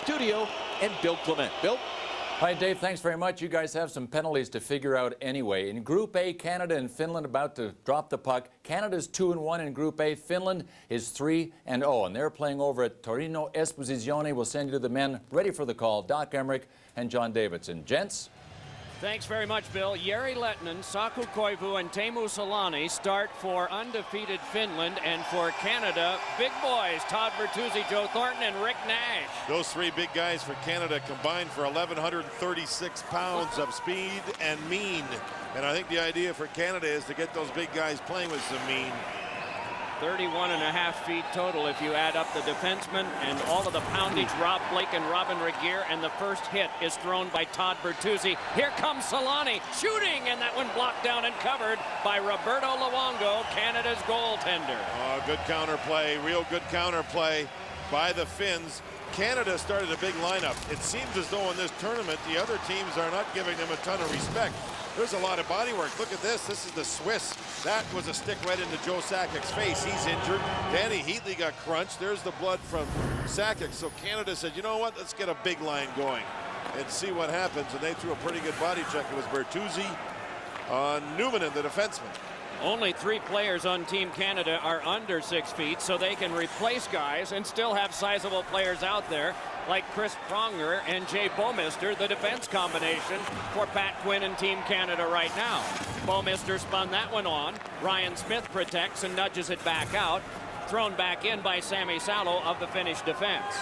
studio and Bill Clement. Bill? Hi, Dave. Thanks very much. You guys have some penalties to figure out anyway. In Group A, Canada and Finland about to drop the puck. Canada's 2-1 in Group A. Finland is 3-0, and they're playing over at Torino Espositione. We'll send you to the men ready for the call. Doc Emmerich and John Davidson. Gents? Thanks very much, Bill. Jari Lehtinen, Saku Koivu, and Teemu Selanne start for undefeated Finland, and for Canada, big boys, Todd Bertuzzi, Joe Thornton, and Rick Nash. Those three big guys for Canada combined for 1,136 pounds of speed and mean. And I think the idea for Canada is to get those big guys playing with some mean. 31.5 feet total if you add up the defensemen and all of the poundage. Rob Blake and Robin Regeer, and the first hit is thrown by Todd Bertuzzi. Here comes Selanne shooting, and that one blocked down and covered by Roberto Luongo, Canada's goaltender. Oh, good counterplay, real good counterplay by the Finns. Canada started a big lineup. It seems as though in this tournament the other teams are not giving them a ton of respect. There's a lot of body work. Look at this. This is the Swiss. That was a stick right into Joe Sakic's face. He's injured. Danny Heatley got crunched. There's the blood from Sakic. So Canada said, you know what? Let's get a big line going and see what happens. And they threw a pretty good body check. It was Bertuzzi on Newman, the defenseman. Only 3 players on Team Canada are under 6 feet, so they can replace guys and still have sizable players out there like Chris Pronger and Jay Bouwmeester, the defense combination for Pat Quinn and Team Canada right now. Bouwmeester spun that one on. Ryan Smith protects and nudges it back out. Thrown back in by Sami Salo of the Finnish defense.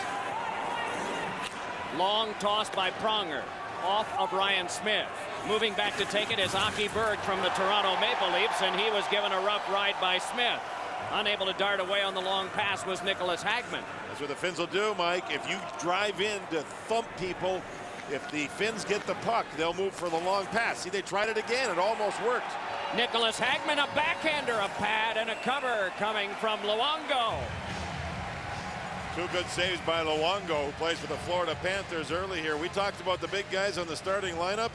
Long toss by Pronger. Off of Ryan Smith. Moving back to take it is Aki Berg from the Toronto Maple Leafs, and he was given a rough ride by Smith. Unable to dart away on the long pass was Nicholas Hagman. That's what the Finns will do, Mike. If you drive in to thump people, if the Finns get the puck, they'll move for the long pass. See, they tried it again. It almost worked. Nicholas Hagman, a backhander, a pad, and a cover coming from Luongo. 2 good saves by Luongo, who plays for the Florida Panthers early here. We talked about the big guys on the starting lineup.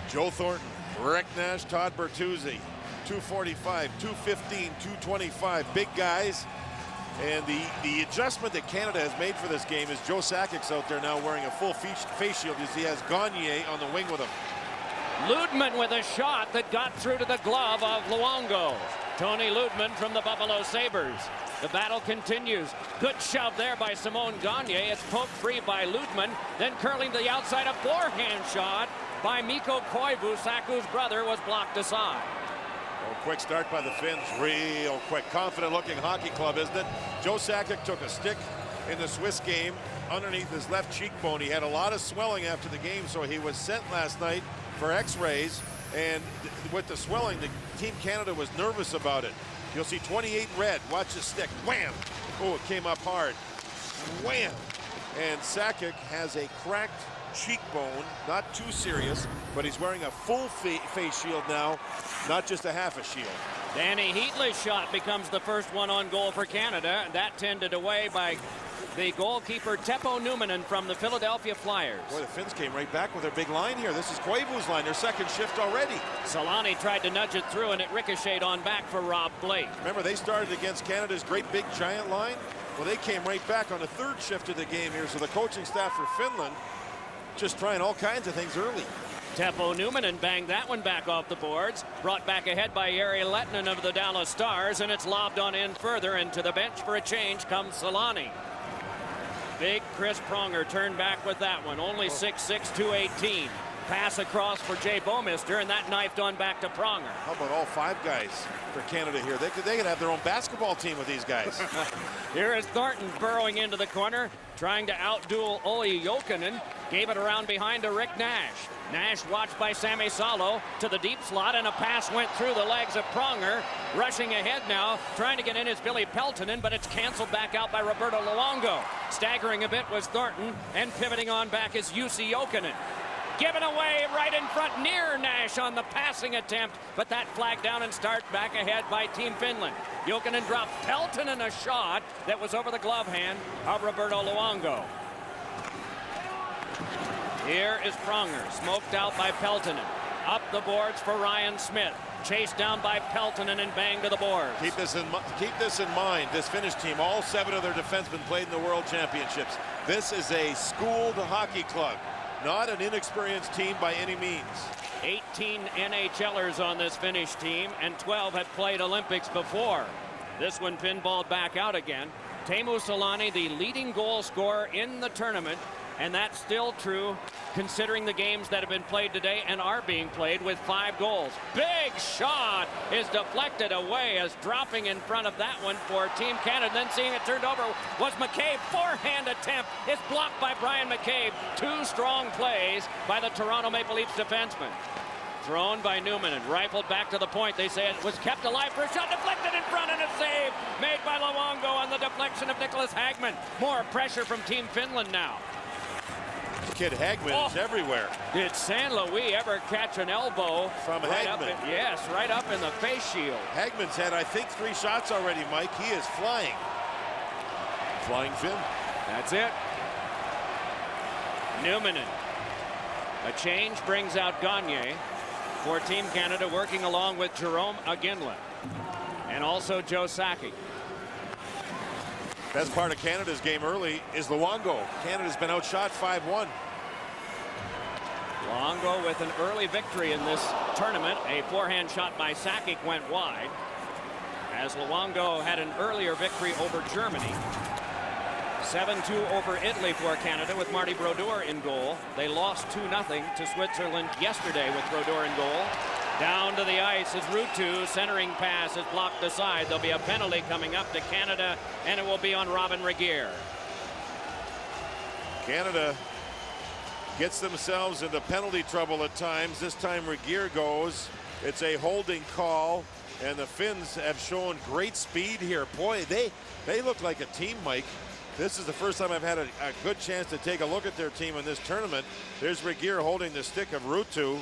Joe Thornton, Rick Nash, Todd Bertuzzi, 245, 215, 225, big guys. And the adjustment that Canada has made for this game is Joe Sakic's out there now wearing a full face shield as he has Gagne on the wing with him. Ludman with a shot that got through to the glove of Luongo. Tony Ludman from the Buffalo Sabres. The battle continues. Good shove there by Simone Gagne. It's poked free by Ludman. Then curling to the outside, a forehand shot by Mikko Koivu. Saku's brother was blocked aside. Oh, quick start by the Finns. Real quick. Confident looking hockey club, isn't it? Joe Sakic took a stick in the Swiss game underneath his left cheekbone. He had a lot of swelling after the game, so he was sent last night for x-rays. And with the swelling, the Team Canada was nervous about it. You'll see 28 red. Watch the stick. Wham! Oh, it came up hard. Wham! And Sakic has a cracked cheekbone. Not too serious, but he's wearing a full face shield now, not just a half a shield. Danny Heatley's shot becomes the first one on goal for Canada. That tended away by the goalkeeper Teppo Numminen from the Philadelphia Flyers. Boy, the Finns came right back with their big line here. This is Koivu's line, their second shift already. Selanne tried to nudge it through, and it ricocheted on back for Rob Blake. Remember, they started against Canada's great big giant line? Well, they came right back on the third shift of the game here, so the coaching staff for Finland just trying all kinds of things early. Teppo Numminen banged that one back off the boards. Brought back ahead by Jari Lehtinen of the Dallas Stars, and it's lobbed on in further, and to the bench for a change comes Selanne. Big Chris Pronger turned back with that one. Only 6'6", 218. Pass across for Jay Bouwmeester, and that knifed on back to Pronger. How about all 5 guys for Canada here? They could have their own basketball team with these guys. Here is Thornton burrowing into the corner, trying to outduel Olli Jokinen. Gave it around behind to Rick Nash. Nash watched by Sami Salo to the deep slot, and a pass went through the legs of Pronger. Rushing ahead now, trying to get in is Billy Peltonen, but it's canceled back out by Roberto Luongo. Staggering a bit was Thornton, and pivoting on back is Jussi Jokinen. Given away right in front near Nash on the passing attempt, but that flagged down and start back ahead by Team Finland. Jokinen dropped Peltonen a shot that was over the glove hand of Roberto Luongo. Here is Pronger, smoked out by Peltonen. Up the boards for Ryan Smith. Chased down by Peltonen and banged to the boards. Keep this in mind. This Finnish team, all 7 of their defensemen played in the World Championships. This is a schooled hockey club, not an inexperienced team by any means. 18 NHLers on this Finnish team, and 12 had played Olympics before. This one pinballed back out again. Teemu Selanne, the leading goal scorer in the tournament, and that's still true considering the games that have been played today and are being played with 5 goals. Big shot is deflected away as dropping in front of that one for Team Canada. Then seeing it turned over was McCabe. Forehand attempt is blocked by Brian McCabe. 2 strong plays by the Toronto Maple Leafs defenseman. Thrown by Newman and rifled back to the point. They say it was kept alive for a shot, deflected in front, and a save made by Luongo on the deflection of Nicholas Hagman. More pressure from Team Finland now. Kid Hagman is everywhere. Did San Luis ever catch an elbow from Hagman? Yes, right up in the face shield. Hagman's had, I think, 3 shots already, Mike. He is flying. Flying Finn. That's it. Newman. A change brings out Gagne for Team Canada, working along with Jerome Aginla and also Joe Sakic. Best part of Canada's game early is Luongo. Canada's been outshot 5-1. Luongo with an early victory in this tournament. A forehand shot by Sakic went wide, as Luongo had an earlier victory over Germany. 7-2 over Italy for Canada with Marty Brodeur in goal. They lost 2-0 to Switzerland yesterday with Brodeur in goal. Down to the ice is Ruutu. Centering pass is blocked aside. There'll be a penalty coming up to Canada, and it will be on Robin Regeer. Canada gets themselves into penalty trouble at times. This time Regeer goes. It's a holding call, and the Finns have shown great speed here. Boy, they look like a team, Mike. This is the first time I've had a good chance to take a look at their team in this tournament. There's Regeer holding the stick of Ruutu,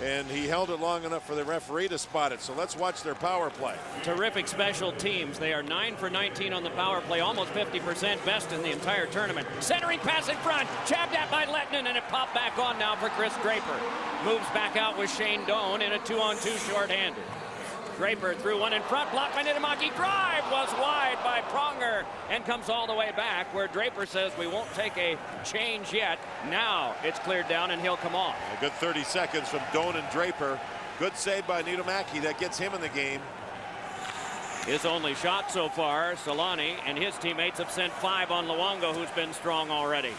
and he held it long enough for the referee to spot it. So let's watch their power play. Terrific special teams. They are 9 for 19 on the power play, almost 50%, best in the entire tournament. Centering pass in front, jabbed at by Lehtinen, and it popped back on now for Chris Draper. Moves back out with Shane Doan in a 2-on-2 shorthanded. Draper threw one in front, blocked by Niittymaki. Drive was wide by Pronger and comes all the way back, where Draper says we won't take a change yet. Now it's cleared down and he'll come off. A good 30 seconds from Doan and Draper. Good save by Niittymaki. That gets him in the game. His only shot so far. Selanne and his teammates have sent 5 on Luongo, who's been strong already.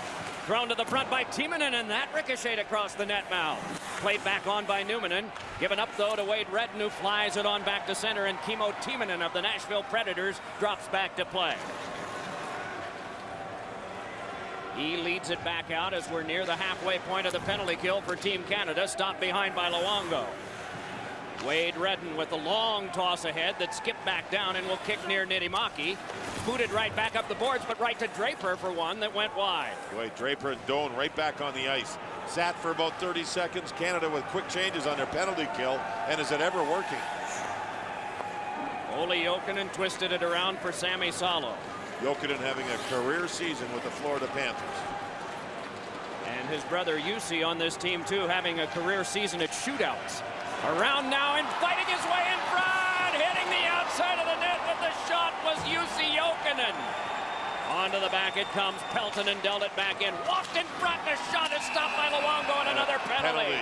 Thrown to the front by Timonen, and that ricocheted across the net mouth. Played back on by Newmanen. Given up, though, to Wade Redden, who flies it on back to center, and Kimmo Timonen of the Nashville Predators drops back to play. He leads it back out as we're near the halfway point of the penalty kill for Team Canada, stopped behind by Luongo. Wade Redden with a long toss ahead that skipped back down and will kick near Niittymaki. Booted right back up the boards, but right to Draper for one that went wide. Boy, Draper and Doan right back on the ice. Sat for about 30 seconds. Canada with quick changes on their penalty kill. And is it ever working? Olli Jokinen twisted it around for Sami Salo. Jokinen having a career season with the Florida Panthers. And his brother Jussi on this team too, having a career season at shootouts. Around now and fighting his way in front, hitting the outside of the net, but the shot was Jussi Jokinen. Onto the back it comes. Peltonen dealt it back in. Walked in front. The shot is stopped by Luongo, and another penalty.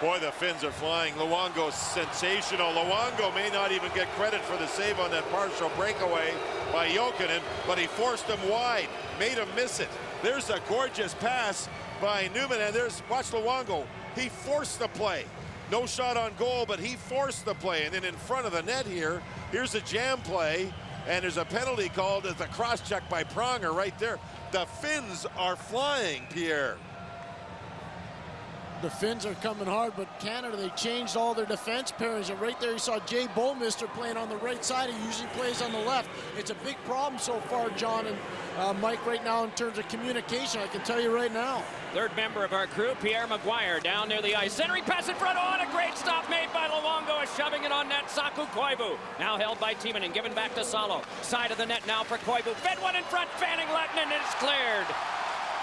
Boy, the Finns are flying. Luongo's sensational. Luongo may not even get credit for the save on that partial breakaway by Jokinen, but he forced him wide, made him miss it. There's a gorgeous pass by Newman, and watch Luongo. He forced the play. No shot on goal, but he forced the play. And then in front of the net here's a jam play, and there's a penalty called as a cross check by Pronger right there. The Finns are flying, Pierre. The Finns are coming hard, but Canada, they changed all their defense pairings. And right there, you saw Jay Bouwmeester playing on the right side. He usually plays on the left. It's a big problem so far, John and Mike, right now in terms of communication. I can tell you right now. Third member of our crew, Pierre Maguire, down near the ice. Centering pass in front. On a great stop made by Luongo, is shoving it on net. Saku Koivu now held by Timonen, given back to Salo. Side of the net now for Koivu. Fed one in front, fanning Lehtinen, and it's cleared.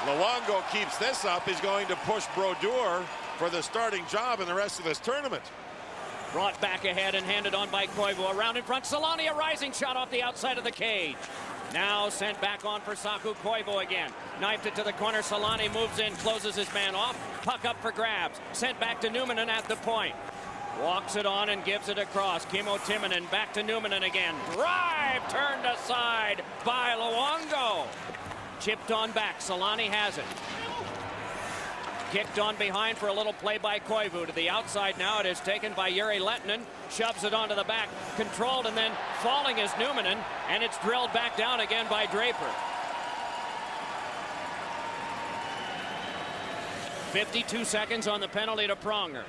Luongo keeps this up. He's going to push Brodeur for the starting job in the rest of this tournament. Brought back ahead and handed on by Koivu. Around in front, Selanne, a rising shot off the outside of the cage. Now sent back on for Saku Koivu again. Knifed it to the corner. Selanne moves in, closes his man off. Puck up for grabs. Sent back to Numminen at the point. Walks it on and gives it across. Kimmo Timonen back to Numminen again. Drive turned aside by Luongo. Chipped on back. Selanne has it. Kicked on behind for a little play by Koivu. To the outside now. It is taken by Jere Lehtinen. Shoves it onto the back. Controlled and then falling is Numminen. And it's drilled back down again by Draper. 52 seconds on the penalty to Pronger.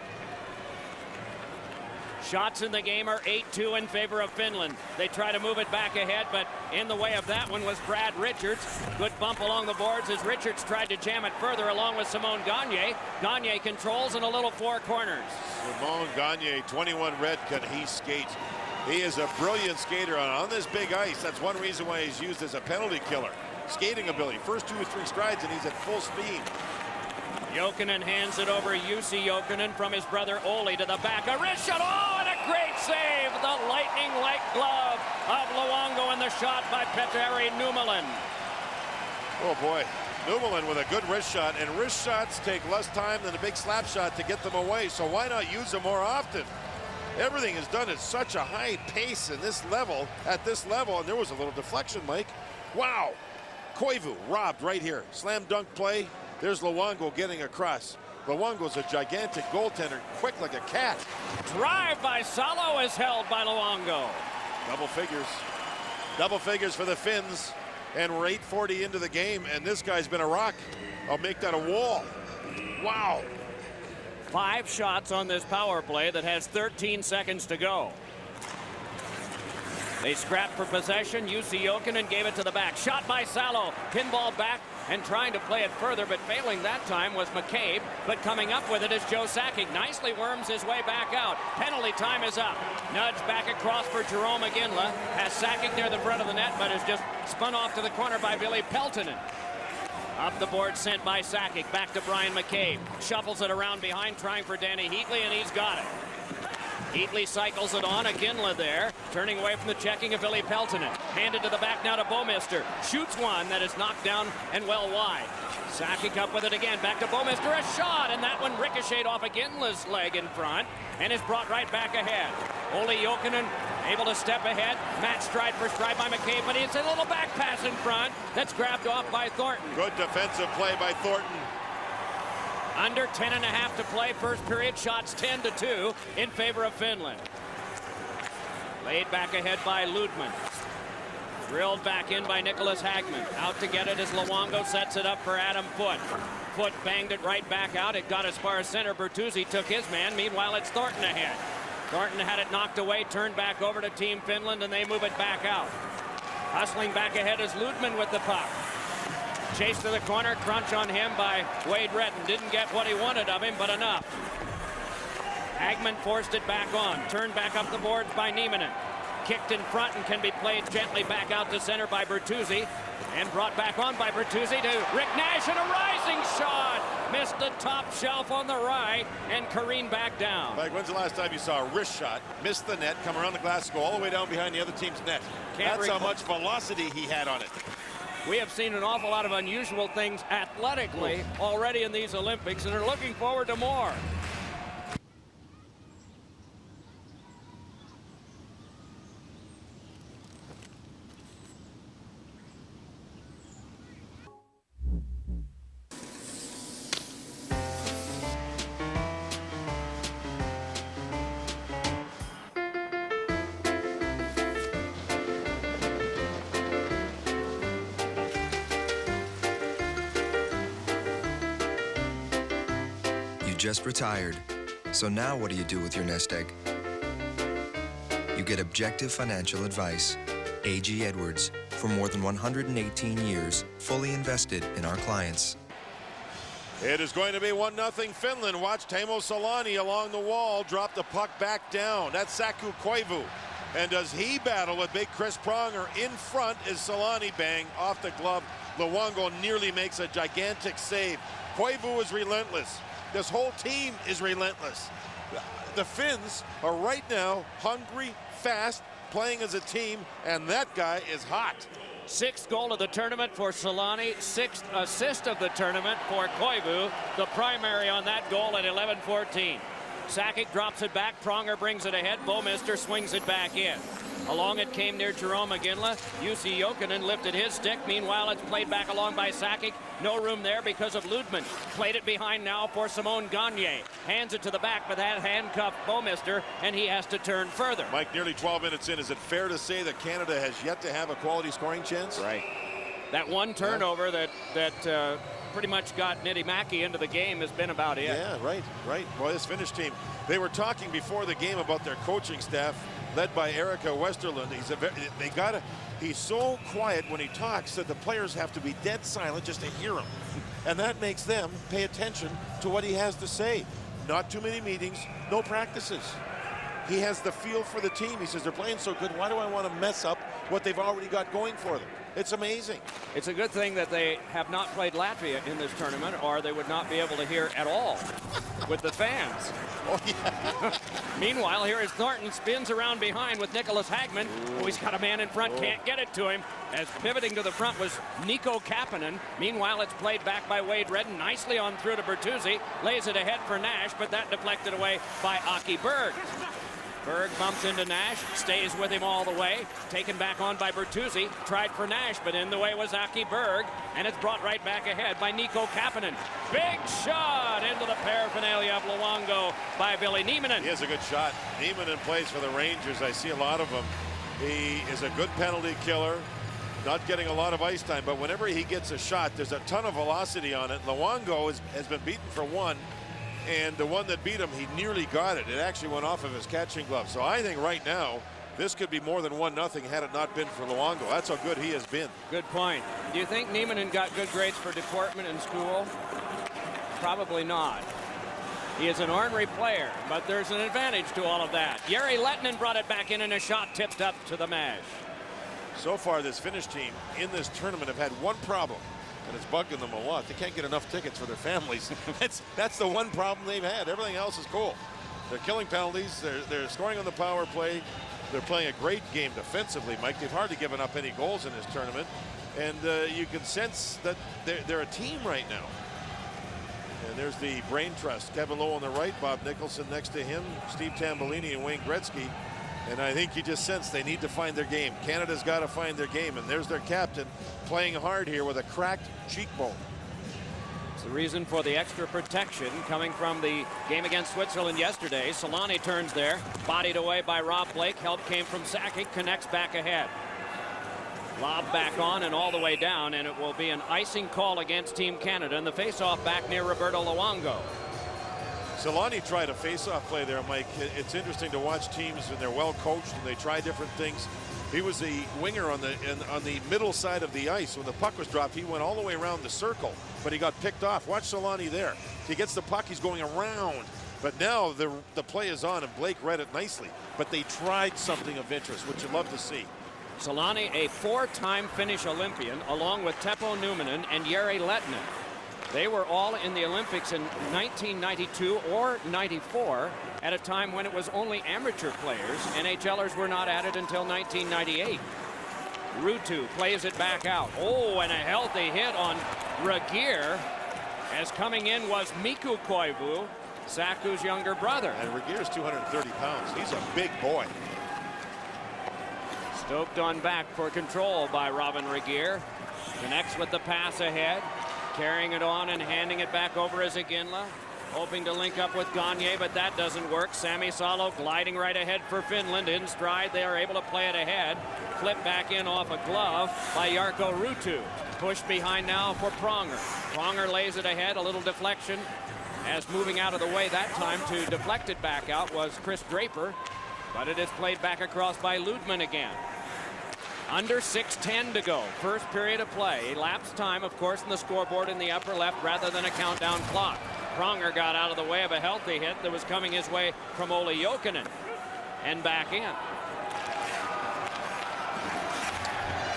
Shots in the game are 8-2 in favor of Finland. They try to move it back ahead, but in the way of that one was Brad Richards. Good bump along the boards as Richards tried to jam it further along with Simon Gagne. Gagne controls in a little four corners. Simon Gagne, 21 red, can he skate? He is a brilliant skater on this big ice. That's one reason why he's used as a penalty killer. Skating ability, first 2 or 3 strides and he's at full speed. Jokinen hands it over. Jussi Jokinen from his brother Olli to the back. A wrist shot. Oh, and a great save. The lightning-like glove of Luongo and the shot by Petteri Numminen. Oh boy, Numminen with a good wrist shot, and wrist shots take less time than a big slap shot to get them away, so why not use them more often? Everything is done at such a high pace at this level, and there was a little deflection, Mike. Wow. Koivu robbed right here. Slam dunk play. There's Luongo getting across. Luongo's a gigantic goaltender, quick like a cat. Drive by Salo is held by Luongo. Double figures. Double figures for the Finns. And we're 8:40 into the game, and this guy's been a rock. I'll make that a wall. Wow. 5 shots on this power play that has 13 seconds to go. They scrapped for possession. Jussi Jokinen gave it to the back. Shot by Salo. Pinball back and trying to play it further, but failing that time was McCabe. But coming up with it is Joe Sakic. Nicely worms his way back out. Penalty time is up. Nudge back across for Jerome Iginla. Has Sakic near the front of the net, but is just spun off to the corner by Ville Peltonen. Up the board sent by Sakic. Back to Brian McCabe. Shuffles it around behind, trying for Danny Heatley, and he's got it. Heatley cycles it on. Iginla there, turning away from the checking of Ville Peltonen. Handed to the back now to Bouwmeester. Shoots one that is knocked down and well wide. Sakic up with it again. Back to Bouwmeester. A shot, and that one ricocheted off Iginla's leg in front and is brought right back ahead. Olli Jokinen able to step ahead. Match stride for stride by McCabe, but it's a little back pass in front that's grabbed off by Thornton. Good defensive play by Thornton. Under 10.5 to play, first period. Shots 10-2 in favor of Finland. Laid back ahead by Ludman. Drilled back in by Nicholas Hagman. Out to get it as Luongo sets it up for Adam Foote. Foote banged it right back out. It got as far as center. Bertuzzi took his man. Meanwhile, it's Thornton ahead. Thornton had it knocked away, turned back over to Team Finland, and they move it back out. Hustling back ahead is Ludman with the puck. Chase to the corner, crunch on him by Wade Redden. Didn't get what he wanted of him, but enough. Hagman forced it back on. Turned back up the boards by Nieminen. Kicked in front and can be played gently back out to center by Bertuzzi. And brought back on by Bertuzzi to Rick Nash, and a rising shot. Missed the top shelf on the right and careened back down. Like, when's the last time you saw a wrist shot, miss the net, come around the glass, go all the way down behind the other team's net? That's how much velocity he had on it. We have seen an awful lot of unusual things athletically already in these Olympics, and are looking forward to more. Just retired. So now what do you do with your nest egg? You get objective financial advice. A.G. Edwards, for more than 118 years, fully invested in our clients. It is going to be 1-0 Finland. Watch Teemu Selanne along the wall drop the puck back down. That's Saku Koivu. And does he battle with big Chris Pronger in front as Selanne bang off the glove. Luongo nearly makes a gigantic save. Koivu is relentless. This whole team is relentless. The Finns are right now hungry, fast, playing as a team, and that guy is hot. Sixth goal of the tournament for Selanne, sixth assist of the tournament for Koivu, the primary on that goal at 11:14. Sakic drops it back, Pronger brings it ahead, Bouwmeester swings it back in. Along it came near Jerome Iginla. Jussi Jokinen lifted his stick. Meanwhile, it's played back along by Sakic. No room there because of Ludman. Played it behind now for Simon Gagne. Hands it to the back, but that handcuffed Bouwmeester, and he has to turn further. Mike, nearly 12 minutes in, is it fair to say that Canada has yet to have a quality scoring chance? Right. That one turnover that pretty much got Nitty Mackey into the game has been about it. Yeah, right. Well, this Finnish team, they were talking before the game about their coaching staff, led by Erica Westerlund. He's so quiet when he talks that the players have to be dead silent just to hear him. And that makes them pay attention to what he has to say. Not too many meetings, no practices. He has the feel for the team. He says, they're playing so good, why do I want to mess up what they've already got going for them? It's amazing. It's a good thing that they have not played Latvia in this tournament, or they would not be able to hear at all with the fans. Oh, yeah. Meanwhile, here is Thornton, spins around behind with Nicholas Hagman. Oh, he's got a man in front, can't get it to him. As pivoting to the front was Nico Kapanen. Meanwhile, it's played back by Wade Redden, nicely on through to Bertuzzi. Lays it ahead for Nash, but that deflected away by Aki Berg. Berg bumps into Nash, stays with him all the way. Taken back on by Bertuzzi. Tried for Nash, but in the way was Aki Berg. And it's brought right back ahead by Nico Kapanen. Big shot into the paraphernalia of Luongo by Billy Nieminen. He has a good shot. Nieminen plays for the Rangers. I see a lot of them. He is a good penalty killer. Not getting a lot of ice time, but whenever he gets a shot, there's a ton of velocity on it. Luongo has been beaten for one. And the one that beat him, he nearly got it. It actually went off of his catching glove. So I think right now, this could be more than 1-0 had it not been for Luongo. That's how good he has been. Good point. Do you think Nieminen got good grades for deportment in school? Probably not. He is an ornery player, but there's an advantage to all of that. Jari Lehtinen brought it back in, and a shot tipped up to the mesh. So far, this Finnish team in this tournament have had one problem. And it's bugging them a lot. They can't get enough tickets for their families. That's the one problem they've had. Everything else is cool. They're killing penalties. They're scoring on the power play. They're playing a great game defensively, Mike. They've hardly given up any goals in this tournament. And you can sense that they're a team right now. And there's the brain trust. Kevin Lowe on the right, Bob Nicholson next to him, Steve Tambellini and Wayne Gretzky. And I think you just sense they need to find their game. Canada's got to find their game. And there's their captain playing hard here with a cracked cheekbone. It's the reason for the extra protection coming from the game against Switzerland yesterday. Selanne turns there, bodied away by Rob Blake. Help came from Sakic, connects back ahead. Lob back on and all the way down, and it will be an icing call against Team Canada. And the face-off back near Roberto Luongo. Selanne tried a face-off play there, Mike. It's interesting to watch teams when they're well coached and they try different things. He was the winger on the middle side of the ice. When the puck was dropped, he went all the way around the circle, but he got picked off. Watch Selanne there. He gets the puck, he's going around. But now the play is on, and Blake read it nicely. But they tried something of interest, which you love to see. Selanne, a four-time Finnish Olympian, along with Teppo Numminen and Jari Lehtinen. They were all in the Olympics in 1992 or 94 at a time when it was only amateur players. NHLers were not added until 1998. Ruutu plays it back out. Oh, and a healthy hit on Regeer, as coming in was Mikko Koivu, Saku's younger brother. And Regeer's 230 pounds. He's a big boy. Stoked on back for control by Robin Regeer. Connects with the pass ahead. Carrying it on and handing it back over as Iginla. Hoping to link up with Gagne, but that doesn't work. Sami Salo gliding right ahead for Finland. In stride, they are able to play it ahead. Flip back in off a glove by Jarkko Ruutu. Pushed behind now for Pronger. Pronger lays it ahead, a little deflection. As moving out of the way that time to deflect it back out was Chris Draper. But it is played back across by Ludman again. Under 6:10 to go. First period of play. Elapsed time, of course, in the scoreboard in the upper left rather than a countdown clock. Pronger got out of the way of a healthy hit that was coming his way from Olli Jokinen. And back in.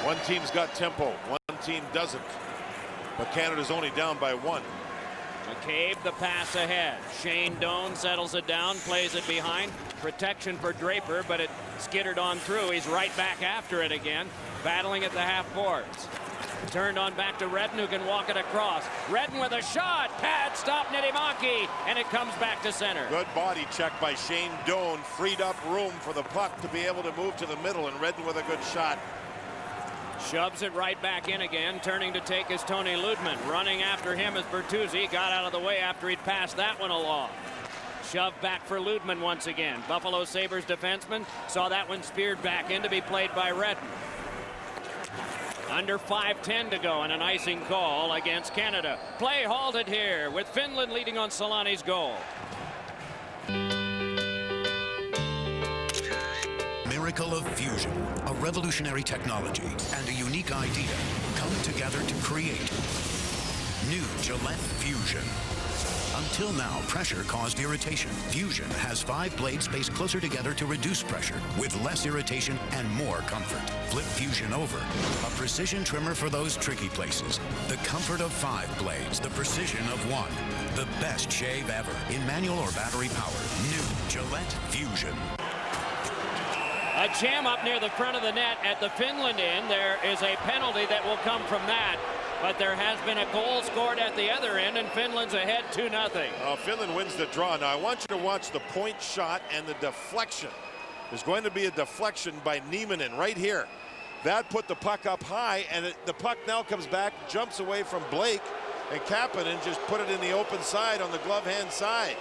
One team's got tempo. One team doesn't. But Canada's only down by one. McCabe the pass ahead. Shane Doan settles it down, plays it behind. Protection for Draper, but it skittered on through. He's right back after it again, battling at the half boards. Turned on back to Redden, who can walk it across. Redden with a shot. Pad stop Niittymaki, and it comes back to center. Good body check by Shane Doan. Freed up room for the puck to be able to move to the middle, and Redden with a good shot. Shoves it right back in again. Turning to take is Tony Ludman. Running after him is Bertuzzi. Got out of the way after he'd passed that one along. Shoved back for Ludman once again. Buffalo Sabres defenseman saw that one speared back in to be played by Redden. Under 5:10 to go and an icing call against Canada. Play halted here with Finland leading on Selanne's goal. Miracle of fusion, a revolutionary technology and a unique idea come together to create new Gillette Fusion. Until now, pressure caused irritation. Fusion has 5 blades spaced closer together to reduce pressure with less irritation and more comfort. Flip Fusion over, a precision trimmer for those tricky places. The comfort of 5 blades, the precision of 1. The best shave ever in manual or battery power. New Gillette Fusion. A jam up near the front of the net at the Finland end. There is a penalty that will come from that. But there has been a goal scored at the other end, and Finland's ahead 2-0. Finland wins the draw. Now I want you to watch the point shot and the deflection. There's going to be a deflection by Timonen right here. That put the puck up high, and the puck now comes back, jumps away from Blake, and Kapanen just put it in the open side on the glove hand side.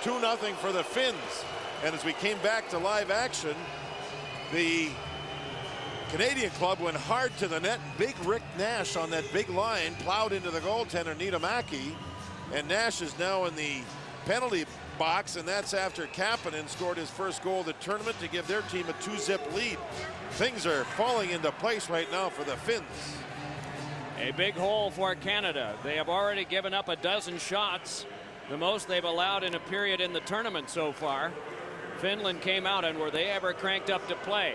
2-0 for the Finns. And as we came back to live action, the Canadian club went hard to the net. Big Rick Nash on that big line plowed into the goaltender Niittymaki, and Nash is now in the penalty box, and that's after Kapanen scored his first goal of the tournament to give their team a 2-zip lead. Things are falling into place right now for the Finns. A big hole for Canada. They have already given up a dozen shots, the most they've allowed in a period in the tournament so far. Finland came out, and were they ever cranked up to play?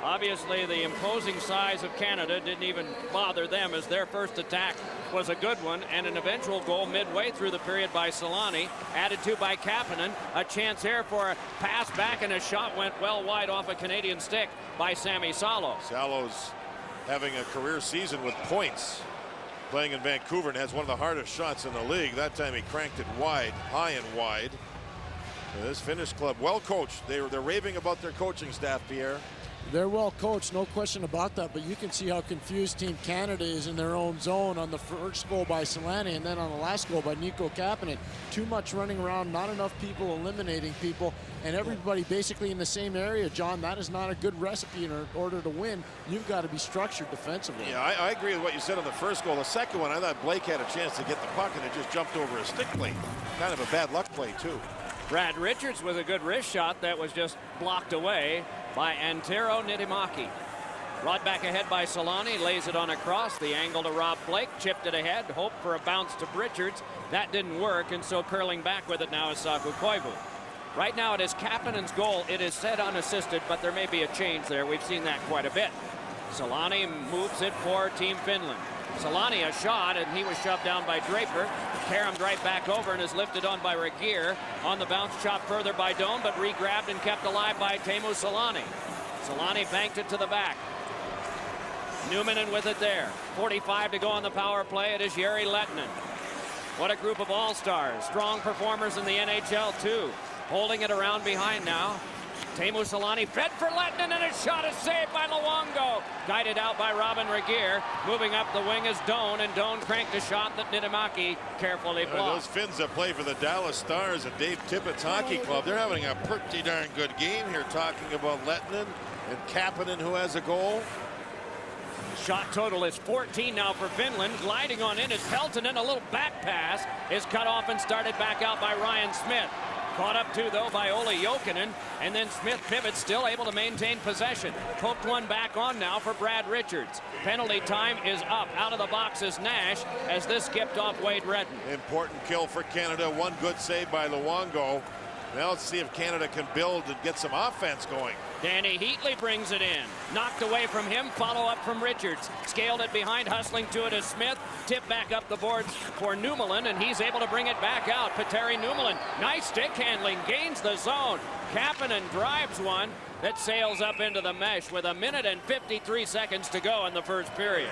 Obviously, the imposing size of Canada didn't even bother them, as their first attack was a good one, and an eventual goal midway through the period by Selanne, added to by Kapanen. A chance here for a pass back, and a shot went well wide off a Canadian stick by Sami Salo. Salo's having a career season with points, playing in Vancouver, and has one of the hardest shots in the league. That time he cranked it wide, high and wide. And this Finnish club, well coached. They're raving about their coaching staff, Pierre. They're well coached, no question about that, but you can see how confused Team Canada is in their own zone on the first goal by Selanne, and then on the last goal by Nico Kapanen. Too much running around, not enough people eliminating people, and everybody basically in the same area. John, that is not a good recipe in order to win. You've got to be structured defensively. Yeah, I agree with what you said on the first goal. The second one, I thought Blake had a chance to get the puck, and it just jumped over a stick plate. Kind of a bad luck play, too. Brad Richards with a good wrist shot that was just blocked away by Antero Niittymaki. Brought back ahead by Selanne, lays it on across. The angle to Rob Blake, chipped it ahead, hoped for a bounce to Richards. That didn't work, and so curling back with it now is Saku Koivu. Right now it is Kapanen's goal. It is set unassisted, but there may be a change there. We've seen that quite a bit. Selanne moves it for Team Finland. Selanne a shot, and he was shoved down by Draper. Caromed right back over and is lifted on by Regier. On the bounce, chopped further by Doan, but re-grabbed and kept alive by Teemu Selanne. Selanne banked it to the back. Numminen with it there. 45 to go on the power play. It is Jere Lehtinen. What a group of all-stars. Strong performers in the NHL, too. Holding it around behind now. Teemu Selanne fed for Lehtinen, and his shot is saved by Luongo. Guided out by Robin Regier. Moving up the wing is Doan, and Doan cranked a shot that Niittymaki carefully blocked. Those Finns that play for the Dallas Stars and Dave Tippett's hockey club, they're having a pretty darn good game here, talking about Lehtinen and Kapanen, who has a goal. Shot total is 14 now for Finland. Gliding on in is Peltonen. A little back pass is cut off and started back out by Ryan Smith. Caught up to, though, by Olli Jokinen, and then Smith pivots, still able to maintain possession. Poked one back on now for Brad Richards. Penalty time is up. Out of the box is Nash as this skipped off Wade Redden. Important kill for Canada. One good save by Luongo. Now let's see if Canada can build and get some offense going. Danny Heatley brings it in. Knocked away from him. Follow up from Richards. Scaled it behind. Hustling to it is Smith. Tip back up the boards for Newman, and he's able to bring it back out. Petteri Newman. Nice stick handling. Gains the zone. Kapanen drives one that sails up into the mesh with 1 minute and 53 seconds to go in the first period.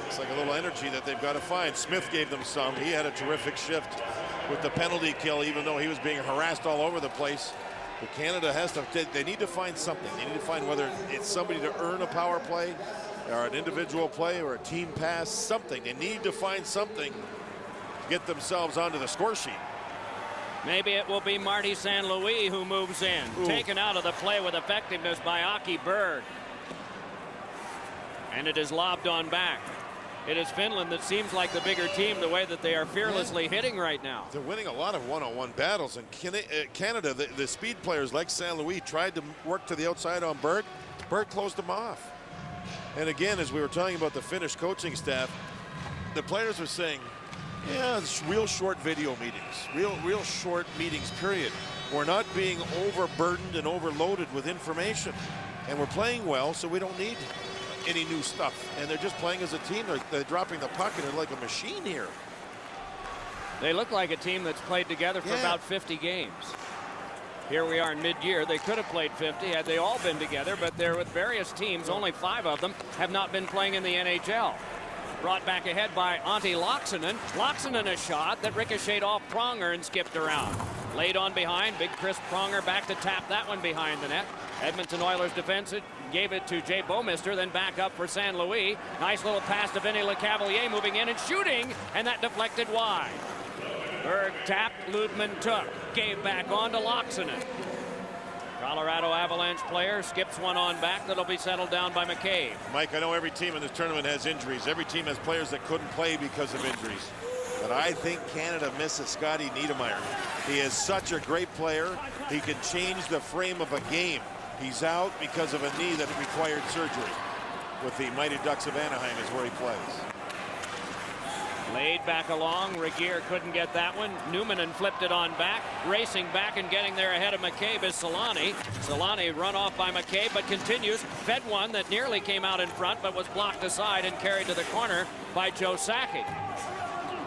It's like a little energy that they've got to find. Smith gave them some. He had a terrific shift with the penalty kill, even though he was being harassed all over the place. But Canada has to, they need to find something. They need to find whether it's somebody to earn a power play or an individual play or a team pass, something. They need to find something to get themselves onto the score sheet. Maybe it will be Marty St. Louis who moves in. Ooh. Taken out of the play with effectiveness by Aki Berg. And it is lobbed on back. It is Finland that seems like the bigger team the way that they are fearlessly hitting right now. They're winning a lot of one-on-one battles. And Canada, the speed players like St. Louis tried to work to the outside on Berg. Berg closed them off. And again, as we were talking about the Finnish coaching staff, the players were saying, yeah, it's real short video meetings, real short meetings, period. We're not being overburdened and overloaded with information. And we're playing well, so we don't need any new stuff. And they're just playing as a team. They're dropping the puck, and they're like a machine here. They look like a team that's played together for about 50 games. Here we are in mid-year. They could have played 50 had they all been together, but they're with various teams. Only 5 of them have not been playing in the NHL. Brought back ahead by Antti Laaksonen. Laaksonen a shot that ricocheted off Pronger and skipped around. Laid on behind. Big Chris Pronger back to tap that one behind the net. Edmonton Oilers defense gave it to Jay Bouwmeester, then back up for St. Louis. Nice little pass to Vinny Lecavalier moving in and shooting, and that deflected wide. Berg tapped, Ludman took. Gave back on to Laaksonen. Colorado Avalanche player skips one on back that'll be settled down by McCabe. Mike, I know every team in this tournament has injuries. Every team has players that couldn't play because of injuries. But I think Canada misses Scotty Niedermayer. He is such a great player. He can change the frame of a game. He's out because of a knee that required surgery. With the Mighty Ducks of Anaheim is where he plays. Laid back along. Regier couldn't get that one. Newman flipped it on back. Racing back and getting there ahead of McCabe is Selanne. Selanne run off by McCabe, but continues. Fed one that nearly came out in front, but was blocked aside and carried to the corner by Joe Sakic.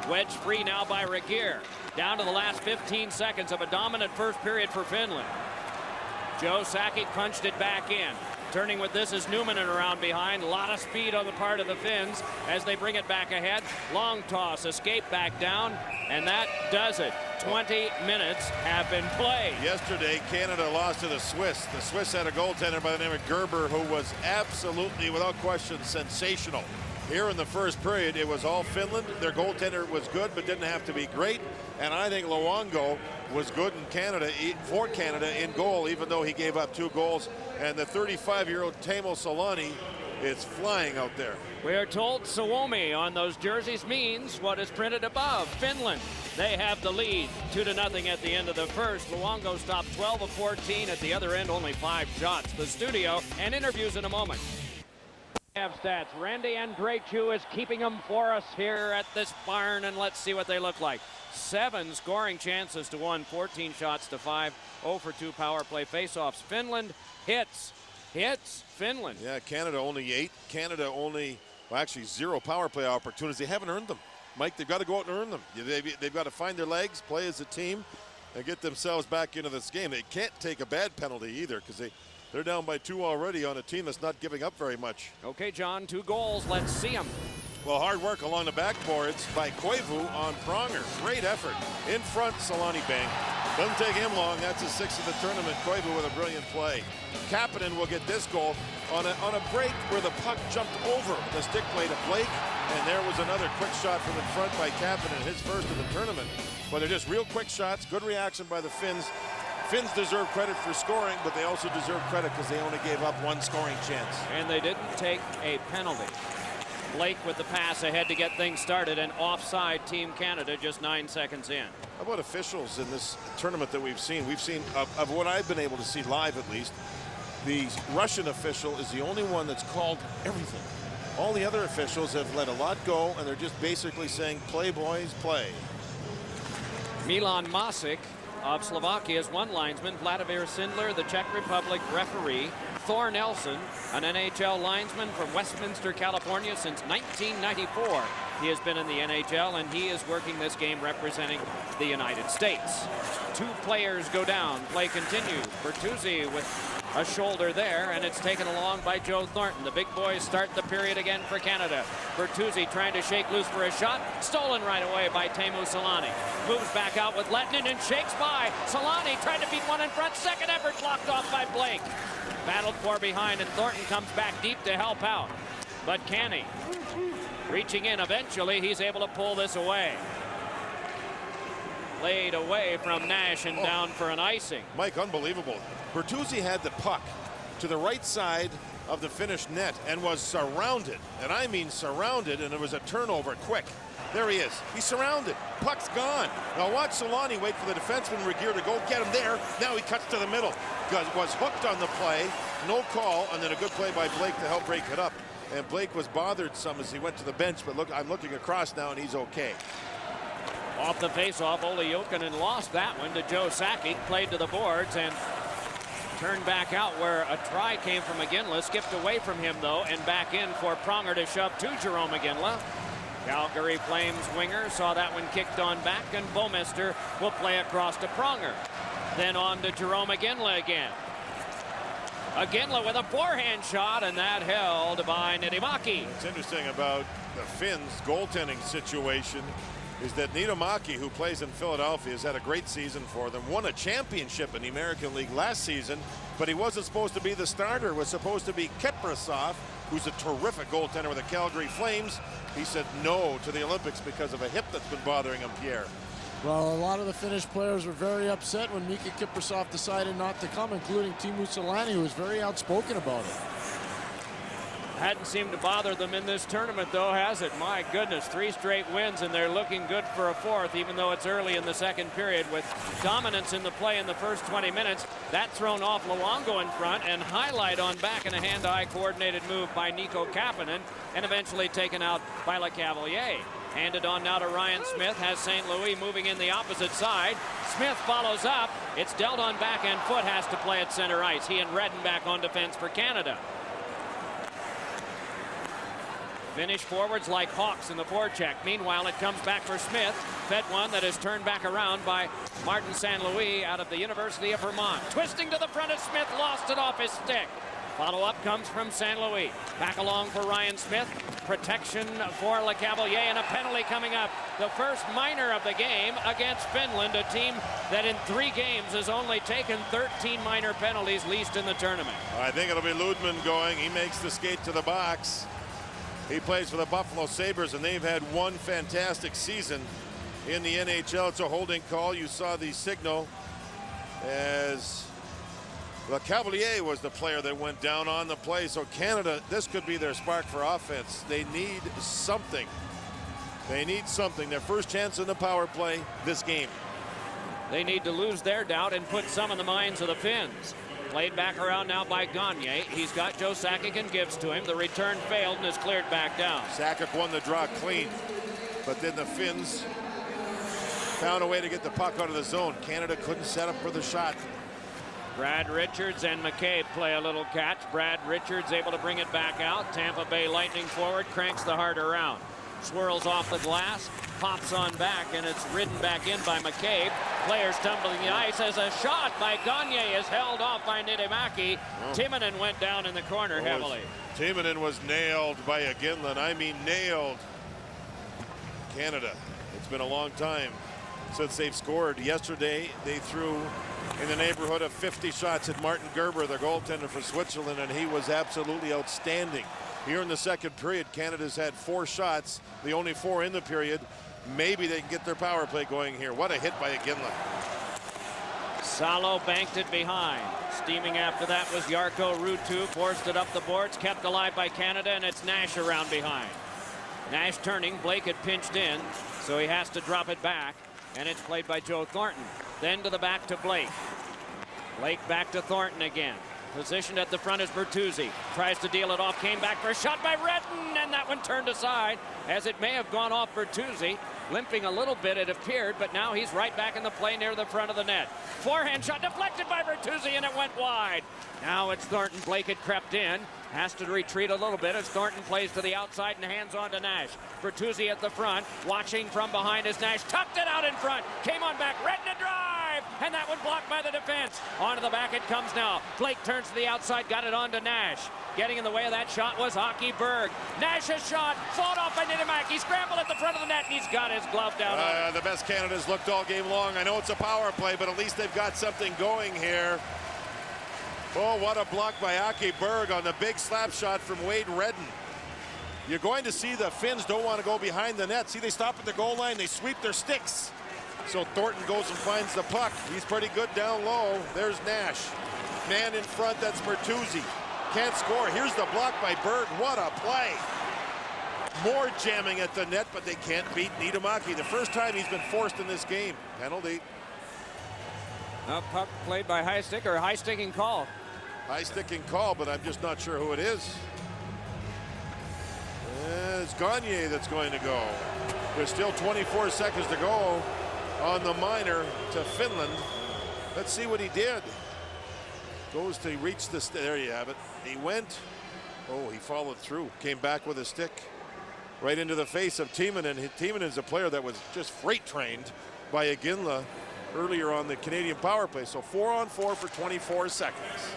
Wedge free now by Regier. Down to the last 15 seconds of a dominant first period for Finland. Joe Sakic punched it back in. Turning with this is Newman around behind. A lot of speed on the part of the Finns as they bring it back ahead. Long toss, escape back down, and that does it. 20 minutes have been played. Yesterday, Canada lost to the Swiss. The Swiss had a goaltender by the name of Gerber who was absolutely, without question, sensational. Here in the first period, it was all Finland. Their goaltender was good, but didn't have to be great. And I think Luongo was good in Canada, for Canada in goal, even though he gave up 2 goals. And the 35-year-old Teemu Selanne is flying out there. We are told Suomi on those jerseys means what is printed above. Finland, they have the lead 2-0 at the end of the first. Luongo stopped 12 of 14 at the other end, only 5 shots. The studio and interviews in a moment. Have stats. Randy Andrejchu is keeping them for us here at this barn, and let's see what they look like. 7 scoring chances to 1, 14 shots to 5, 0 for 2 power play faceoffs. Finland hits. Finland. Yeah, Canada only 8. Canada only, well, actually 0 power play opportunities. They haven't earned them. Mike, they've got to go out and earn them. They've got to find their legs, play as a team, and get themselves back into this game. They can't take a bad penalty either because they're down by 2 already on a team that's not giving up very much. Okay, John, 2 goals. Let's see them. Well, hard work along the backboards by Koivu on Pronger. Great effort. In front, Selanne bang. Doesn't take him long. That's his 6th of the tournament. Koivu with a brilliant play. Kapanen will get this goal on a break where the puck jumped over the stick plate of Blake. And there was another quick shot from in front by Kapanen, his first of the tournament. But they're just real quick shots. Good reaction by the Finns. Finns deserve credit for scoring, but they also deserve credit because they only gave up 1 scoring chance. And they didn't take a penalty. Blake with the pass ahead to get things started, and offside Team Canada just 9 seconds in. How about officials in this tournament that we've seen? We've seen, of what I've been able to see live at least, the Russian official is the only one that's called everything. All the other officials have let a lot go, and they're just basically saying, play, boys, play. Milan Masic of Slovakia is one linesman. Vladimir Sindler, the Czech Republic referee. Thor Nelson, an NHL linesman from Westminster, California since 1994. He has been in the NHL, and he is working this game representing the United States. 2 players go down. Play continues. Bertuzzi with a shoulder there, and it's taken along by Joe Thornton. The big boys start the period again for Canada. Bertuzzi trying to shake loose for a shot. Stolen right away by Teemu Selanne. Moves back out with Lettinen and shakes by. Selanne tried to beat one in front. Second effort blocked off by Blake. Battled for behind, and Thornton comes back deep to help out. But can he? Reaching in, eventually he's able to pull this away. Laid away from Nash and down for an icing. Mike, unbelievable. Bertuzzi had the puck to the right side of the Finnish net and was surrounded, and I mean surrounded, and it was a turnover quick. There he is. He's surrounded. Puck's gone. Now watch Selanne wait for the defenseman Regier to go get him there. Now he cuts to the middle. Was hooked on the play. No call, and then a good play by Blake to help break it up. And Blake was bothered some as he went to the bench, but look, I'm looking across now, and he's okay. Off the faceoff, Ole Jokinen lost that one to Joe Sakic. Played to the boards and turned back out where a try came from McGinley. Skipped away from him, though, and back in for Pronger to shove to Jerome McGinley. Calgary Flames winger saw that one kicked on back, and Bouwmeester will play across to Pronger. Then on to Jerome McGinley again. McGinley with a forehand shot, and that held by Niittymaki. What's interesting about the Finns' goaltending situation is that Niittymaki, who plays in Philadelphia, has had a great season for them. Won a championship in the American League last season, but he wasn't supposed to be the starter. It was supposed to be Keprasov, who's a terrific goaltender with the Calgary Flames. He said no to the Olympics because of a hip that's been bothering him, Pierre. Well, a lot of the Finnish players were very upset when Mika Kiprasov decided not to come, including Teemu Selanne, who was very outspoken about it. Hadn't seemed to bother them in this tournament, though, has it? My goodness, 3 straight wins, and they're looking good for a 4th, even though it's early in the second period with dominance in the play in the first 20 minutes. That thrown off Luongo in front, and highlight on back in a hand-eye coordinated move by Nico Kapanen, and eventually taken out by LeCavalier. Handed on now to Ryan Smith, has St. Louis moving in the opposite side. Smith follows up. It's dealt on backhand foot, has to play at center ice. He and Redden back on defense for Canada. Finnish forwards like hawks in the forecheck. Meanwhile, it comes back for Smith. Fed one that is turned back around by Martin St. Louis out of the University of Vermont. Twisting to the front of Smith, lost it off his stick. Follow-up comes from St. Louis. Back along for Ryan Smith. Protection for LeCavalier, and a penalty coming up. The first minor of the game against Finland, a team that in 3 games has only taken 13 minor penalties, least in the tournament. I think it'll be Ludman going. He makes the skate to the box. He plays for the Buffalo Sabres, and they've had one fantastic season in the NHL. It's a holding call. You saw the signal as LeCavalier was the player that went down on the play. So Canada, this could be their spark for offense. They need something. They need something. Their first chance in the power play this game. They need to lose their doubt and put some in the minds of the Finns. Played back around now by Gagne. He's got Joe Sakic and gives to him. The return failed and is cleared back down. Sakic won the draw clean, but then the Finns found a way to get the puck out of the zone. Canada couldn't set up for the shot. Brad Richards and McCabe play a little catch. Brad Richards able to bring it back out. Tampa Bay Lightning forward cranks the heart around. Swirls off the glass, pops on back, and it's ridden back in by McCabe. Players tumbling the ice as a shot by Gagne is held off by Niittymaki. Timonen went down in the corner heavily. Timonen was nailed by a Ginland. I mean nailed. Canada, it's been a long time since they've scored. Yesterday they threw in the neighborhood of 50 shots at Martin Gerber, the goaltender for Switzerland, and he was absolutely outstanding. Here in the second period, Canada's had 4 shots, the only 4 in the period. Maybe they can get their power play going here. What a hit by Ginland. Salo banked it behind. Steaming after that was Jarkko Ruutu, forced it up the boards, kept alive by Canada, and it's Nash around behind. Nash turning, Blake had pinched in, so he has to drop it back, and it's played by Joe Thornton. Then to the back to Blake. Blake back to Thornton again. Positioned at the front is Bertuzzi. Tries to deal it off. Came back for a shot by Redden, and that one turned aside as it may have gone off Bertuzzi. limping a little bit, it appeared, but now he's right back in the play near the front of the net. Forehand shot deflected by Bertuzzi, and it went wide. Now it's Thornton. Blake had crept in. Has to retreat a little bit as Thornton plays to the outside and hands on to Nash. Bertuzzi at the front, watching from behind as Nash tucked it out in front. Came on back, ready to drive, and that one blocked by the defense. Onto the back it comes now. Blake turns to the outside, got it on to Nash. Getting in the way of that shot was Hockey Berg. Nash's shot, fought off by Niedermaki. Scrambled at the front of the net, and he's got his glove down on it. The best Canada's looked all game long. I know it's a power play, but at least they've got something going here. Oh, what a block by Hockey Berg on the big slap shot from Wade Redden. You're going to see the Finns don't want to go behind the net. See, they stop at the goal line, they sweep their sticks. So Thornton goes and finds the puck. He's pretty good down low. There's Nash. Man in front, that's Bertuzzi. Can't score. Here's the block by Berg. What a play. More jamming at the net, but they can't beat Niedermaki. The first time he's been forced in this game. Penalty. A puck played by high stick or high sticking call. High sticking call, but I'm just not sure who it is. It's Gagne that's going to go. There's still 24 seconds to go on the minor to Finland. Let's see what he did. Goes to reach this. There you have it. He went. Oh, he followed through. Came back with a stick right into the face of Timonen. Timonen's a player that was just freight trained by Iginla earlier on the Canadian power play. So 4-on-4 for 24 seconds.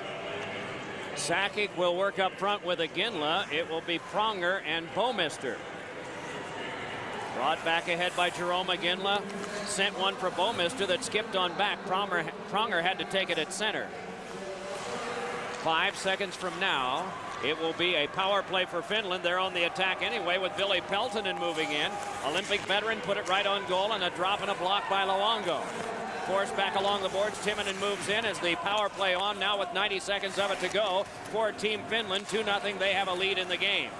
Sakic will work up front with Iginla. It will be Pronger and Bouwmeester. Brought back ahead by Jerome Iginla. Sent one for Bouwmeester that skipped on back. Pronger had to take it at center. 5 seconds from now, it will be a power play for Finland. They're on the attack anyway with Ville Peltonen moving in. Olympic veteran put it right on goal, and a drop and a block by Luongo. Forced back along the boards, Timonen moves in as the power play on now with 90 seconds of it to go for Team Finland. 2-0, they have a lead in the game.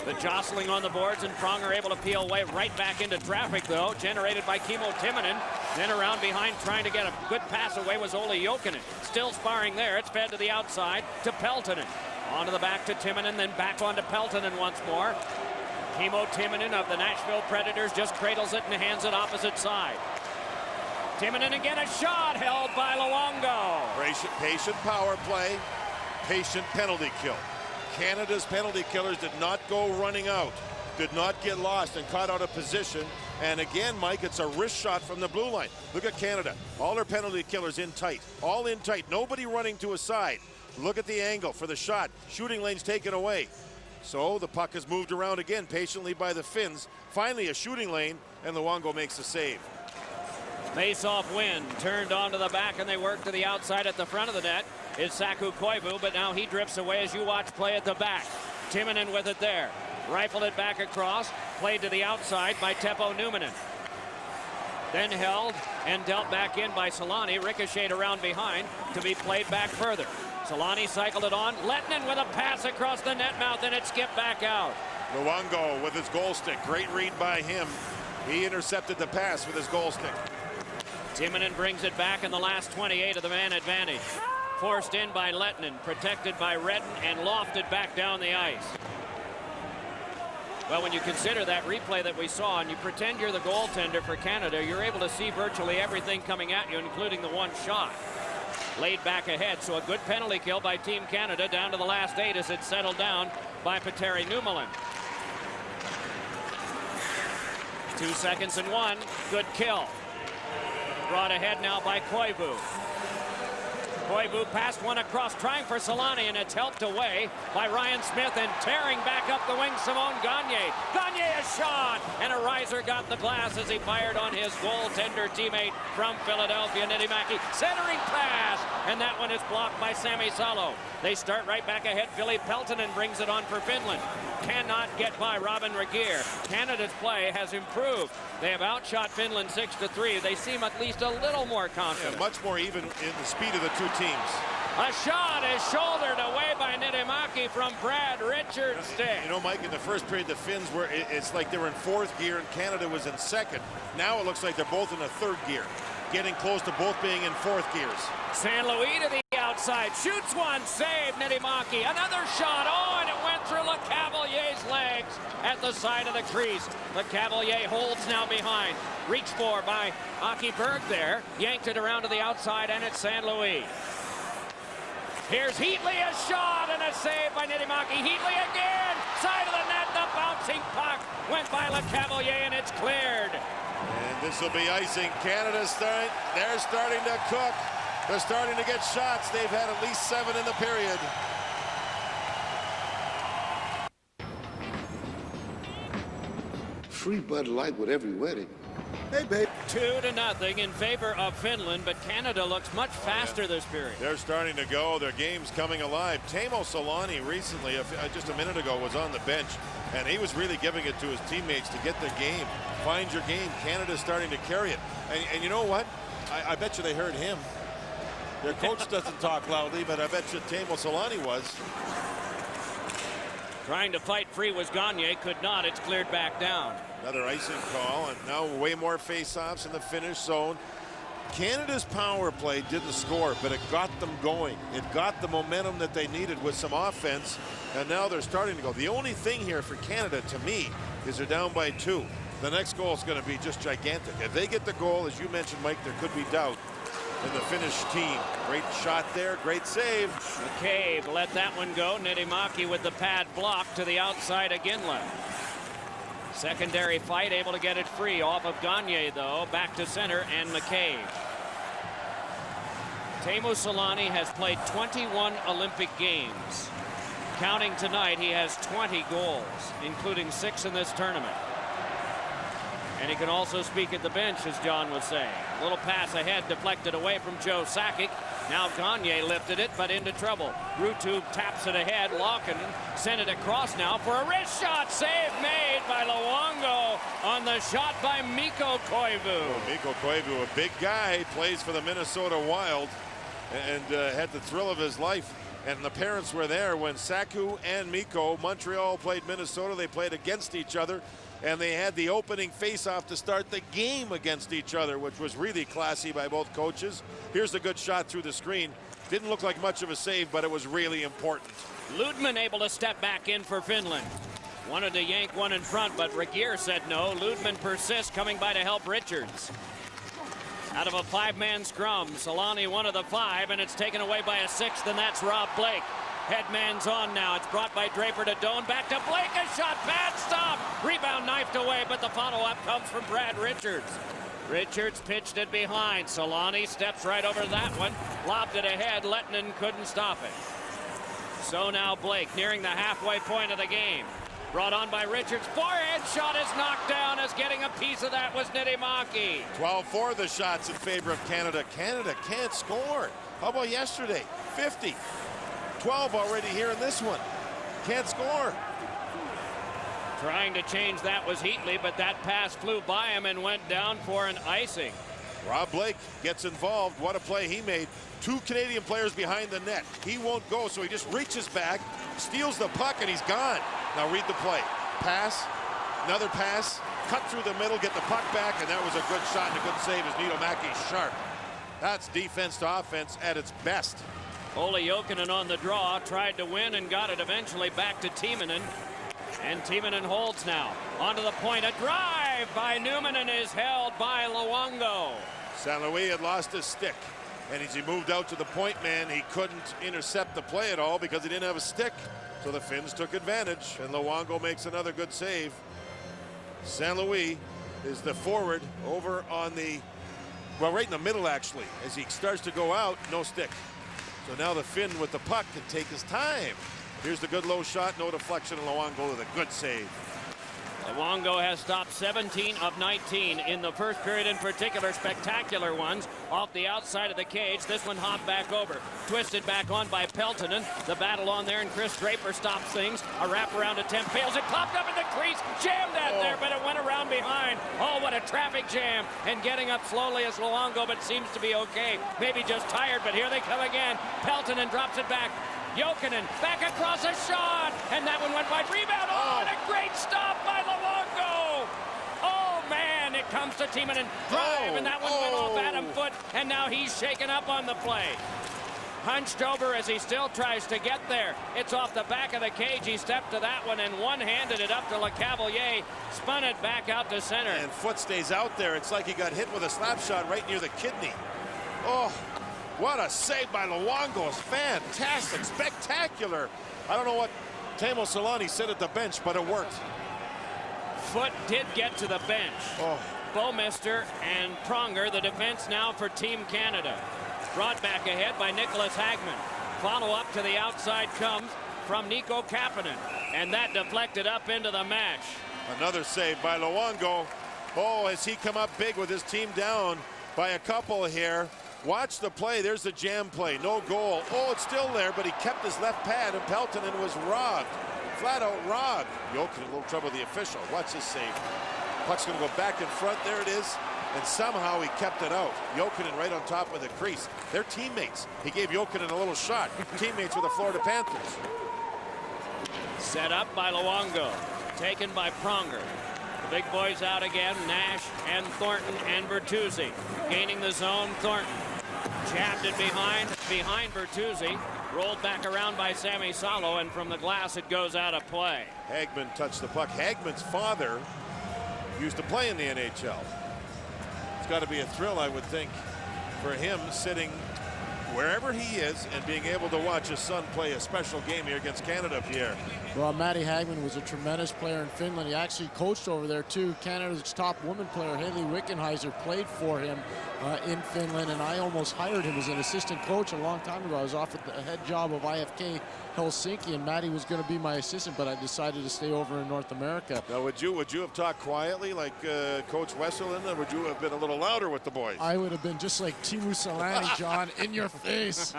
The jostling on the boards, and Pronger able to peel away right back into traffic, though, generated by Kimmo Timonen. Then around behind, trying to get a good pass away was Olli Jokinen. Still sparring there. It's fed to the outside to Peltonen. Onto the back to Timonen, then back onto Peltonen once more. Kimmo Timonen of the Nashville Predators just cradles it and hands it opposite side. Timonen again, a shot held by Luongo. Patient power play, patient penalty kill. Canada's penalty killers did not go running out, did not get lost and caught out of position. And again, Mike, it's a wrist shot from the blue line. Look at Canada. All their penalty killers in tight. All in tight. Nobody running to a side. Look at the angle for the shot. Shooting lane's taken away. So the puck is moved around again patiently by the Finns. Finally a shooting lane, and Luongo makes the save. Face-off win, turned onto the back, and they work to the outside at the front of the net. Is Saku Koivu, but now he drifts away as you watch play at the back. Timonen with it there. Rifled it back across, played to the outside by Teppo Numminen. Then held and dealt back in by Selanne, ricocheted around behind to be played back further. Selanne cycled it on, Lehtinen with a pass across the net mouth, and it skipped back out. Luongo with his goal stick, great read by him. He intercepted the pass with his goal stick. Timonen brings it back in the last 28 of the man advantage. Forced in by Lehtinen, protected by Redden, and lofted back down the ice. Well, when you consider that replay that we saw, and you pretend you're the goaltender for Canada, you're able to see virtually everything coming at you, including the one shot. Laid back ahead, so a good penalty kill by Team Canada down to the last 8 as it's settled down by Petteri Numminen. 2 seconds and 1, good kill. Brought ahead now by Koivu. Koivu passed one across, trying for Selanne, and it's helped away by Ryan Smith, and tearing back up the wing, Simon Gagne. Gagne a shot, and a riser got the glass as he fired on his goaltender teammate from Philadelphia, Niedermaki. Centering pass, and that one is blocked by Sami Salo. They start right back ahead. Ville Peltonen brings it on for Finland. Cannot get by Robin Regeer. Canada's play has improved. They have outshot Finland 6-3. They seem at least a little more confident. Yeah, much more even in the speed of the two teams. A shot is shouldered away by Niedermaki from Brad Richards' stick. You know, Mike, in the first period, the Finns were, it's like they were in 4th gear and Canada was in 2nd. Now it looks like they're both in a 3rd gear, getting close to both being in 4th gears. San Luis to the outside, shoots one, save Niedermaki. Another shot, oh, and it went through LeCavalier. Cavalier's legs at the side of the crease. But Cavalier holds now behind. Reached for by Aki Berg there. Yanked it around to the outside, and it's St. Louis. Here's Heatley, a shot and a save by Niittymaki. Heatley again, side of the net, the bouncing puck went by LeCavalier, and it's cleared. And this will be icing. Canada's they're starting to cook. They're starting to get shots. They've had at least 7 in the period. Free Bud Light with every wedding. Hey, babe. 2-0 in favor of Finland, but Canada looks much faster this period. They're starting to go. Their game's coming alive. Teemu Selanne recently, just a minute ago, was on the bench, and he was really giving it to his teammates to get the game. Find your game. Canada's starting to carry it. And you know what? I bet you they heard him. Their coach doesn't talk loudly, but I bet you Teemu Selanne was. Trying to fight free was Gagne, could not. It's cleared back down. Another icing call, and now way more face-offs in the Finnish zone. Canada's power play didn't score, but it got them going. It got the momentum that they needed with some offense, and now they're starting to go. The only thing here for Canada, to me, is they're down by 2. The next goal is going to be just gigantic. If they get the goal, as you mentioned, Mike, there could be doubt in the Finnish team. Great shot there, great save. McCabe let that one go. Niittymaki with the pad block to the outside of Ginla. Secondary fight, able to get it free off of Gagne, though. Back to center, and McCabe. Teemu Selanne has played 21 Olympic Games. Counting tonight, he has 20 goals, including 6 in this tournament. And he can also speak at the bench, as John was saying. A little pass ahead, deflected away from Joe Sakic. Now Gagne lifted it, but into trouble. Ruutu taps it ahead. Laukkanen sent it across now for a wrist shot. Save made by Luongo on the shot by Mikko Koivu. Mikko Koivu, a big guy, plays for the Minnesota Wild and had the thrill of his life. And the parents were there when Saku and Mikko, Montreal played Minnesota. They played against each other, and they had the opening face-off to start the game against each other, which was really classy by both coaches. Here's a good shot through the screen. Didn't look like much of a save, but it was really important. Ludman able to step back in for Finland. Wanted to yank one in front, but Regier said no. Ludman persists, coming by to help Richards. Out of a 5-man scrum, Selanne one of the 5, and it's taken away by a 6th, and that's Rob Blake. Headman's on now. It's brought by Draper to Doan. Back to Blake. A shot. Bad stop. Rebound knifed away, but the follow-up comes from Brad Richards. Richards pitched it behind. Selanne steps right over that one. Lobbed it ahead. Lettinen couldn't stop it. So now Blake nearing the halfway point of the game. Brought on by Richards. Forehead shot is knocked down, as getting a piece of that was Niittymaki. 12-4 the shots in favor of Canada. Canada can't score. How about yesterday? 50. 12 already here in this one. Can't score. Trying to change that was Heatley, but that pass flew by him and went down for an icing. Rob Blake gets involved. What a play he made. 2 Canadian players behind the net. He won't go, so he just reaches back, steals the puck, and he's gone. Now read the play. Pass, another pass, cut through the middle, get the puck back, and that was a good shot and a good save as Niittymaki sharp. That's defense to offense at its best. Olli Jokinen on the draw, tried to win and got it eventually back to Timonen. And Timonen holds now. Onto the point, a drive by Newman, and is held by Luongo. St. Louis had lost his stick, and as he moved out to the point man, he couldn't intercept the play at all because he didn't have a stick. So the Finns took advantage, and Luongo makes another good save. St. Louis is the forward over on the, well, right in the middle actually. As he starts to go out, no stick. So now the Finn with the puck can take his time. Here's the good low shot, no deflection, and Luongo with a good save. Luongo has stopped 17 of 19 in the first period, in particular spectacular ones off the outside of the cage. This one hopped back over, twisted back on by Peltonen. The battle on there, and Chris Draper stops things. A wraparound attempt fails. It popped up in the crease, jammed out there, but it went around behind. Oh, what a traffic jam. And getting up slowly is Luongo, but seems to be okay. Maybe just tired, but here they come again. Peltonen drops it back. Jokinen back across a shot, and that one went wide. Rebound. Oh, and a great stop by Luongo. Oh man, it comes to Timonen. Drive, and that one went off Adam Foote, and now he's shaken up on the play. Hunched over as he still tries to get there. It's off the back of the cage. He stepped to that one and one-handed it up to LeCavalier. Spun it back out to center. And foot stays out there. It's like he got hit with a slap shot right near the kidney. Oh, what a save by Luongo. Fantastic, spectacular. I don't know what Teemu Selanne said at the bench, but it worked. Foot did get to the bench. Oh. Bouwmeester and Pronger, the defense now for Team Canada. Brought back ahead by Nicholas Hagman. Follow-up to the outside comes from Mikko Kapanen. And that deflected up into the mesh. Another save by Luongo. Oh, has he come up big with his team down by a couple here. Watch the play. There's the jam play. No goal. Oh, it's still there, but he kept his left pad, and Peltonen was robbed. Flat out robbed. Jokic in a little trouble with the official. Watch this save. Puck's going to go back in front. There it is. And somehow he kept it out. Jokinen right on top of the crease. They're teammates. He gave Jokinen a little shot. Teammates with the Florida Panthers. Set up by Luongo. Taken by Pronger. The big boys out again. Nash and Thornton and Bertuzzi. Gaining the zone. Thornton. Jabbed it behind Bertuzzi. Rolled back around by Sammy Salo, and from the glass it goes out of play. Hagman touched the puck. Hagman's father used to play in the NHL. It's got to be a thrill, I would think, for him sitting wherever he is and being able to watch his son play a special game here against Canada, Pierre. Well, Matty Hagman was a tremendous player in Finland. He actually coached over there, too. Canada's top woman player, Haley Wickenheiser, played for him in Finland, and I almost hired him as an assistant coach a long time ago. I was offered the head job of IFK Helsinki, and Matty was going to be my assistant, but I decided to stay over in North America. Now, would you have talked quietly like Coach Westerlund, or would you have been a little louder with the boys? I would have been just like Teemu Selanne, John, in your face.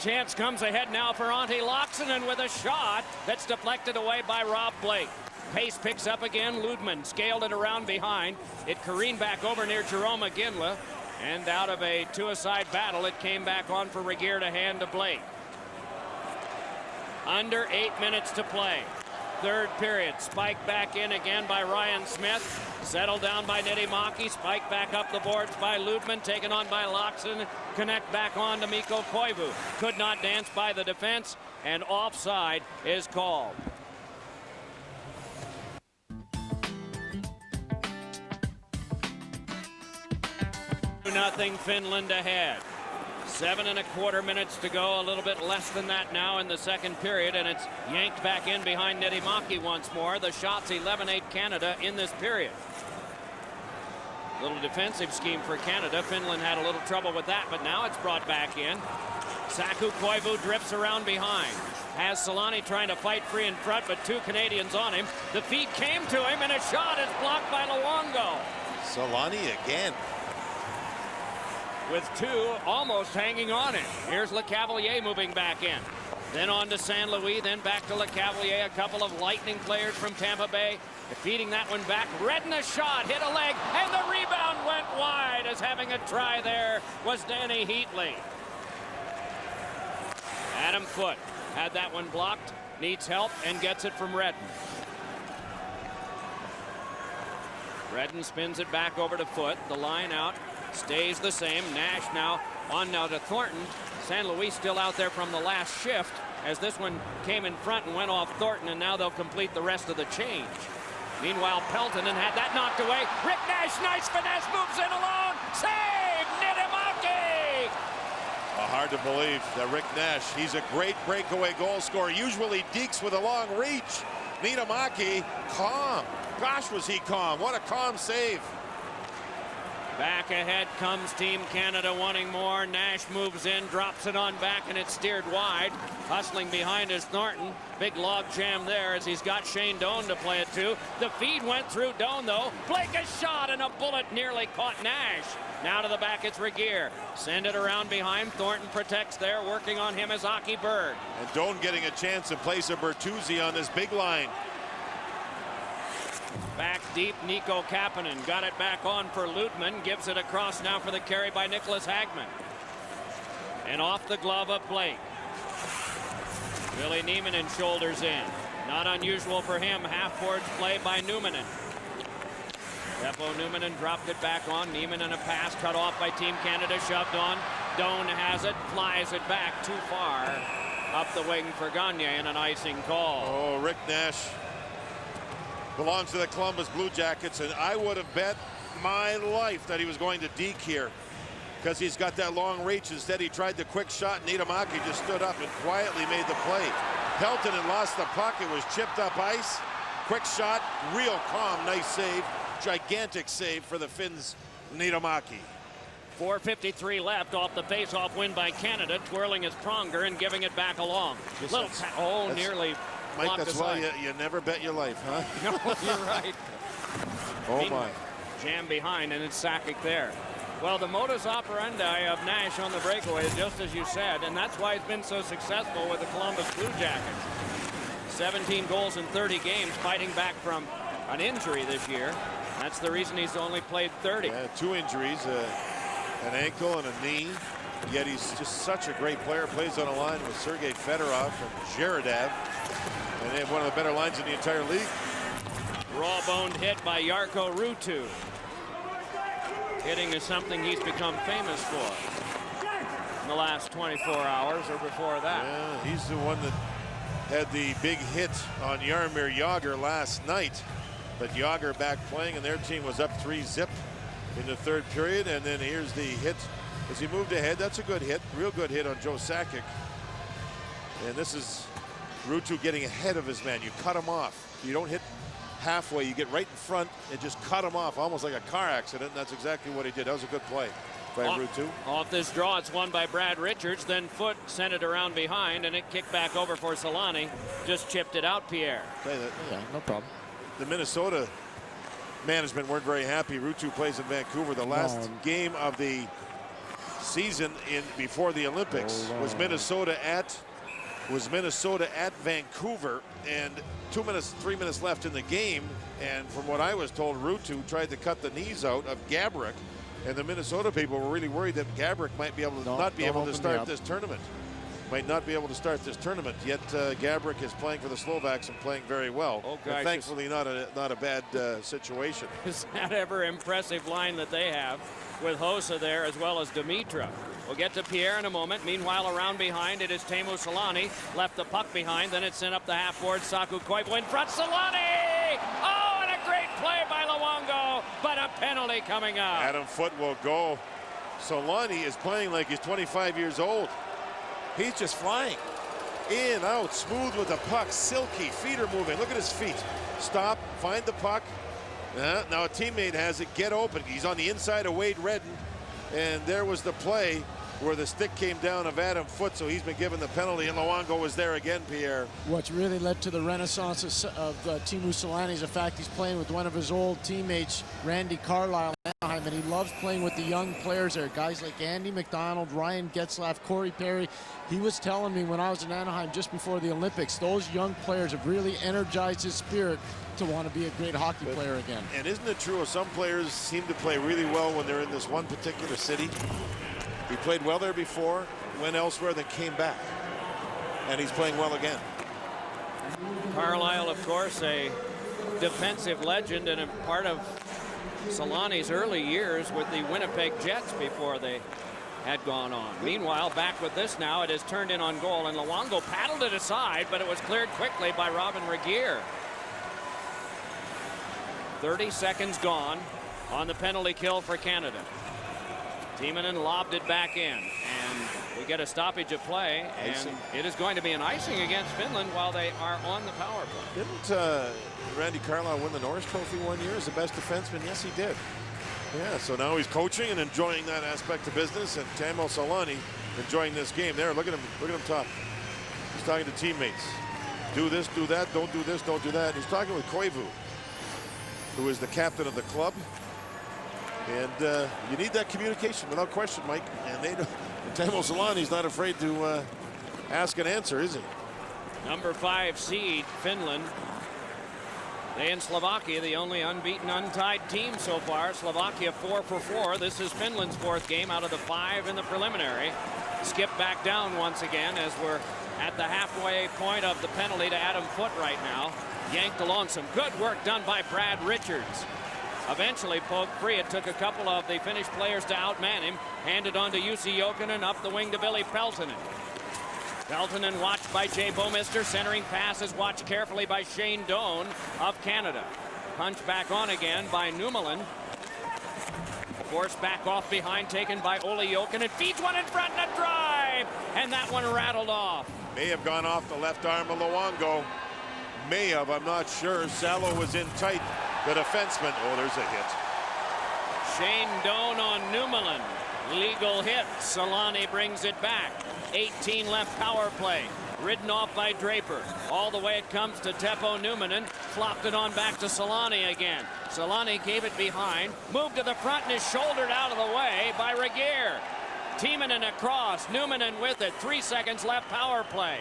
Chance comes ahead now for Antti Laaksonen with a shot that's deflected away by Rob Blake. Pace picks up again. Ludman scaled it around behind. It careened back over near Jerome McGinley. And out of a two-a-side battle, it came back on for Regeer to hand to Blake. Under 8 minutes to play. Third period. Spiked back in again by Ryan Smith. Settled down by Niittymaki. Spiked back up the boards by Ludman. Taken on by Laaksonen. Connect back on to Mikko Koivu. Could not dance by the defense. And offside is called. 2-0 Finland ahead. 7.25 minutes to go, a little bit less than that now in the second period, and it's yanked back in behind Niittymaki once more. The shots 11-8 Canada in this period. Little defensive scheme for Canada. Finland had a little trouble with that, but now it's brought back in. Saku Koivu drifts around behind. Has Selanne trying to fight free in front, but two Canadians on him. The feed came to him, and a shot is blocked by Luongo. Selanne again. With two almost hanging on him. Here's LeCavalier moving back in. Then on to San Luis, then back to LeCavalier. A couple of Lightning players from Tampa Bay. Feeding that one back. Redden a shot, hit a leg, and the rebound went wide, as having a try there was Danny Heatley. Adam Foote had that one blocked, needs help, and gets it from Redden. Redden spins it back over to Foote. The line out stays the same. Nash now on now to Thornton. San Luis still out there from the last shift, as this one came in front and went off Thornton, and now they'll complete the rest of the change. Meanwhile, Peltonen had that knocked away. Rick Nash, nice finesse, moves in alone. Save, Niittymaki! Hard to believe that Rick Nash, he's a great breakaway goal scorer. Usually dekes with a long reach. Niittymaki, calm. Gosh, was he calm. What a calm save. Back ahead comes Team Canada wanting more. Nash moves in, drops it on back, and it's steered wide. Hustling behind is Thornton. Big log jam there as he's got Shane Doan to play it to. The feed went through Doan, though. Blake a shot, and a bullet nearly caught Nash. Now to the back, it's Regeer. Send it around behind. Thornton protects there. Working on him is Aki Berg. And Doan getting a chance in place of Bertuzzi on this big line. Back deep, Mikko Kapanen got it back on for Ludman. Gives it across now for the carry by Nicholas Hagman. And off the glove of Blake. Billy Nieminen shoulders in. Not unusual for him. Half-boards play by Numminen. Teppo Numminen dropped it back on. Nieminen a pass cut off by Team Canada. Shoved on. Doan has it, flies it back too far up the wing for Gagne, and an icing call. Oh, Rick Nash belongs to the Columbus Blue Jackets, and I would have bet my life that he was going to deke here because he's got that long reach. Instead, he tried the quick shot. Niittymaki just stood up and quietly made the play. Pelton had lost the puck. It was chipped up ice. Quick shot, real calm, nice save. Gigantic save for the Finns, Niittymaki. 4:53 left off the face-off win by Canada, twirling his pronger and giving it back along. Nearly Mike, blocked that's aside. why you never bet your life, huh? No, you're right. Oh, my. Jam behind, and it's Sakic there. Well, the modus operandi of Nash on the breakaway is just as you said, and that's why he's been so successful with the Columbus Blue Jackets. 17 goals in 30 games, fighting back from an injury this year. That's the reason he's only played 30. Yeah, 2 injuries, an ankle and a knee. Yet he's just such a great player. Plays on a line with Sergei Fedorov from Zheredav. And they have one of the better lines in the entire league. Raw-boned hit by Jarkko Ruutu. Hitting is something he's become famous for in the last 24 hours or before that. Yeah, he's the one that had the big hit on Jaromir Jagr last night. But Jagr back playing, and their team was up 3-0 in the third period. And then here's the hit as he moved ahead. That's a good hit, real good hit on Joe Sakic. And this is Ruutu getting ahead of his man. You cut him off. You don't hit halfway. You get right in front and just cut him off, almost like a car accident. And that's exactly what he did. That was a good play by Ruutu. Off this draw, it's won by Brad Richards. Then Foote sent it around behind, and it kicked back over for Selanne. Just chipped it out, Pierre. Yeah, no problem. The Minnesota management weren't very happy. Ruutu plays in Vancouver. The last game of the season before the Olympics was Minnesota at Vancouver, and 3 minutes left in the game. And from what I was told, Ruutu tried to cut the knees out of Gaborik, and the Minnesota people were really worried that Gaborik might be able to not be able to start this tournament. Might not be able to start this tournament. Yet Gaborik is playing for the Slovaks and playing very well. Oh, gosh, thankfully, not a bad situation. Is that ever impressive line that they have with Hossa there as well as Dimitra. We'll get to Pierre in a moment. Meanwhile, around behind, it is Teemu Selanne. Left the puck behind, then it's sent up the half board. Saku Koivu in front. Selanne! Oh, and a great play by Luongo, but a penalty coming up. Adam Foote will go. Selanne is playing like he's 25 years old. He's just flying. In, out, smooth with the puck, silky, feet are moving. Look at his feet. Stop, find the puck. Now a teammate has it, get open. He's on the inside of Wade Redden. And there was the play where the stick came down of Adam Foote, so he's been given the penalty, and Luongo was there again, Pierre. What's really led to the renaissance of Teemu Selanne is the fact he's playing with one of his old teammates, Randy Carlyle, in Anaheim, and he loves playing with the young players there, guys like Andy McDonald, Ryan Getzlaf, Corey Perry. He was telling me when I was in Anaheim just before the Olympics, those young players have really energized his spirit to want to be a great hockey player again. And isn't it true, some players seem to play really well when they're in this one particular city? He played well there before, went elsewhere, then came back. And he's playing well again. Carlisle, of course, a defensive legend and a part of Selanne's early years with the Winnipeg Jets before they had gone on. Meanwhile, back with this now, it is turned in on goal, and Luongo paddled it aside, but it was cleared quickly by Robin Regeer. 30 seconds gone on the penalty kill for Canada. Timonen lobbed it back in, and we get a stoppage of play, and it is going to be an icing against Finland while they are on the power play. Didn't Randy Carlyle win the Norris Trophy one year as the best defenseman? Yes, he did. Yeah, so now he's coaching and enjoying that aspect of business, and Teemu Selanne enjoying this game. There, look at him talk. He's talking to teammates. Do this, do that, don't do this, don't do that. He's talking with Koivu, who is the captain of the club. And you need that communication without question, Mike. And Teemu Selanne's not afraid to ask and answer, is he? Number 5 seed, Finland. They and Slovakia, the only unbeaten, untied team so far. Slovakia 4 for 4. This is Finland's 4th game out of the 5 in the preliminary. Skip back down once again as we're at the halfway point of the penalty to Adam Foote right now. Yanked along, some good work done by Brad Richards. eventually poked free. It took a couple of the Finnish players to outman him. Handed on to Jussi Jokinen, up the wing to Billy Peltonen. Peltonen watched by Jay Bouwmeester. Centering pass is watched carefully by Shane Doan of Canada. Punch back on again by Nummelen. Force back off behind, taken by Olli Jokinen. Feeds one in front and a drive! And that one rattled off. May have gone off the left arm of Luongo. May have, I'm not sure. Salo was in tight. The defenseman. Oh, there's a hit. Shane Doan on Nummelen. Legal hit. Selanne brings it back. 18 left power play. Ridden off by Draper. All the way it comes to Teppo Numminen. Flopped it on back to Selanne again. Selanne gave it behind. Moved to the front and is shouldered out of the way by Regier. Timonen across. Numminen with it. 3 seconds left power play.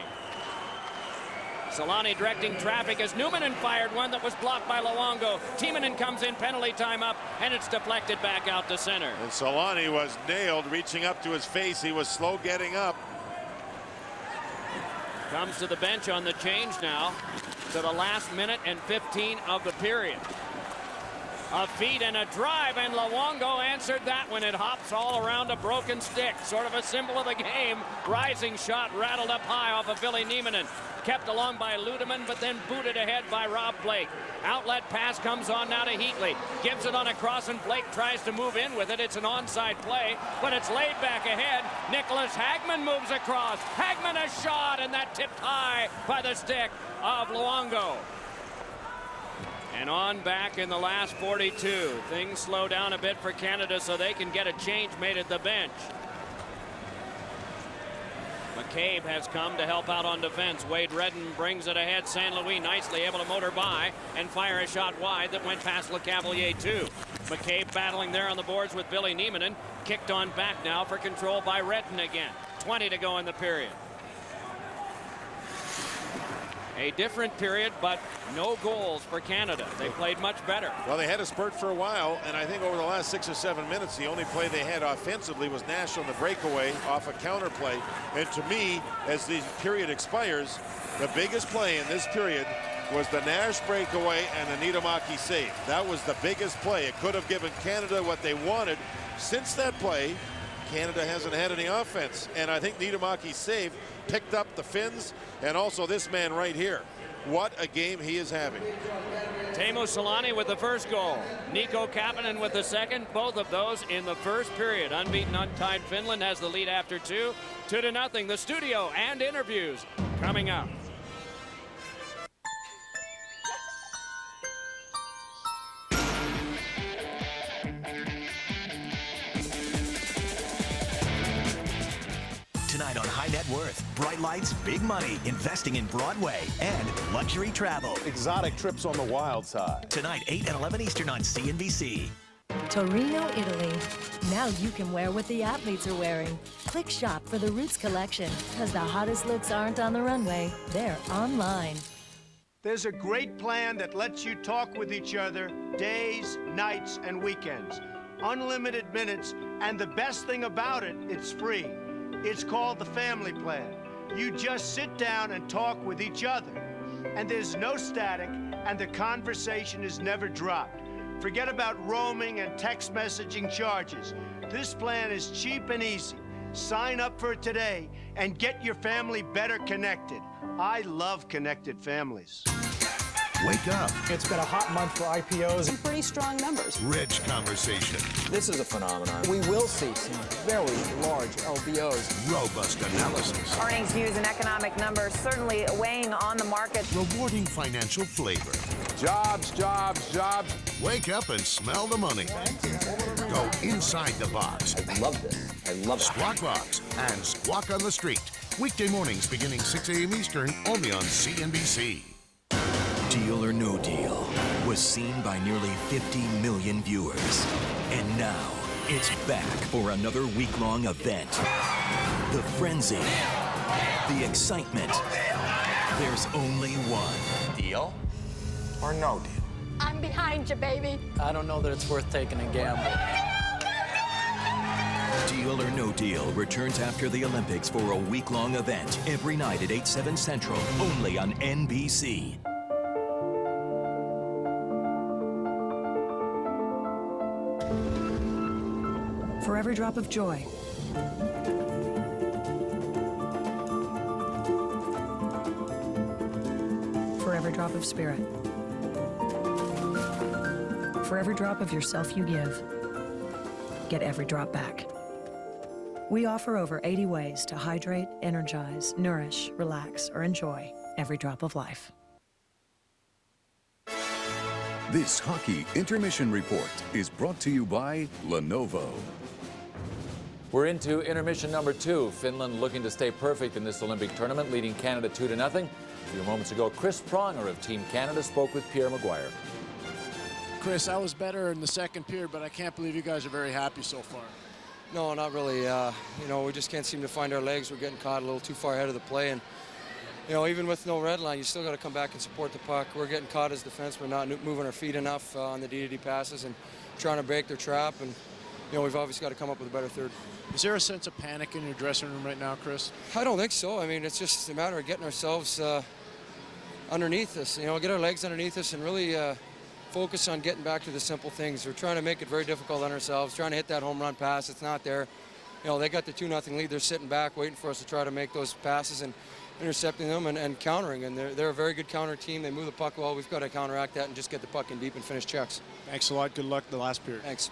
Selanne directing traffic as Numminen fired one that was blocked by Luongo. Timonen comes in, penalty time up, and it's deflected back out to center. And Selanne was nailed, reaching up to his face. He was slow getting up. Comes to the bench on the change now to the last minute and 15 of the period. A feed and a drive, and Luongo answered that when it hops all around a broken stick. Sort of a symbol of the game. Rising shot rattled up high off of Ville Nieminen. Kept along by Ludeman, but then booted ahead by Rob Blake. Outlet pass comes on now to Heatley. Gives it on a cross, and Blake tries to move in with it. It's an onside play, but it's laid back ahead. Nicholas Hagman moves across. Hagman a shot, and that tipped high by the stick of Luongo. And on back in the last 42. Things slow down a bit for Canada so they can get a change made at the bench. McCabe has come to help out on defense. Wade Redden brings it ahead. St. Louis nicely able to motor by and fire a shot wide that went past LeCavalier too. McCabe battling there on the boards with Ville Nieminen. Kicked on back now for control by Redden again. 20 to go in the period. A different period, but no goals for Canada. They played much better. Well, they had a spurt for a while, and I think over the last 6 or 7 minutes, the only play they had offensively was Nash on the breakaway off a counter play. And to me, as the period expires, the biggest play in this period was the Nash breakaway and the Niittymaki save. That was the biggest play. It could have given Canada what they wanted. Since that play, Canada hasn't had any offense, and I think Niittymaki save picked up the Finns and also this man right here. What a game he is having. Teemu Selanne with the first goal. Nico Kapanen with the second. Both of those in the first period. Unbeaten, untied Finland has the lead after 2-0. The studio and interviews coming up. Tonight on High Net Worth, bright lights, big money, investing in Broadway, and luxury travel. Exotic trips on the wild side. Tonight, 8 and 11 Eastern on CNBC. Torino, Italy. Now you can wear what the athletes are wearing. Click shop for the Roots collection, because the hottest looks aren't on the runway, they're online. There's a great plan that lets you talk with each other days, nights, and weekends. Unlimited minutes, and the best thing about it, it's free. It's called the Family Plan. You just sit down and talk with each other. And there's no static, and the conversation is never dropped. Forget about roaming and text messaging charges. This plan is cheap and easy. Sign up for it today and get your family better connected. I love connected families. Wake up. It's been a hot month for IPOs. Some pretty strong numbers. Rich conversation. This is a phenomenon. We will see some very large LBOs. Robust analysis. Earnings views and economic numbers certainly weighing on the market. Rewarding financial flavor. Jobs, jobs, jobs. Wake up and smell the money. Go inside the box. I love this. I love it. Squawk Box and Squawk on the Street. Weekday mornings beginning 6 a.m. Eastern, only on CNBC. Deal or No Deal was seen by nearly 50 million viewers. And now it's back for another week-long event. The frenzy, the excitement. There's only one. Deal or no deal? I'm behind you, baby. I don't know that it's worth taking a gamble. Deal or No Deal returns after the Olympics for a week-long event every night at 8/7 Central, only on NBC. For every drop of joy, for every drop of spirit, for every drop of yourself you give, get every drop back. We offer over 80 ways to hydrate, energize, nourish, relax, or enjoy every drop of life. This Hockey Intermission Report is brought to you by Lenovo. We're into intermission number 2. Finland looking to stay perfect in this Olympic tournament, leading Canada 2-0. A few moments ago, Chris Pronger of Team Canada spoke with Pierre Maguire. Chris, I was better in the second period, but I can't believe you guys are very happy so far. No, not really. You know, we just can't seem to find our legs. We're getting caught a little too far ahead of the play. And, you know, even with no red line, you still got to come back and support the puck. We're getting caught as defensemen, not moving our feet enough on the D-to-D passes and trying to break their trap. And, you know, we've obviously got to come up with a better third. Is there a sense of panic in your dressing room right now, Chris? I don't think so. I mean, it's just a matter of getting ourselves underneath us. You know, get our legs underneath us and really focus on getting back to the simple things. We're trying to make it very difficult on ourselves, trying to hit that home run pass. It's not there. You know, they got the 2-0 lead. They're sitting back waiting for us to try to make those passes and intercepting them and countering. And they're a very good counter team. They move the puck well. We've got to counteract that and just get the puck in deep and finish checks. Thanks a lot. Good luck in the last period. Thanks.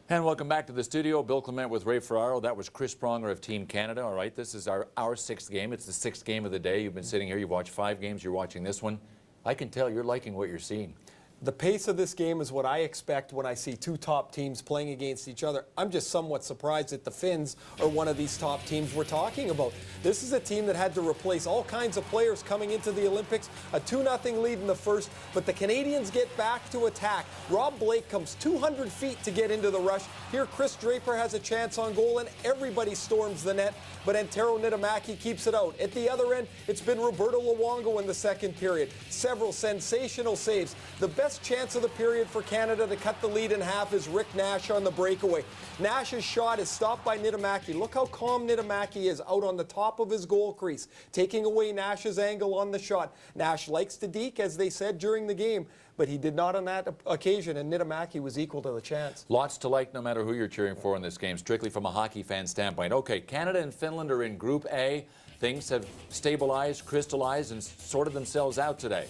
And welcome back to the studio. Bill Clement with Ray Ferraro. That was Chris Pronger of Team Canada. All right, this is our 6th game. It's the 6th game of the day. You've been sitting here. You've watched 5 games. You're watching this one. I can tell you're liking what you're seeing. The pace of this game is what I expect when I see 2 top teams playing against each other. I'm just somewhat surprised that the Finns are one of these top teams we're talking about. This is a team that had to replace all kinds of players coming into the Olympics. A 2-0 lead in the first, but the Canadians get back to attack. Rob Blake comes 200 feet to get into the rush. Here, Chris Draper has a chance on goal, and everybody storms the net, but Antero Niittymaki keeps it out. At the other end, it's been Roberto Luongo in the second period. Several sensational saves. The best chance of the period for Canada to cut the lead in half is Rick Nash on the breakaway. Nash's shot is stopped by Niittymaki. Look how calm Niittymaki is out on the top of his goal crease, taking away Nash's angle on the shot. Nash likes to deke, as they said during the game, but he did not on that occasion, and Niittymaki was equal to the chance. Lots to like no matter who you're cheering for in this game, strictly from a hockey fan standpoint. Okay, Canada and Finland are in Group A. Things have stabilized, crystallized, and sorted themselves out today.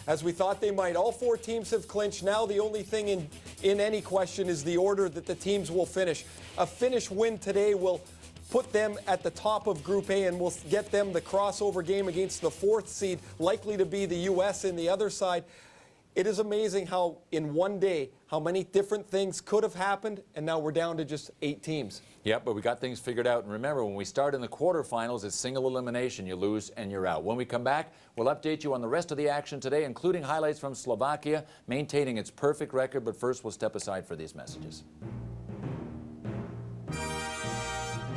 As we thought they might. All 4 teams have clinched. Now the only thing in any question is the order that the teams will finish. A Finnish win today will put them at the top of Group A and will get them the crossover game against the 4th seed, likely to be the U.S. in the other side. It is amazing how in one day, how many different things could have happened, and now we're down to just 8 teams. Yep, but we got things figured out. And remember, when we start in the quarterfinals, it's single elimination. You lose and you're out. When we come back, we'll update you on the rest of the action today, including highlights from Slovakia, maintaining its perfect record. But first, we'll step aside for these messages.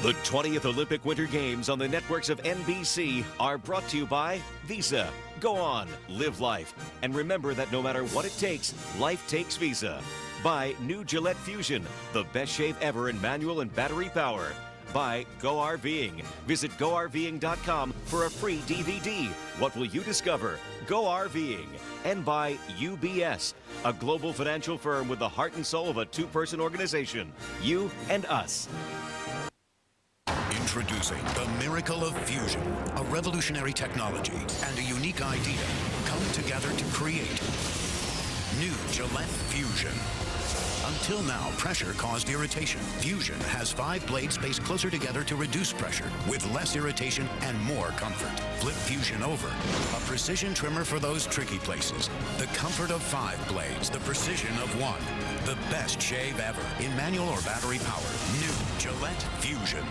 The 20th Olympic Winter Games on the networks of NBC are brought to you by Visa. Go on, live life. And remember that no matter what it takes, life takes Visa. By new Gillette Fusion, the best shave ever in manual and battery power. By Go RVing. Visit GoRVing.com for a free DVD. What will you discover? Go RVing. And by UBS, a global financial firm with the heart and soul of a 2-person organization. You and us. Introducing the miracle of fusion, a revolutionary technology and a unique idea come together to create new Gillette Fusion. Until now, pressure caused irritation. Fusion has 5 blades spaced closer together to reduce pressure with less irritation and more comfort. Flip Fusion over. A precision trimmer for those tricky places. The comfort of 5 blades, the precision of 1. The best shave ever in manual or battery power. New Gillette Fusion.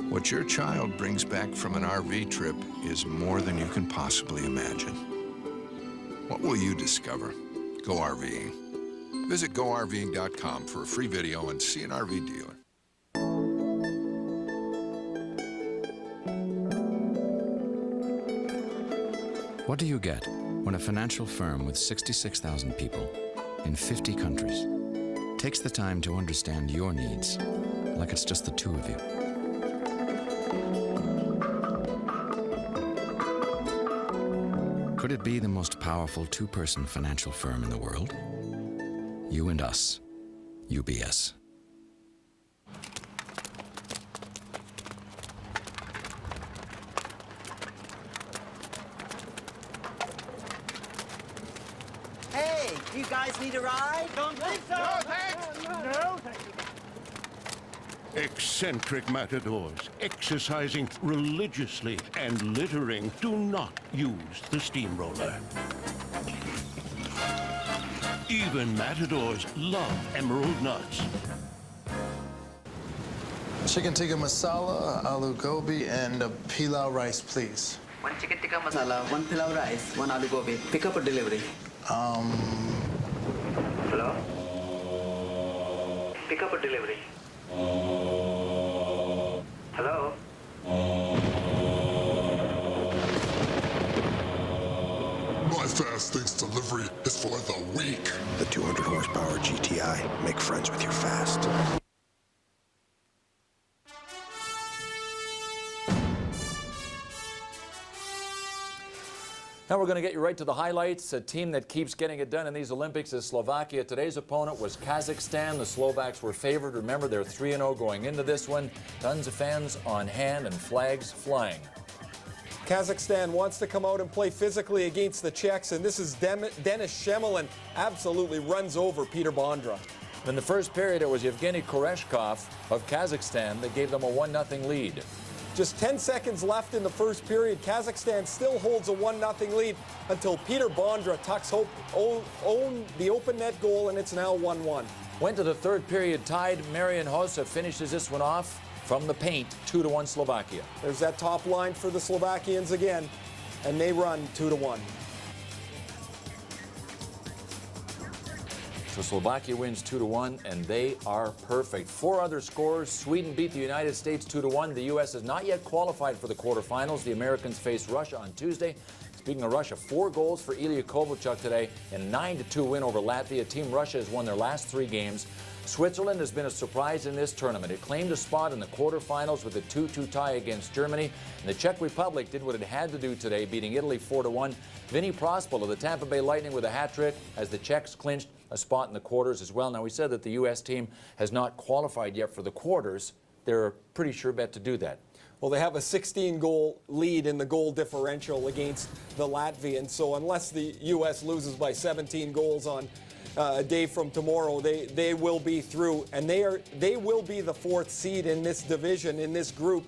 What your child brings back from an RV trip is more than you can possibly imagine. What will you discover? Go RVing. Visit GoRVing.com for a free video and see an RV dealer. What do you get when a financial firm with 66,000 people in 50 countries takes the time to understand your needs, like it's just the two of you. Could it be the most powerful two-person financial firm in the world? You and us. UBS. Hey, do you guys need a ride? Don't think so. No, thanks. No, thank you. Eccentric matadors, exercising religiously and littering. Do not use the steamroller. Even matadors love emerald nuts. Chicken tikka masala, aloo gobi, and a pilau rice, please. One chicken tikka masala, one pilau rice, one aloo gobi. Pick up or delivery? Hello? Pick up or delivery? Hello? My Fast Things delivery is for the weak. The 200 horsepower GTI. Make friends with your Fast. Now we're going to get you right to the highlights. A team that keeps getting it done in these Olympics is Slovakia. Today's opponent was Kazakhstan. The Slovaks were favored. Remember, they're 3-0 going into this one. Tons of fans on hand and flags flying. Kazakhstan wants to come out and play physically against the Czechs, and this is Denis Shemelin absolutely runs over Peter Bondra. In the first period, it was Yevgeny Koreshkov of Kazakhstan that gave them a 1-0 lead. Just 10 seconds left in the first period. Kazakhstan still holds a 1-0 lead until Peter Bondra tucks the open net goal, and it's now 1-1. Went to the third period tied. Marian Hossa finishes this one off from the paint, 2-1 Slovakia. There's that top line for the Slovakians again, and they run 2-1. So Slovakia wins 2-1, and they are perfect. 4 other scores. Sweden beat the United States 2-1. The U.S. has not yet qualified for the quarterfinals. The Americans face Russia on Tuesday. Speaking of Russia, 4 goals for Ilya Kovalchuk today, and 9-2 win over Latvia. Team Russia has won their last 3 games. Switzerland has been a surprise in this tournament. It claimed a spot in the quarterfinals with a 2-2 tie against Germany. And the Czech Republic did what it had to do today, beating Italy 4-1. Vinny Prospal of the Tampa Bay Lightning with a hat-trick as the Czechs clinched a spot in the quarters as well. Now, we said that the U.S. team has not qualified yet for the quarters. They're a pretty sure bet to do that. Well, they have a 16-goal lead in the goal differential against the Latvians. So unless the U.S. loses by 17 goals on a day from tomorrow, they will be through, and they will be the 4th seed in this division, in this group.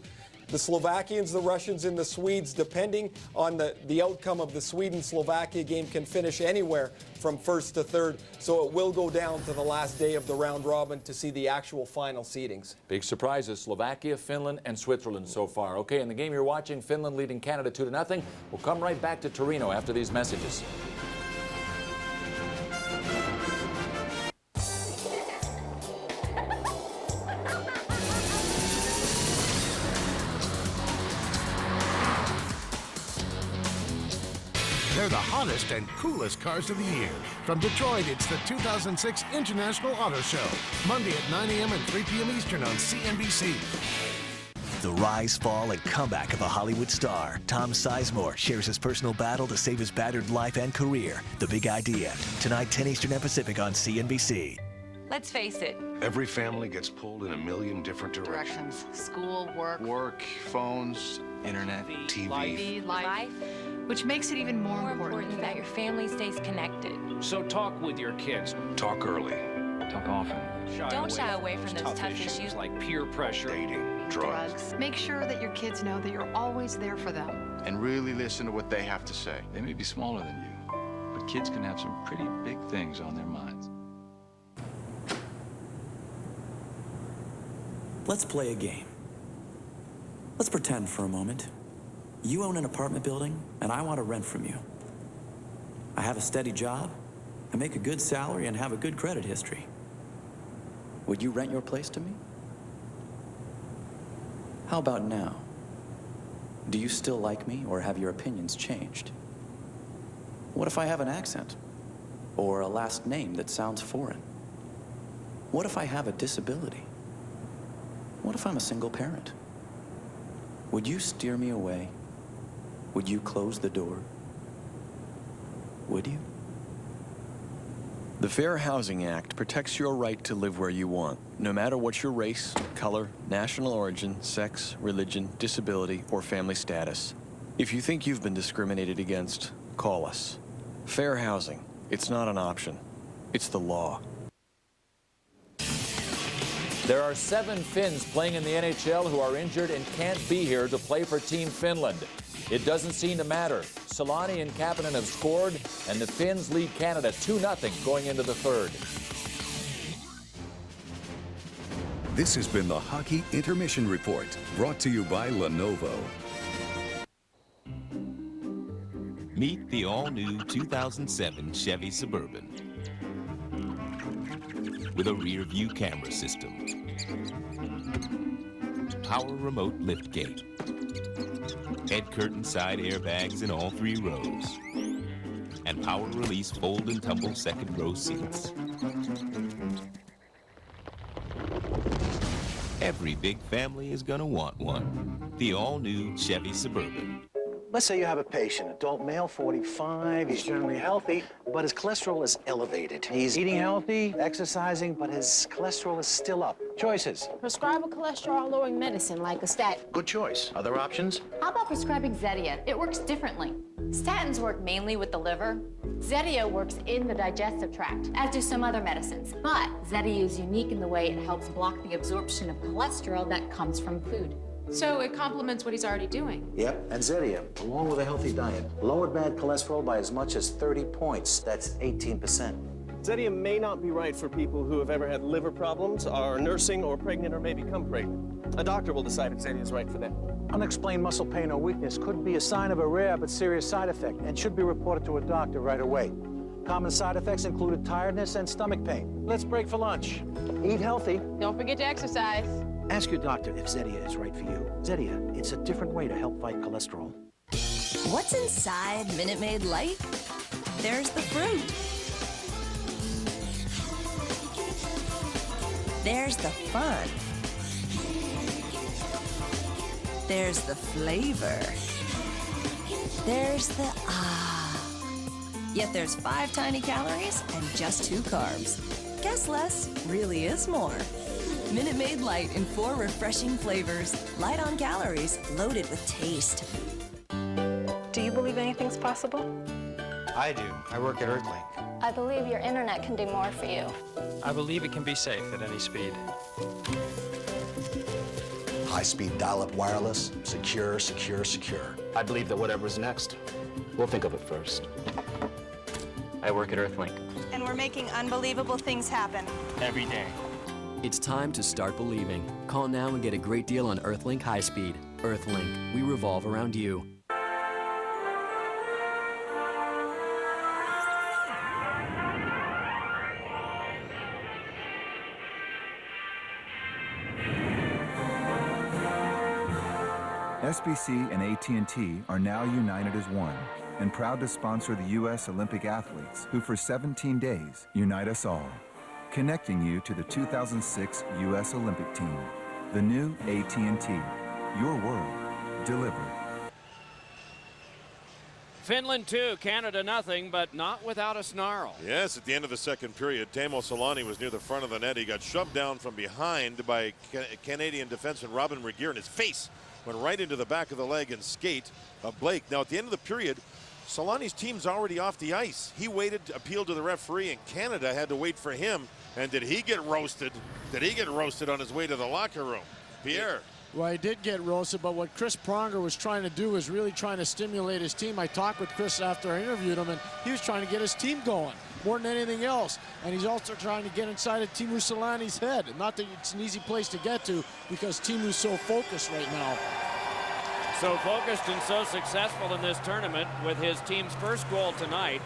The Slovakians, the Russians, and the Swedes, depending on the outcome of the Sweden-Slovakia game, can finish anywhere from 1st to 3rd. So it will go down to the last day of the round robin to see the actual final seedings. Big surprises, Slovakia, Finland, and Switzerland so far. Okay, in the game you're watching, Finland leading Canada 2-0. We'll come right back to Torino after these messages. They're the hottest and coolest cars of the year. From Detroit, it's the 2006 International Auto Show. Monday at 9 a.m. and 3 p.m. Eastern on CNBC. The rise, fall, and comeback of a Hollywood star, Tom Sizemore, shares his personal battle to save his battered life and career. The Big Idea. Tonight, 10 Eastern and Pacific on CNBC. Let's face it. Every family gets pulled in a million different directions. School, work. Work, phones, internet, TV. Life. Which makes it even more important that your family stays connected. So talk with your kids. Talk early. Talk often. Don't shy away from those tough issues like peer pressure, dating, drugs. Make sure that your kids know that you're always there for them. And really listen to what they have to say. They may be smaller than you, but kids can have some pretty big things on their minds. Let's play a game. Let's pretend for a moment. You own an apartment building, and I want to rent from you. I have a steady job, I make a good salary, and have a good credit history. Would you rent your place to me? How about now? Do you still like me, or have your opinions changed? What if I have an accent, or a last name that sounds foreign? What if I have a disability? What if I'm a single parent? Would you steer me away? Would you close the door? Would you? The Fair Housing Act protects your right to live where you want, no matter what your race, color, national origin, sex, religion, disability, or family status. If you think you've been discriminated against, call us. Fair housing. It's not an option. It's the law. There are 7 Finns playing in the NHL who are injured and can't be here to play for Team Finland. It doesn't seem to matter. Selanne and Kapanen have scored, and the Finns lead Canada 2-0 going into the third. This has been the Hockey Intermission Report, brought to you by Lenovo. Meet the all-new 2007 Chevy Suburban with a rear-view camera system, power remote liftgate, head curtain side airbags in all 3 rows, and power release fold and tumble second row seats. Every big family is gonna want one. The all-new Chevy Suburban. Let's say you have a patient, adult male, 45, he's generally healthy, but his cholesterol is elevated. He's eating healthy, exercising, but his cholesterol is still up. Choices. Prescribe a cholesterol-lowering medicine like a statin. Good choice. Other options? How about prescribing Zetia? It works differently. Statins work mainly with the liver. Zetia works in the digestive tract, as do some other medicines. But Zetia is unique in the way it helps block the absorption of cholesterol that comes from food. So it complements what he's already doing. Yep, and Zetia, along with a healthy diet, lowered bad cholesterol by as much as 30 points. That's 18%. Zetia may not be right for people who have ever had liver problems, are nursing or pregnant or may become pregnant. A doctor will decide if Zetia is right for them. Unexplained muscle pain or weakness could be a sign of a rare but serious side effect and should be reported to a doctor right away. Common side effects included tiredness and stomach pain. Let's break for lunch. Eat healthy. Don't forget to exercise. Ask your doctor if Zetia is right for you. Zetia, it's a different way to help fight cholesterol. What's inside Minute Maid Light? There's the fruit. There's the fun. There's the flavor. There's the Yet there's 5 tiny calories and just 2 carbs. Guess less really is more. Minute Maid Light in 4 refreshing flavors. Light on calories, loaded with taste. Do you believe anything's possible? I do. I work at Earthlink. I believe your internet can do more for you. I believe it can be safe at any speed. High-speed dial-up wireless, secure, secure, secure. I believe that whatever's next, we'll think of it first. I work at Earthlink. And we're making unbelievable things happen. Every day. It's time to start believing. Call now and get a great deal on Earthlink High Speed. Earthlink, we revolve around you. SBC and AT&T are now united as one and proud to sponsor the U.S. Olympic athletes who for 17 days unite us all, connecting you to the 2006 U.S. Olympic team. The new AT&T, your world, delivered. Finland 2, Canada nothing, but not without a snarl. Yes, at the end of the second period, Teemu Selanne was near the front of the net. He got shoved down from behind by Canadian defenseman Robin Regier, and his face went right into the back of the leg and skate of Blake. Now, at the end of the period, Selanne's team's already off the ice. He waited, appealed to the referee, and Canada had to wait for him. And did he get roasted? Did he get roasted on his way to the locker room? Pierre. Well, he did get roasted, but what Chris Pronger was trying to do was really trying to stimulate his team. I talked with Chris after I interviewed him, and he was trying to get his team going more than anything else. And he's also trying to get inside of Teemu Selanne's head. Not that it's an easy place to get to because Teemu's so focused right now. So focused and so successful in this tournament with his team's first goal tonight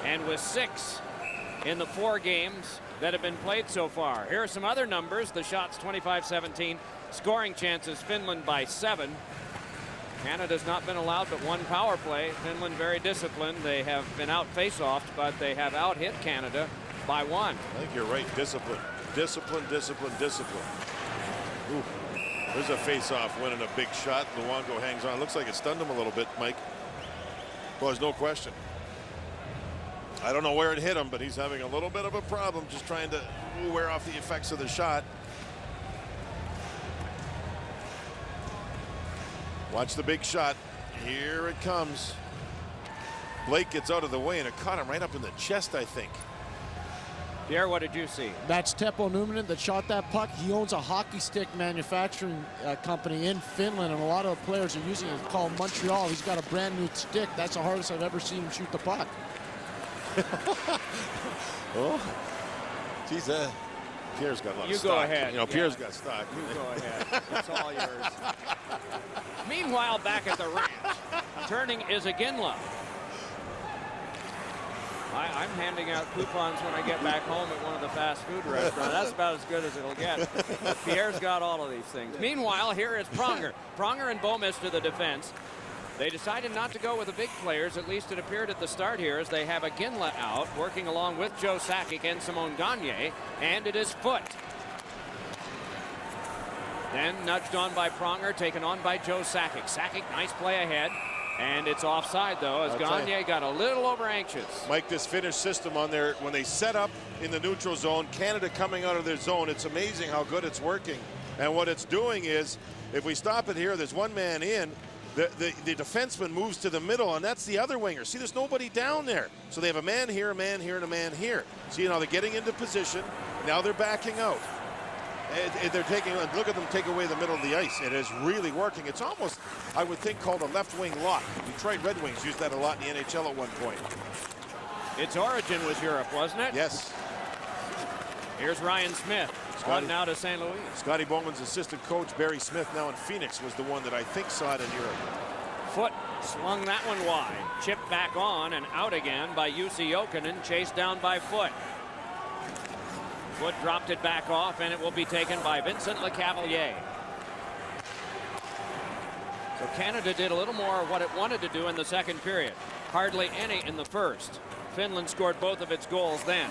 and with 6 in the 4 games that have been played so far. Here are some other numbers. The shots 25-17. Scoring chances Finland by 7. Canada's not been allowed but 1 power play. Finland very disciplined. They have been out face-offed, but they have out-hit Canada by 1. I think you're right, discipline. Discipline, discipline, discipline. Ooh. There's a face-off winning a big shot. Luongo hangs on. Looks like it stunned him a little bit, Mike. Well, there's no question. I don't know where it hit him, but he's having a little bit of a problem just trying to wear off the effects of the shot. Watch the big shot. Here it comes. Blake gets out of the way, and it caught him right up in the chest, I think. Pierre, what did you see? That's Teppo Numminen that shot that puck. He owns a hockey stick manufacturing company in Finland, and a lot of the players are using it. It's called Montreal. He's got a brand new stick. That's the hardest I've ever seen him shoot the puck. Oh, geez, Pierre's got a lot of stock. You go ahead. You know, Pierre's got stock. You go ahead. It's all yours. Meanwhile, back at the ranch, turning is Iginla. I'm handing out coupons when I get back home at one of the fast food restaurants. That's about as good as it'll get. But Pierre's got all of these things. Meanwhile, here is Pronger. Pronger and Bomis to the defense. They decided not to go with the big players, at least it appeared at the start here, as they have Iginla out, working along with Joe Sakic and Simon Gagne, and it is Foote. Then nudged on by Pronger, taken on by Joe Sakic. Sakic, nice play ahead. And it's offside, though, as Gagne got a little over anxious. Mike, this Finnish system on there, when they set up in the neutral zone, Canada coming out of their zone, it's amazing how good it's working. And what it's doing is, if we stop it here, there's one man in, the defenseman moves to the middle, and that's the other winger. See, there's nobody down there. So they have a man here, and a man here. See, now they're getting into position. Now they're backing out. They're taking, look at them take away the middle of the ice. It is really working. It's almost, I would think, called a left wing lock. Detroit Red Wings used that a lot in the NHL at one point. Its origin was Europe, wasn't it? Yes. Here's Ryan Smith. On now to St. Louis. Scotty Bowman's assistant coach, Barry Smith, now in Phoenix, was the one that I think saw it in Europe. Foote swung that one wide. Chipped back on and out again by Jussi Jokinen, chased down by Foote. Foote dropped it back off, and it will be taken by Vincent Lecavalier. So Canada did a little more of what it wanted to do in the second period. Hardly any in the first. Finland scored both of its goals then.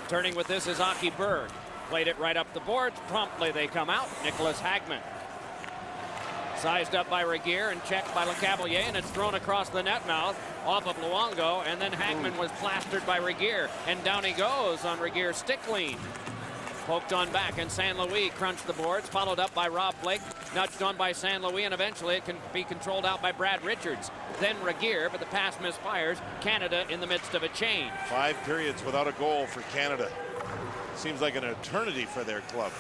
Turning with this is Aki Berg. Played it right up the boards. Promptly they come out. Nicholas Hagman. Sized up by Regier and checked by Lecavalier, and it's thrown across the net mouth off of Luongo, and then Hagman was plastered by Regier, and down he goes on Regier's stick lean. Poked on back, and St. Louis crunched the boards, followed up by Rob Blake, nudged on by St. Louis, and eventually it can be controlled out by Brad Richards. Then Regier, but the pass misfires. Canada in the midst of a change. 5 periods without a goal for Canada. Seems like an eternity for their club.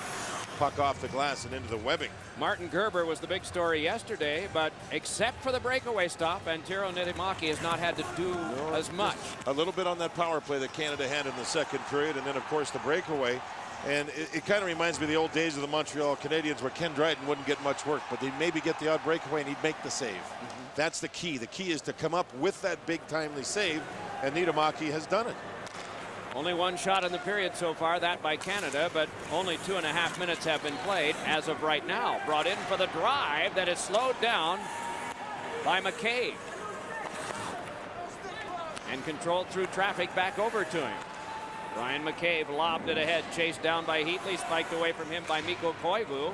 Puck off the glass and into the webbing. Martin Gerber was the big story yesterday, but except for the breakaway stop, Antero Niittymaki has not had to do as much. A little bit on that power play that Canada had in the second period, and then, of course, the breakaway. And it kind of reminds me of the old days of the Montreal Canadiens where Ken Dryden wouldn't get much work, but they'd maybe get the odd breakaway and he'd make the save. That's the key. The key is to come up with that big timely save, and Niittymaki has done it. Only one shot in the period so far, that by Canada, but only 2.5 minutes have been played as of right now. Brought in for the drive that is slowed down by McCabe. And controlled through traffic back over to him. Ryan McCabe lobbed it ahead, chased down by Heatley, spiked away from him by Mikko Koivu.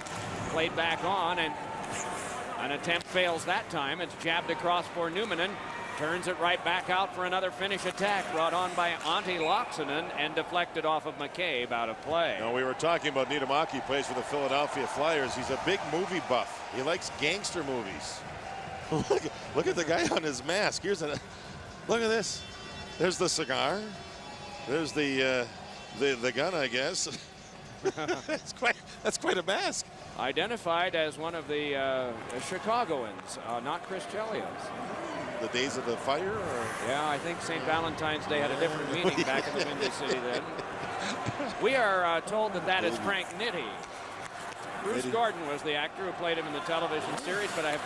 Played back on, and an attempt fails that time. It's jabbed across for Numminen. Turns it right back out for another Finnish attack, brought on by Antti Laaksonen and deflected off of McCabe, out of play. Now, we were talking about Niittymaki, plays for the Philadelphia Flyers. He's a big movie buff. He likes gangster movies. Look at the guy on his mask. Look at this. There's the cigar. There's the gun, I guess. That's quite a mask. Identified as one of the Chicagoans, not Chris Chelios. The days of the fire? Or? Yeah, I think St. Valentine's Day had a different meaning back in the Windy City then. We are told that is Frank Nitti. Bruce Gordon was the actor who played him in the television series, but I have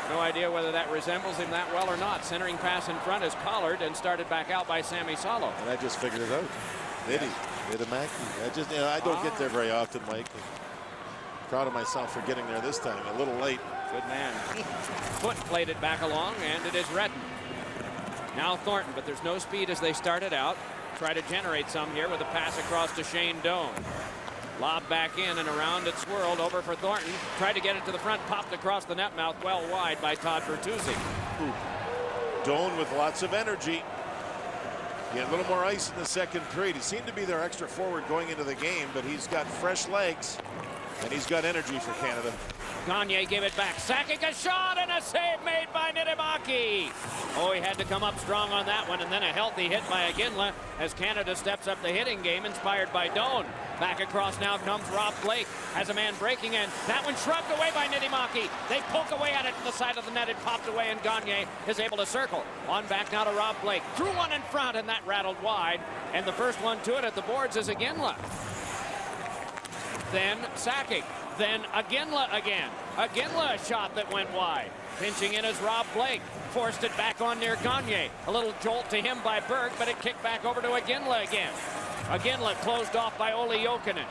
no idea whether that resembles him that well or not. Centering pass in front is collared and started back out by Sammy Salo. And I just figured it out. Nitti, Niittymaki. I don't get there very often, Mike. Proud of myself for getting there this time. A little late. Good man. Foote played it back along, and it is Redden. Now Thornton, but there's no speed as they started out. Try to generate some here with a pass across to Shane Doan. Lob back in and around it swirled over for Thornton. Tried to get it to the front, popped across the net mouth, well wide by Todd Bertuzzi. Doan with lots of energy. He had a little more ice in the second period. He seemed to be their extra forward going into the game, but he's got fresh legs and he's got energy for Canada. Gagne gave it back. Sakic a shot and a save made by Niittymaki. Oh, he had to come up strong on that one, and then a healthy hit by Iginla as Canada steps up the hitting game inspired by Doan. Back across now comes Rob Blake. Has a man breaking in. That one shrugged away by Niittymaki. They poke away at it to the side of the net. It popped away, and Gagne is able to circle. On back now to Rob Blake. Threw one in front, and that rattled wide. And the first one to it at the boards is Iginla. Then Sakic. Then Iginla again. Iginla a shot that went wide. Pinching in is Rob Blake. Forced it back on near Gagne. A little jolt to him by Berg, but it kicked back over to Iginla again. Iginla closed off by Olli Jokinen.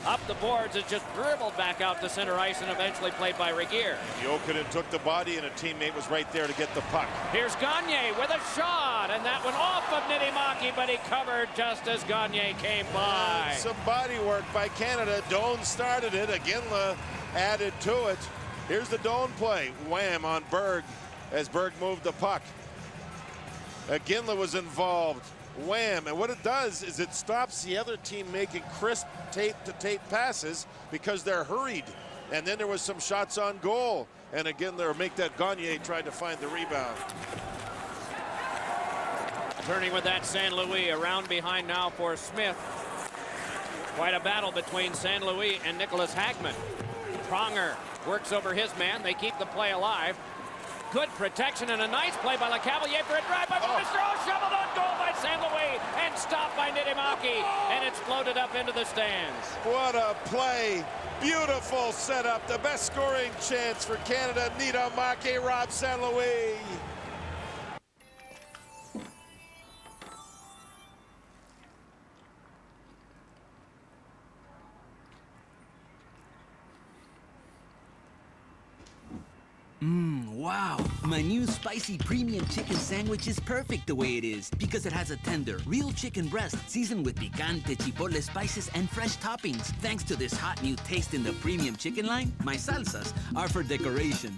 Up the boards, it's just dribbled back out to center ice and eventually played by Regier. Jokinen took the body and a teammate was right there to get the puck. Here's Gagne with a shot, and that one off of Niittymaki, but he covered just as Gagne came by. And some body work by Canada. Doan started it. Iginla added to it. Here's the Doan play. Wham on Berg as Berg moved the puck. Iginla was involved. Wham, and what it does is it stops the other team making crisp tape-to-tape passes because they're hurried. And then there was some shots on goal, and again they'll make that Gagne tried to find the rebound. Turning with that San Luis, around behind now for Smith. Quite a battle between San Luis and Nicholas Hagman. Pronger works over his man. They keep the play alive. Good protection and a nice play by LeCavalier for a drive by Mr. Shoveled on goal by San Luis and stopped by Niittymaki, and it's floated up into the stands. What a play. Beautiful setup. The best scoring chance for Canada. Niittymaki, Rob San Luis. Wow, my new spicy premium chicken sandwich is perfect the way it is because it has a tender, real chicken breast seasoned with picante chipotle spices and fresh toppings. Thanks to this hot new taste in the premium chicken line, my salsas are for decoration.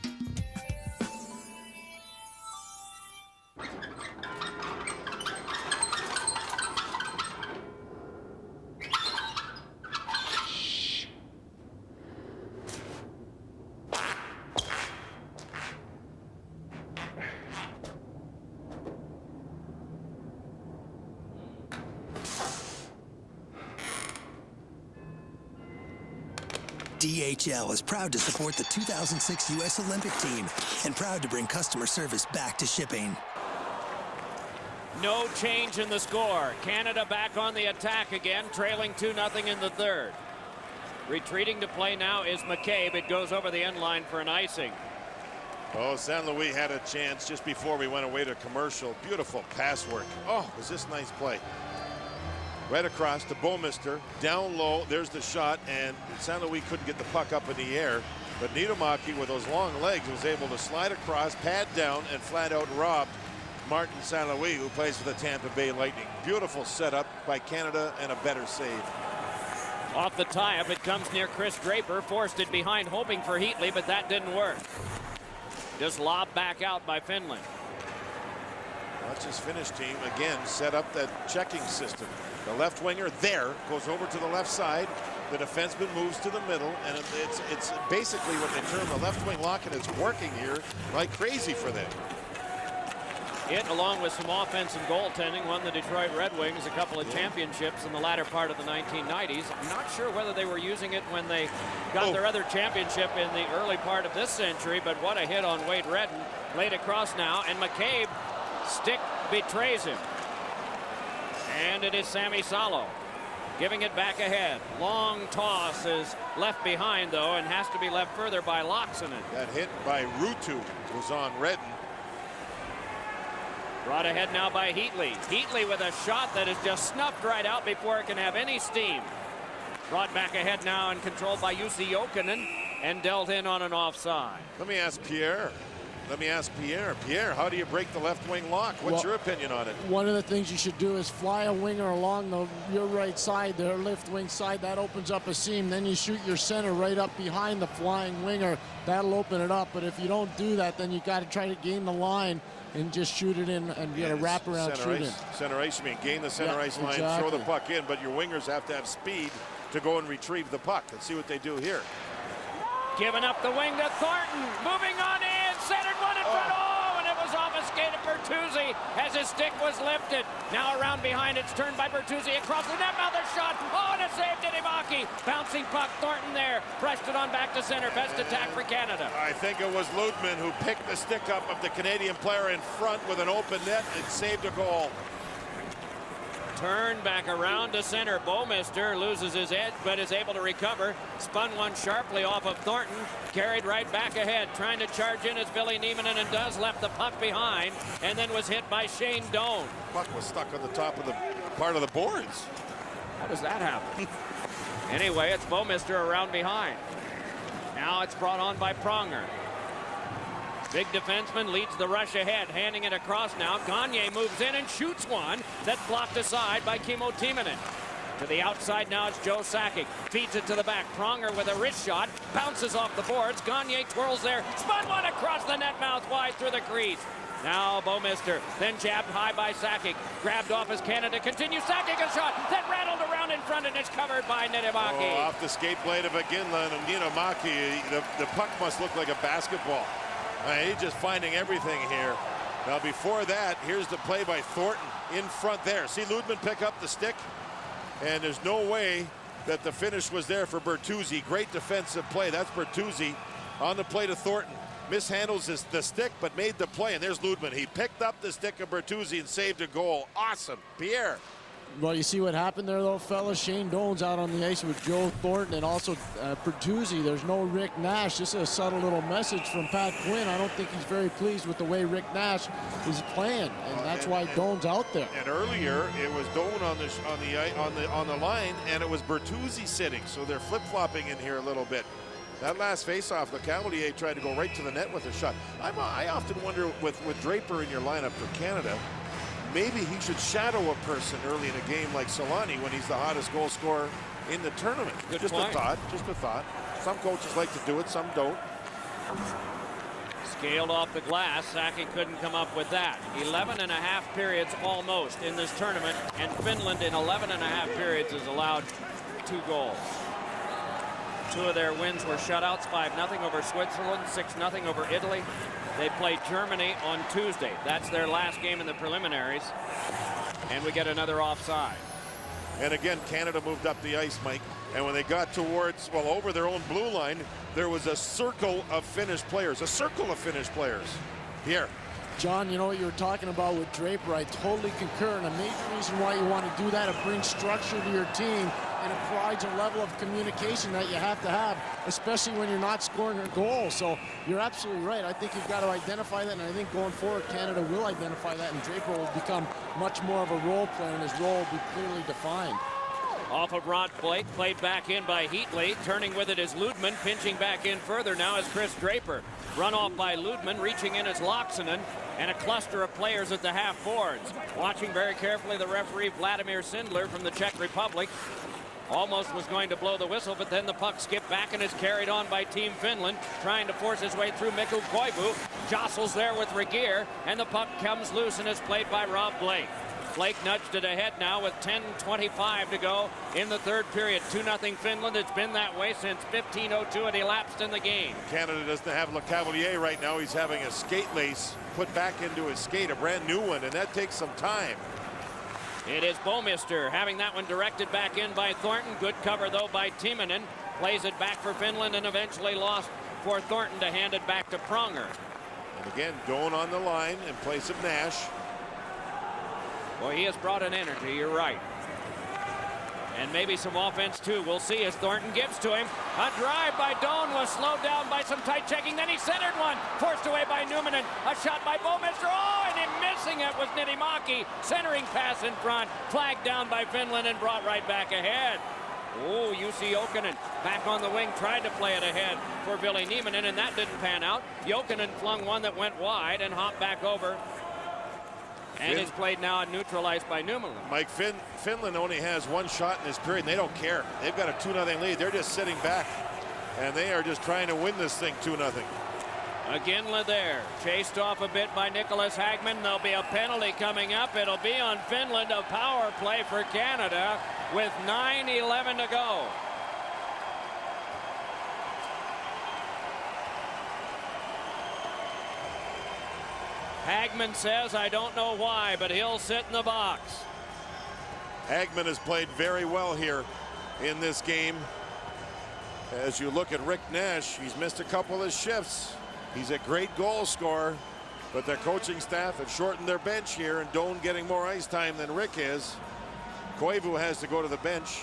DHL is proud to support the 2006 U.S. Olympic team and proud to bring customer service back to shipping. No change in the score. Canada back on the attack again, trailing 2-0 in the third. Retreating to play now is McCabe. It goes over the end line for an icing. Oh, San Luis had a chance just before we went away to commercial. Beautiful pass work. Oh, was this nice play. Right across to Bouwmeester, down low, there's the shot, and San Luis couldn't get the puck up in the air, but Niittymaki with those long legs was able to slide across, pad down, and flat out robbed Martin San Luis, who plays for the Tampa Bay Lightning. Beautiful setup by Canada and a better save. Off the tie-up, it comes near Chris Draper, forced it behind, hoping for Heatley, but that didn't work. Just lobbed back out by Finland. Watch his Finnish team again set up that checking system. The left winger there goes over to the left side. The defenseman moves to the middle, and it's basically what they term the left wing lock, and it's working here like crazy for them. It, along with some offense and goaltending, won the Detroit Red Wings a couple of championships in the latter part of the 1990s. I'm not sure whether they were using it when they got their other championship in the early part of this century, but what a hit on Wade Redden. Laid across now, and McCabe, stick betrays him. And it is Sammy Salo giving it back ahead. Long toss is left behind, though, and has to be left further by Laaksonen. That hit by Ruutu was on Redden. Brought ahead now by Heatley. Heatley with a shot that is just snuffed right out before it can have any steam. Brought back ahead now and controlled by Jussi Jokinen and dealt in on an offside. Let me ask Pierre, Let me ask Pierre. Pierre, how do you break the left wing lock? What's your opinion on it? One of the things you should do is fly a winger along your right side, their left wing side. That opens up a seam. Then you shoot your center right up behind the flying winger. That'll open it up. But if you don't do that, then you got to try to gain the line and just shoot it in and get a wraparound shoot in. Center ice, you mean gain the center ice line, throw the puck in, but your wingers have to have speed to go and retrieve the puck. Let's see what they do here. Giving up the wing to Thornton. Moving on in. Centered one in front. Oh, and it was off a skate of Bertuzzi as his stick was lifted. Now around behind. It's turned by Bertuzzi across the net. Mouth shot. Oh, and a save. Didimaki. Bouncing puck. Thornton there. Brushed it on back to center. Best attack for Canada. I think it was Ludman who picked the stick up of the Canadian player in front with an open net and saved a goal. Turn back around to center. Bouwmeester loses his edge, but is able to recover. Spun one sharply off of Thornton. Carried right back ahead. Trying to charge in as Billy Niemanen, and does. Left the puck behind, and then was hit by Shane Doan. Puck was stuck on the top of the part of the boards. How does that happen? Anyway, it's Bouwmeester around behind. Now it's brought on by Pronger. Big defenseman leads the rush ahead, handing it across now. Gagne moves in and shoots one that's blocked aside by Kimmo Timonen. To the outside now, it's Joe Sakic. Feeds it to the back. Pronger with a wrist shot. Bounces off the boards. Gagne twirls there. Spun one across the net, mouth wide through the crease. Now Bouwmeester, then jabbed high by Sakic. Grabbed off as Canada continues. Sakic a shot, then rattled around in front, and it's covered by Didimaki. Off the skate blade of Aginlan and Didimaki. The puck must look like a basketball. He's just finding everything here. Now before that, here's the play by Thornton in front there. See Ludman pick up the stick, and there's no way that the finish was there for Bertuzzi. Great defensive play. That's Bertuzzi on the play to Thornton. Mishandles the stick, but made the play, and there's Ludman. He picked up the stick of Bertuzzi and saved a goal. Awesome. Pierre. Well, you see what happened there, though, fellas. Shane Doan's out on the ice with Joe Thornton and also Bertuzzi. There's no Rick Nash. This is a subtle little message from Pat Quinn. I don't think he's very pleased with the way Rick Nash is playing, and that's why Doan's out there. And earlier, it was Doan on the line, and it was Bertuzzi sitting. So they're flip-flopping in here a little bit. That last face-off, the Cavalier tried to go right to the net with a shot. I often wonder with Draper in your lineup for Canada, maybe he should shadow a person early in a game like Selanne when he's the hottest goal scorer in the tournament. Just a thought. Just a thought. Some coaches like to do it, some don't. Scaled off the glass. Sakic couldn't come up with that. 11.5 periods almost in this tournament, and Finland in 11.5 periods has allowed 2 goals. 2 of their wins were shutouts, 5-0 over Switzerland, 6-0 over Italy. They play Germany on Tuesday. That's their last game in the preliminaries. And we get another offside. And again, Canada moved up the ice, Mike. And when they got towards, well, over their own blue line, there was a circle of Finnish players. A circle of Finnish players. Here. John, you know what you were talking about with Draper. I totally concur. And a major reason why you want to do that, it brings structure to your team, and it provides a level of communication that you have to have, especially when you're not scoring a goal. So you're absolutely right. I think you've got to identify that, and I think going forward, Canada will identify that, and Draper will become much more of a role player, and his role will be clearly defined. Off of Rod Blake, played back in by Heatley. Turning with it is Ludman, pinching back in further now is Chris Draper. Run off by Ludman, reaching in is Laaksonen, and a cluster of players at the half boards. Watching very carefully the referee Vladimir Sindler from the Czech Republic. Almost was going to blow the whistle, but then the puck skipped back and is carried on by Team Finland, trying to force his way through Mikko Koivu. Jostles there with Regier, and the puck comes loose and is played by Rob Blake. Blake nudged it ahead now with 10:25 to go in the third period. 2-0 Finland. It's been that way since 15:02 had elapsed in the game. Canada doesn't have Le Cavalier right now. He's having a skate lace put back into his skate, a brand new one, and that takes some time. It is Bouwmeester having that one directed back in by Thornton. Good cover, though, by Timonen. Plays it back for Finland and eventually lost for Thornton to hand it back to Pronger. And again, going on the line in place of Nash. Boy, he has brought an energy, you're right. And maybe some offense, too. We'll see as Thornton gives to him. A drive by Doan was slowed down by some tight checking. Then he centered one. Forced away by Niemanen. A shot by Bouwmeester. Oh, and him missing it was Didimaki. Centering pass in front. Flagged down by Finland and brought right back ahead. Oh, Jussi Jokinen back on the wing, tried to play it ahead for Ville Nieminen, and that didn't pan out. Jokinen flung one that went wide and hopped back over. And it's played now and neutralized by Nummela. Mike, Finland only has one shot in this period, and they don't care. They've got a 2-0 lead. They're just sitting back, and they are just trying to win this thing 2-0. Iginla there, chased off a bit by Nicholas Hagman. There'll be a penalty coming up. It'll be on Finland, a power play for Canada with 9:11 to go. Hagman says, I don't know why, but he'll sit in the box. Hagman has played very well here in this game. As you look at Rick Nash, he's missed a couple of shifts. He's a great goal scorer, but their coaching staff have shortened their bench here, and Doan getting more ice time than Rick is. Koivu has to go to the bench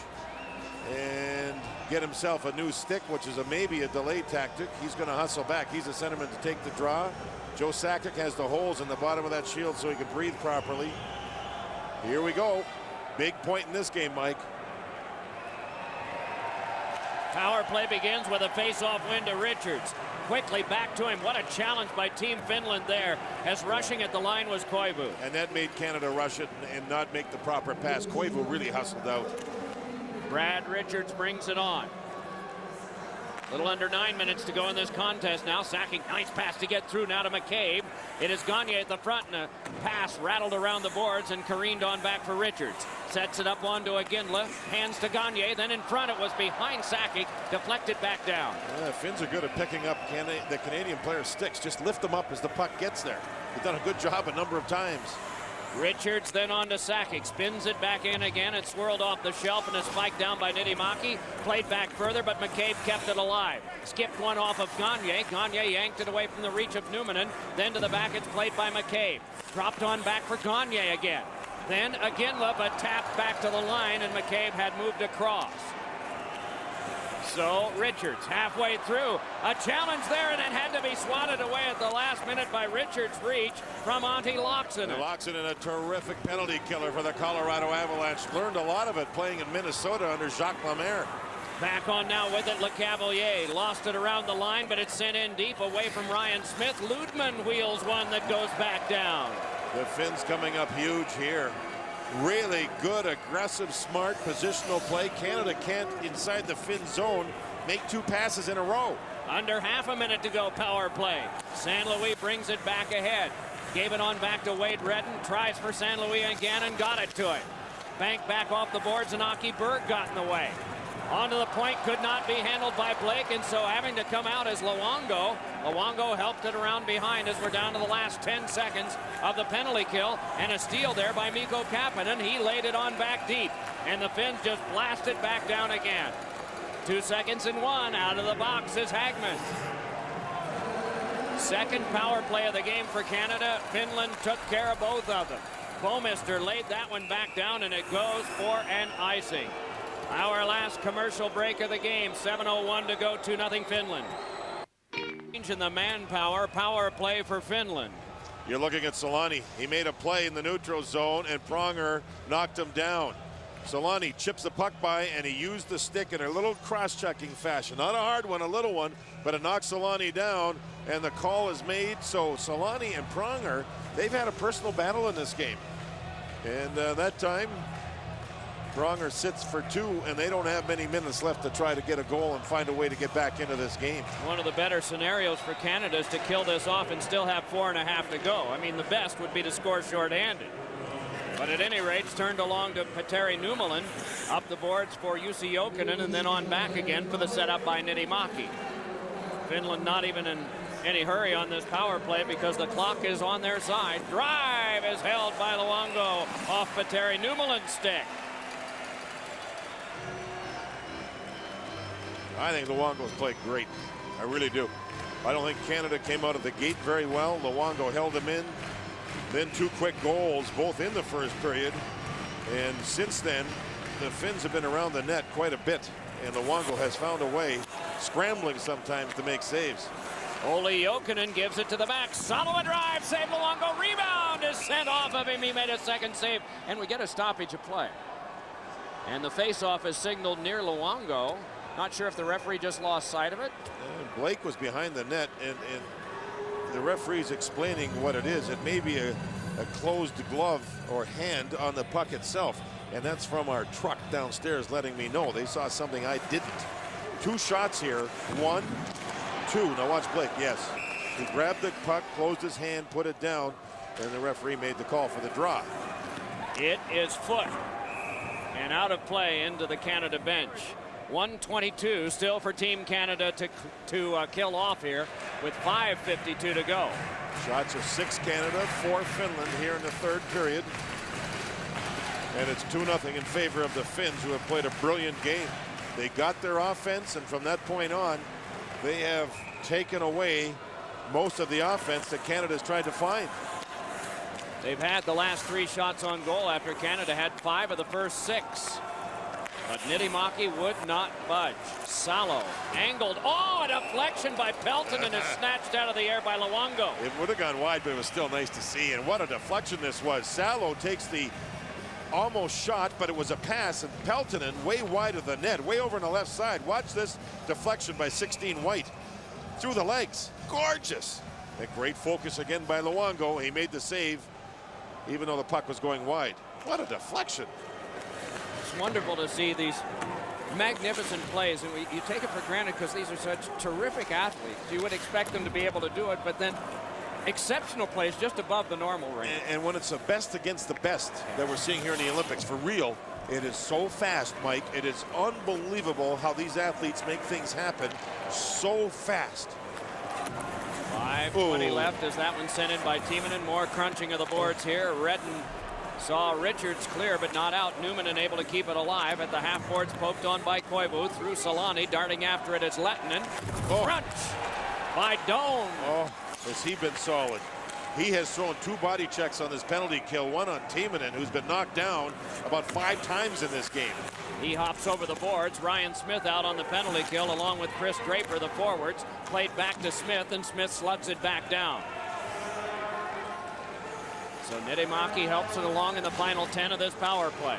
and get himself a new stick, which is maybe a delay tactic. He's going to hustle back. He's a centerman to take the draw. Joe Sakic has the holes in the bottom of that shield so he can breathe properly. Here we go. Big point in this game, Mike. Power play begins with a face-off win to Richards. Quickly back to him. What a challenge by Team Finland there, as rushing at the line was Koivu. And that made Canada rush it and not make the proper pass. Koivu really hustled out. Brad Richards brings it on. Little under 9 minutes to go in this contest now. Sakic, nice pass to get through now to McCabe. It is Gagne at the front, and a pass rattled around the boards and careened on back for Richards. Sets it up onto Iginla, hands to Gagne, then in front it was behind Sakic, deflected back down. Finns are good at picking up the Canadian players' sticks. Just lift them up as the puck gets there. They've done a good job a number of times. Richards then on to Sakic, spins it back in again. It swirled off the shelf and is spiked down by Niittymaki. Played back further, but McCabe kept it alive. Skipped one off of Gagne. Gagne yanked it away from the reach of Numminen. Then to the back, it's played by McCabe. Dropped on back for Gagne again. Then Iginla, but tapped back to the line, and McCabe had moved across. So Richards halfway through. A challenge there, and it had to be swatted away at the last minute by Richards' reach from Antti Laaksonen. Laaksonen, a terrific penalty killer for the Colorado Avalanche. Learned a lot of it playing in Minnesota under Jacques Lemaire. Back on now with it, LeCavalier. Lost it around the line, but it's sent in deep away from Ryan Smith. Ludman wheels one that goes back down. The Finns coming up huge here. Really good, aggressive, smart positional play. Canada can't, inside the Finn zone, make two passes in a row. Under half a minute to go, power play. San Luis brings it back ahead. Gave it on back to Wade Redden. Tries for San Luis again and got it to it. Banked back off the boards, and Aki Berg got in the way. Onto the point, could not be handled by Blake, and so having to come out as Luongo. Luongo helped it around behind as we're down to the last 10 seconds of the penalty kill, and a steal there by Mikko Kapanen. He laid it on back deep, and the Finns just blasted back down again. 2 seconds and 1. Out of the box is Hagman. Second power play of the game for Canada. Finland took care of both of them. Bouwmeester laid that one back down, and it goes for an icing. Our last commercial break of the game. 7:01 to go, 2-0 Finland. In the manpower, power play for Finland. You're looking at Selanne. He made a play in the neutral zone, and Pronger knocked him down. Selanne chips the puck by, and he used the stick in a little cross-checking fashion. Not a hard one, a little one, but it knocks Selanne down, and the call is made. So Selanne and Pronger, they've had a personal battle in this game. And that time, Pronger sits for 2, and they don't have many minutes left to try to get a goal and find a way to get back into this game. One of the better scenarios for Canada is to kill this off and still have 4.5 to go. I mean, the best would be to score shorthanded. But at any rate, it's turned along to Petteri Nummela. Up the boards for Jussi Jokinen, and then on back again for the setup by Niittymaki. Finland not even in any hurry on this power play because the clock is on their side. Drive is held by Luongo off Petteri Nummelen's stick. I think Luongo's played great. I really do. I don't think Canada came out of the gate very well. Luongo held him in. Then 2 quick goals, both in the first period. And since then, the Finns have been around the net quite a bit. And Luongo has found a way, scrambling sometimes, to make saves. Olli Jokinen gives it to the back. Solid drive, save Luongo. Rebound is sent off of him. He made a second save, and we get a stoppage of play. And the face-off is signaled near Luongo. Not sure if the referee just lost sight of it. Blake was behind the net, and the referee's explaining what it is. It may be a closed glove or hand on the puck itself, and that's from our truck downstairs letting me know. They saw something I didn't. 2 shots here. 1, 2. Now watch Blake. Yes, he grabbed the puck, closed his hand, put it down, and the referee made the call for the draw. It is foot and out of play into the Canada bench. 1:22 still for Team Canada to kill off here with 5:52 to go. Shots are 6 Canada, 4 Finland here in the 3rd period. And it's 2-0 in favor of the Finns, who have played a brilliant game. They got their offense, and from that point on, they have taken away most of the offense that Canada's tried to find. They've had the last 3 shots on goal after Canada had 5 of the first 6. But Niittymaki would not budge. Salo angled. Oh, a deflection by Pelton and is snatched out of the air by Luongo. It would have gone wide, but it was still nice to see. And what a deflection this was. Salo takes the almost shot, but it was a pass, and Peltonen way wide of the net, way over on the left side. Watch this deflection by 16 White through the legs. Gorgeous. A great focus again by Luongo. He made the save, even though the puck was going wide. What a deflection. It's wonderful to see these magnificent plays, and you take it for granted because these are such terrific athletes. You would expect them to be able to do it, but then exceptional plays just above the normal range. And when it's the best against the best that we're seeing here in the Olympics, for real, it is so fast, Mike. It is unbelievable how these athletes make things happen so fast. 5:20 left as that one sent in by Timonen. More crunching of the boards here. Redden saw Richards clear but not out. Newman unable to keep it alive at the half boards, poked on by Koivu through Selanne. Darting after it is Lettinen. Crunch by Doan. Oh, has he been solid. He has thrown 2 body checks on this penalty kill, one on Timonen, who's been knocked down about 5 times in this game. He hops over the boards. Ryan Smith out on the penalty kill along with Chris Draper, the forwards. Played back to Smith, and Smith slugs it back down. So Niittymaki helps it along in the final 10 of this power play.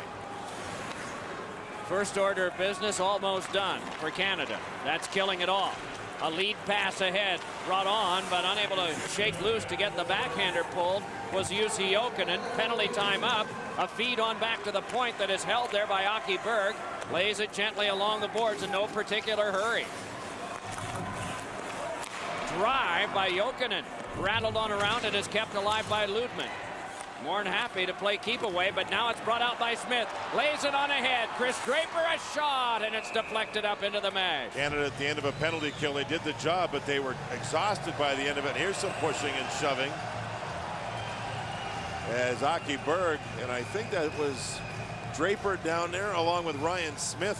First order of business almost done for Canada. That's killing it off. A lead pass ahead, brought on, but unable to shake loose to get the backhander pulled was Jussi Jokinen. Penalty time up. A feed on back to the point that is held there by Aki Berg. Lays it gently along the boards in no particular hurry. Drive by Jokinen. Rattled on around it, is kept alive by Ludman. More than happy to play keep away, but now it's brought out by Smith. Lays it on ahead. Chris Draper, a shot, and it's deflected up into the mesh. Canada at the end of a penalty kill, they did the job, but they were exhausted by the end of it. Here's some pushing and shoving as Aki Berg, and I think that was Draper down there along with Ryan Smith.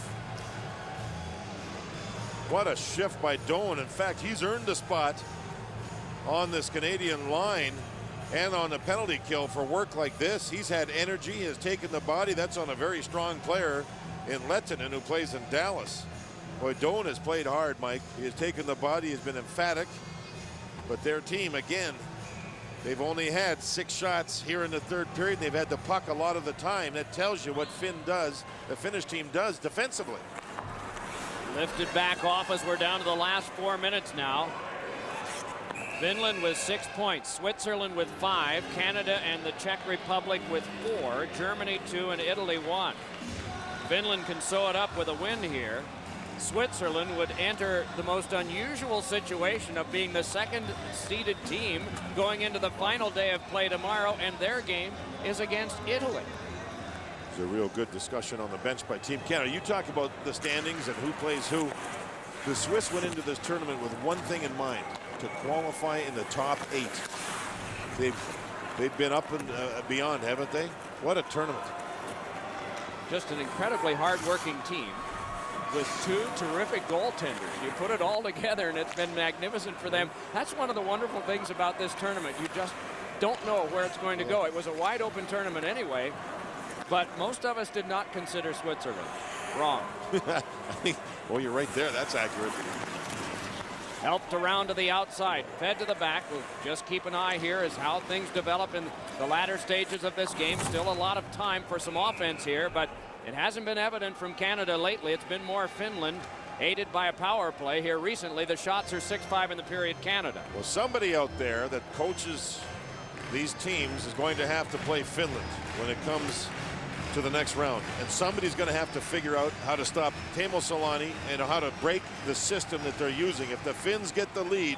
What a shift by Doan. In fact, he's earned a spot on this Canadian line and on the penalty kill for work like this. He's had energy, has taken the body. That's on a very strong player in Lettinen, who plays in Dallas. Boy, Doan has played hard, Mike. He has taken the body, has been emphatic. But their team, again, they've only had 6 shots here in the 3rd period. They've had the puck a lot of the time. That tells you what the Finnish team does defensively. Lifted back off as we're down to the last 4 minutes now. Finland with 6 points, Switzerland with 5, Canada and the Czech Republic with 4, Germany 2 and Italy 1. Finland can sew it up with a win here. Switzerland would enter the most unusual situation of being the 2nd seeded team going into the final day of play tomorrow, and their game is against Italy. It's a real good discussion on the bench by Team Canada. You talk about the standings and who plays who. The Swiss went into this tournament with one thing in mind: to qualify in the top 8. They've been up and beyond, haven't they? What a tournament. Just an incredibly hard-working team with 2 terrific goaltenders. You put it all together, and it's been magnificent for them. That's one of the wonderful things about this tournament. You just don't know where it's going to go. It was a wide-open tournament anyway, but most of us did not consider Switzerland. Wrong. Well, you're right there. That's accurate. Helped around to the outside, fed to the back. We'll just keep an eye here as how things develop in the latter stages of this game. Still a lot of time for some offense here, but It hasn't been evident from Canada lately. It's been more Finland, aided by a power play here recently. The shots are 6-5 in the period Canada. Well, somebody out there that coaches these teams is going to have to play Finland when it comes to the next round. And somebody's going to have to figure out how to stop Teemu Selanne and how to break the system that they're using. If the Finns get the lead,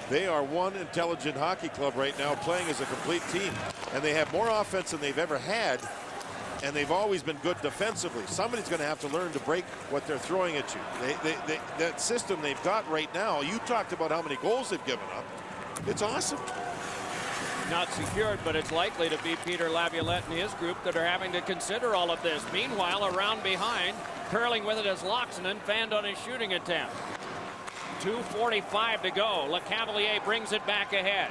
they are one intelligent hockey club right now, playing as a complete team. And they have more offense than they've ever had. And they've always been good defensively. Somebody's going to have to learn to break what they're throwing at you. That system they've got right now, you talked about how many goals they've given up. It's awesome. Not secured, but it's likely to be Peter Laviolette and his group that are having to consider all of this. Meanwhile, around behind, curling with it as Loxonen fanned on his shooting attempt. 2:45 to go. LeCavalier brings it back ahead.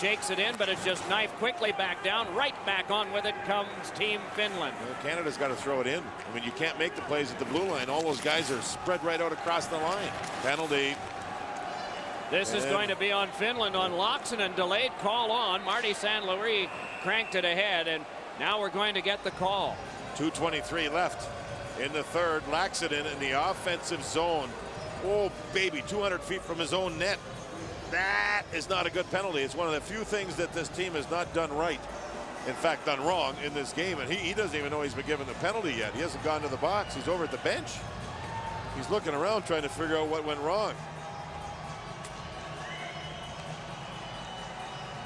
Shakes it in, but it's just knifed quickly back down. Right back on with it comes Team Finland. Well, Canada's got to throw it in. I mean, you can't make the plays at the blue line. All those guys are spread right out across the line. Penalty. This is going to be on Finland on Loxonen. Delayed call on. Marty St. Louis cranked it ahead, and now we're going to get the call. 2:23 left in the third. Laxonen in the offensive zone. Oh, baby, 200 feet from his own net. That is not a good penalty. It's one of the few things that this team has not done right. In fact, done wrong in this game. And he doesn't even know he's been given the penalty yet. He hasn't gone to the box. He's over at the bench. He's looking around trying to figure out what went wrong.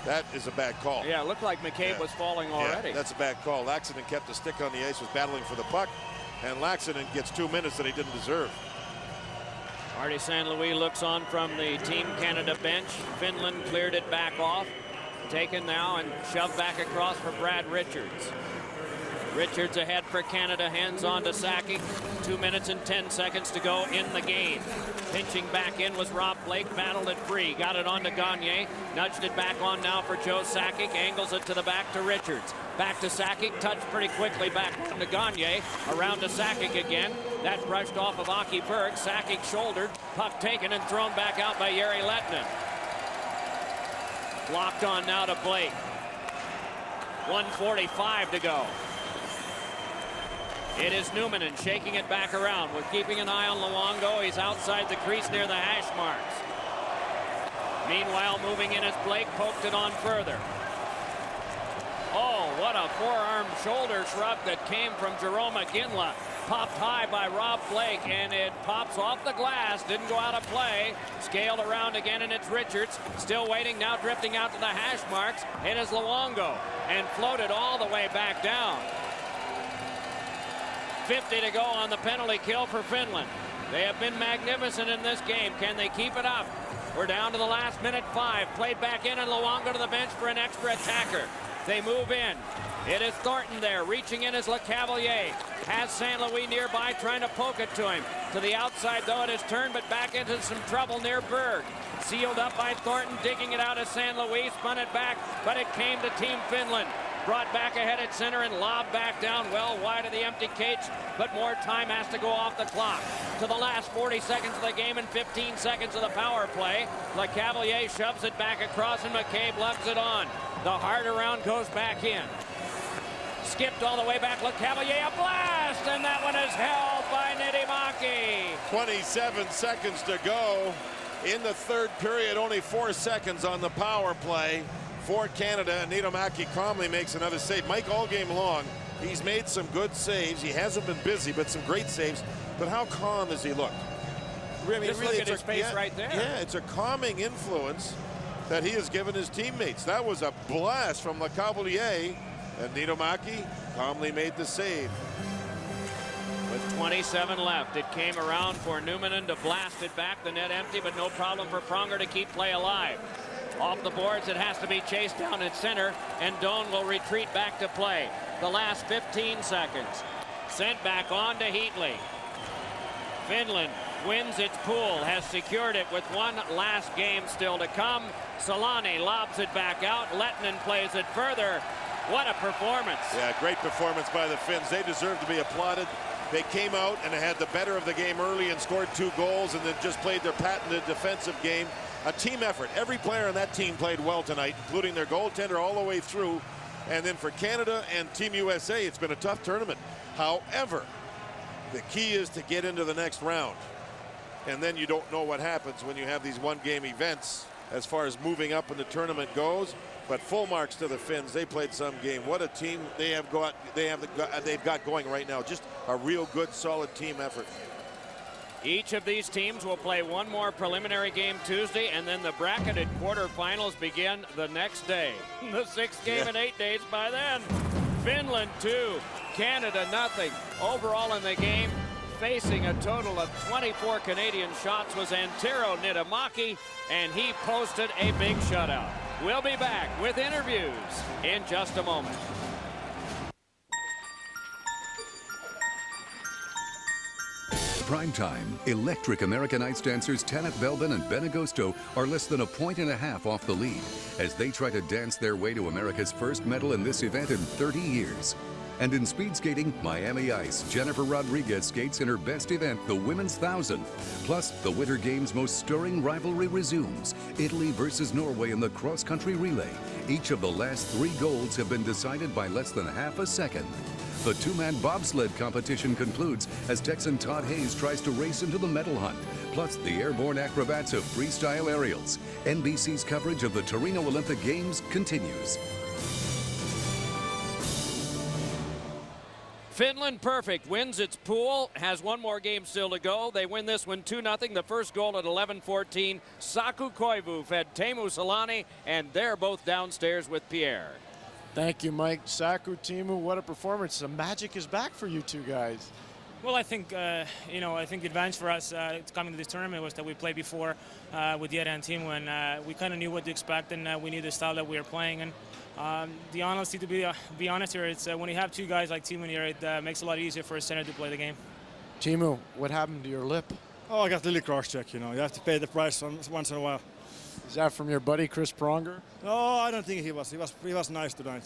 That is a bad call. Yeah, it looked like McCabe was falling already. Yeah, that's a bad call. Laxonen kept the stick on the ice, was battling for the puck, and Laxonen gets 2 minutes that he didn't deserve. Marty St. Louis looks on from the Team Canada bench. Finland cleared it back off. Taken now and shoved back across for Brad Richards. Richards ahead for Canada, hands on to Sakic. 2 minutes and 10 seconds to go in the game. Pinching back in was Rob Blake, battled it free. Got it on to Gagne, nudged it back on now for Joe Sakic, angles it to the back to Richards. Back to Sakic, touched pretty quickly back to Gagne, around to Sakic again. That's brushed off of Aki Berg. Sakic shouldered, puck taken and thrown back out by Jere Lehtinen. Locked on now to Blake. 1:45 to go. It is Numminen shaking it back around. We're keeping an eye on Luongo. He's outside the crease near the hash marks. Meanwhile, moving in as Blake poked it on further. Oh, what a forearm shoulder shrug that came from Jarome Iginla. Popped high by Rob Blake, and it pops off the glass. Didn't go out of play. Scaled around again, and it's Richards. Still waiting, now drifting out to the hash marks. It is Luongo, and floated all the way back down. 50 to go on the penalty kill for Finland. They have been magnificent in this game. Can they keep it up? We're down to the last minute 5. Played back in, and Luongo to the bench for an extra attacker. They move in. It is Thornton there. Reaching in is LeCavalier. Has St. Louis nearby, trying to poke it to him. To the outside, though, it is turned, but back into some trouble near Berg. Sealed up by Thornton, digging it out of St. Louis. Spun it back, but it came to Team Finland. Brought back ahead at center and lobbed back down well wide of the empty cage, but more time has to go off the clock. To the last 40 seconds of the game and 15 seconds of the power play. LeCavalier shoves it back across and McCabe lugs it on. The hard around goes back in. Skipped all the way back, LeCavalier, a blast, and that one is held by Niittymaki. 27 seconds to go in the third period, only 4 seconds on the power play for Canada, and Niittymaki calmly makes another save. Mike, all game long, he's made some good saves. He hasn't been busy, but some great saves. But how calm has he looked? I mean, just really, look at his face right there. Yeah, it's a calming influence that he has given his teammates. That was a blast from LeCavalier, and Niittymaki calmly made the save. With 27 left, it came around for Numminen to blast it back. The net empty, but no problem for Pronger to keep play alive. Off the boards, it has to be chased down at center, and Doan will retreat back to play. The last 15 seconds. Sent back on to Heatley. Finland wins its pool, has secured it with one last game still to come. Selanne lobs it back out. Lehtinen plays it further. What a performance. Yeah, great performance by the Finns. They deserve to be applauded. They came out and had the better of the game early and scored 2 goals and then just played their patented defensive game. A team effort. Every player on that team played well tonight, including their goaltender all the way through. And then for Canada and Team USA, it's been a tough tournament. However, the key is to get into the next round. And then you don't know what happens when you have these one-game events as far as moving up in the tournament goes. But full marks to the Finns. They played some game. What a team they've got going right now. Just a real good, solid team effort. Each of these teams will play one more preliminary game Tuesday, and then the bracketed quarterfinals begin the next day. The 6th game in 8 days by then. Finland 2, Canada nothing. Overall in the game, facing a total of 24 Canadian shots was Antero Niittymaki, and he posted a big shutout. We'll be back with interviews in just a moment. Primetime, electric American ice dancers Tanit Belbin and Ben Agosto are less than 1.5 points off the lead as they try to dance their way to America's first medal in this event in 30 years. And in speed skating, Miami Ice, Jennifer Rodriguez skates in her best event, the Women's 1000. Plus, the Winter Games' most stirring rivalry resumes. Italy versus Norway in the cross-country relay. Each of the last 3 golds have been decided by less than half a second. The 2-man bobsled competition concludes as Texan Todd Hayes tries to race into the medal hunt. Plus, the airborne acrobats of freestyle aerials. NBC's coverage of the Torino Olympic Games continues. Finland perfect, wins its pool, has one more game still to go. They win this one 2-0. The first goal at 11:14. Saku Koivu fed Teemu Selanne, and they're both downstairs with Pierre. Thank you, Mike. Saku, Teemu, what a performance. The magic is back for you two guys. Well, I think, I think the advantage for us coming to this tournament was that we played before with Jere and Teemu, and we kind of knew what to expect, and we knew the style that we were playing. And the honesty, to be honest here, it's when you have 2 guys like Teemu here, it makes it a lot easier for a center to play the game. Teemu, what happened to your lip? Oh, I got a little cross-check, you have to pay the price once in a while. Is that from your buddy Chris Pronger? No, I don't think he was. He was nice tonight.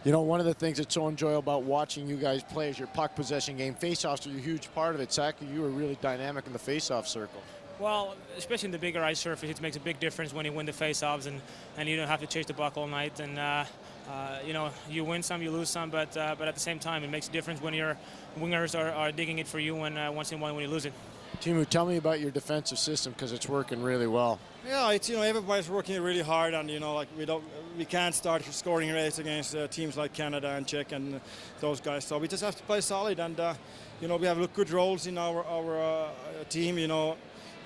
You know, one of the things that's so enjoyable about watching you guys play is your puck possession game. Faceoffs are a huge part of it. Saku, you were really dynamic in the faceoff circle. Well, especially in the bigger ice surface, it makes a big difference when you win the faceoffs and you don't have to chase the puck all night. And you win some, you lose some, but at the same time, it makes a difference when your wingers are digging it for you, and once in a while when you lose it. Teemu, tell me about your defensive system because it's working really well. Yeah, it's everybody's working really hard, and we can't start scoring rates against teams like Canada and Czech and those guys. So we just have to play solid, and we have good roles in our team.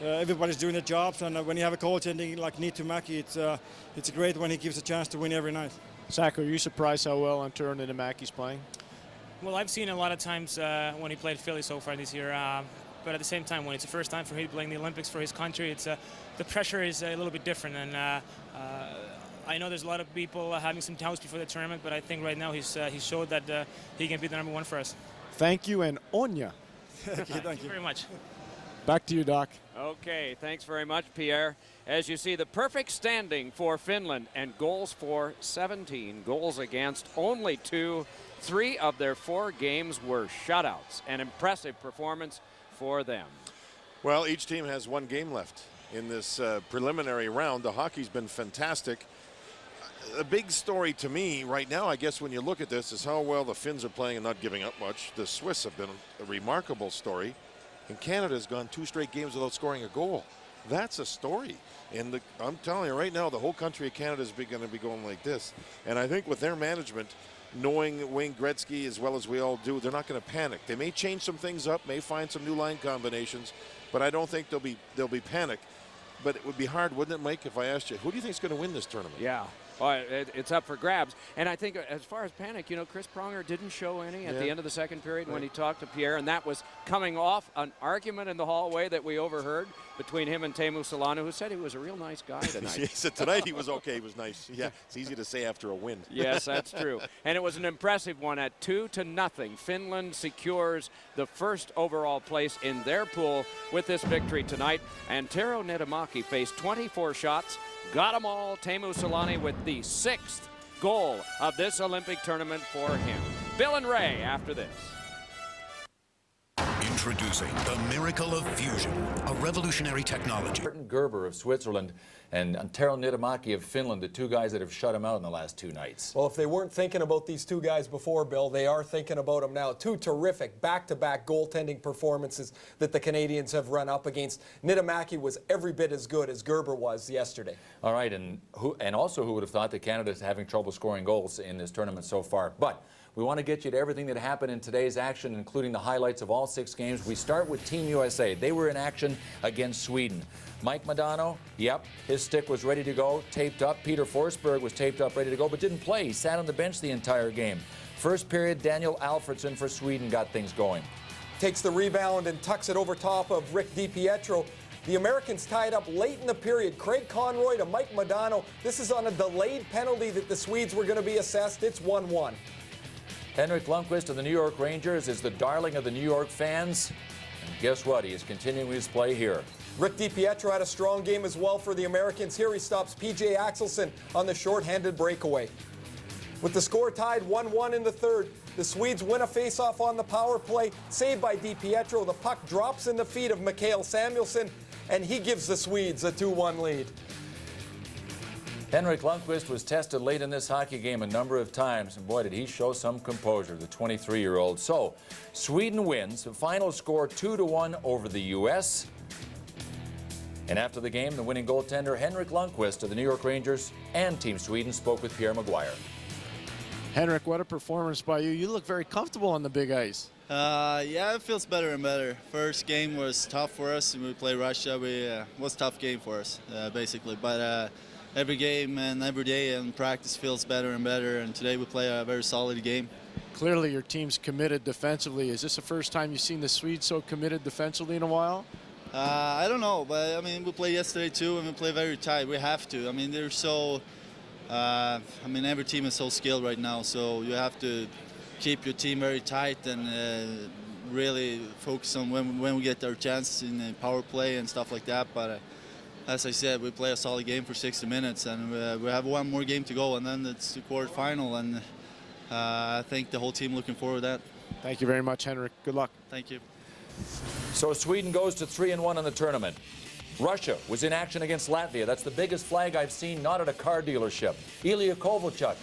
Everybody's doing their jobs, and when you have a goaltending like Niittymaki, it's great when he gives a chance to win every night. Saku, are you surprised how well Antero Niittymaki's playing? Well, I've seen a lot of times when he played Philly so far this year. But at the same time, when it's the first time for him playing the Olympics for his country, it's the pressure is a little bit different. And I know there's a lot of people having some doubts before the tournament, but I think right now he's showed that he can be the #1 for us. Thank you, and Onya. Thank you very much. Back to you, Doc. Okay, thanks very much, Pierre. As you see, the perfect standing for Finland, and goals for 17, goals against only 2. 3 of their 4 games were shutouts. An impressive performance for them. Well, each team has 1 game left in this preliminary round. The hockey's been fantastic. A big story to me right now, I guess, when you look at this, is how well the Finns are playing and not giving up much. The Swiss have been a remarkable story. And Canada's gone 2 straight games without scoring a goal. That's a story. And I'm telling you right now, the whole country of Canada is going to be going like this. And I think with their management, knowing Wayne Gretzky as well as we all do, they're not going to panic. They may change some things up, may find some new line combinations, but I don't think they'll be panic. But it would be hard, wouldn't it, Mike, if I asked you, who do you think is going to win this tournament? Yeah. Well, it's up for grabs. And I think as far as panic, Chris Pronger didn't show any at the end of the second period when he talked to Pierre, and that was coming off an argument in the hallway that we overheard between him and Teemu Selanne, who said he was a real nice guy tonight. He said tonight he was okay, he was nice. Yeah, it's easy to say after a win. Yes, that's true. And it was an impressive one at 2-0. Finland secures the first overall place in their pool with this victory tonight. Antero Niittymaki faced 24 shots, got them all. Teemu Selanne with the 6th goal of this Olympic tournament for him. Bill and Ray after this. Introducing the miracle of fusion, a revolutionary technology. Martin Gerber of Switzerland and Antero Niittymaki of Finland, the two guys that have shut him out in the last 2 nights. Well, if they weren't thinking about these two guys before, Bill, they are thinking about them now. Two terrific back-to-back goaltending performances that the Canadians have run up against. Niittymaki was every bit as good as Gerber was yesterday. All right, and also who would have thought that Canada's having trouble scoring goals in this tournament so far. But we want to get you to everything that happened in today's action, including the highlights of all 6 games. We start with Team USA. They were in action against Sweden. Mike Modano, yep, his stick was ready to go, taped up. Peter Forsberg was taped up, ready to go, but didn't play. He sat on the bench the entire game. First period, Daniel Alfredsson for Sweden got things going. Takes the rebound and tucks it over top of Rick DiPietro. The Americans tied up late in the period. Craig Conroy to Mike Modano. This is on a delayed penalty that the Swedes were going to be assessed. It's 1-1. Henrik Lundqvist of the New York Rangers is the darling of the New York fans. And guess what? He is continuing his play here. Rick DiPietro had a strong game as well for the Americans. Here he stops P.J. Axelsson on the shorthanded breakaway. With the score tied 1-1 in the third, the Swedes win a faceoff on the power play. Saved by DiPietro. The puck drops in the feet of Mikael Samuelsson, and he gives the Swedes a 2-1 lead. Henrik Lundqvist was tested late in this hockey game a number of times, and boy, did he show some composure, the 23-year-old. So, Sweden wins. The final score 2-1 over the U.S. And after the game, the winning goaltender, Henrik Lundqvist of the New York Rangers and Team Sweden, spoke with Pierre Maguire. Henrik, what a performance by you. You look very comfortable on the big ice. Yeah, it feels better and better. First game was tough for us. We played Russia. It was a tough game for us, basically. But every game and every day and practice feels better and better. And today we play a very solid game. Clearly your team's committed defensively. Is this the first time you've seen the Swedes so committed defensively in a while? I don't know, but I mean, we played yesterday too, and we play very tight. We have to. I mean, they're so. I mean, every team is so skilled right now, so you have to keep your team very tight and really focus on when we get our chance in the power play and stuff like that. But as I said, we play a solid game for 60 minutes, and we have one more game to go, and then it's the quarterfinal, and I think the whole team looking forward to that. Thank you very much, Henrik. Good luck. Thank you. So Sweden goes to 3-1 in the tournament. Russia was in action against Latvia. That's the biggest flag I've seen, not at a car dealership. Ilya Kovalchuk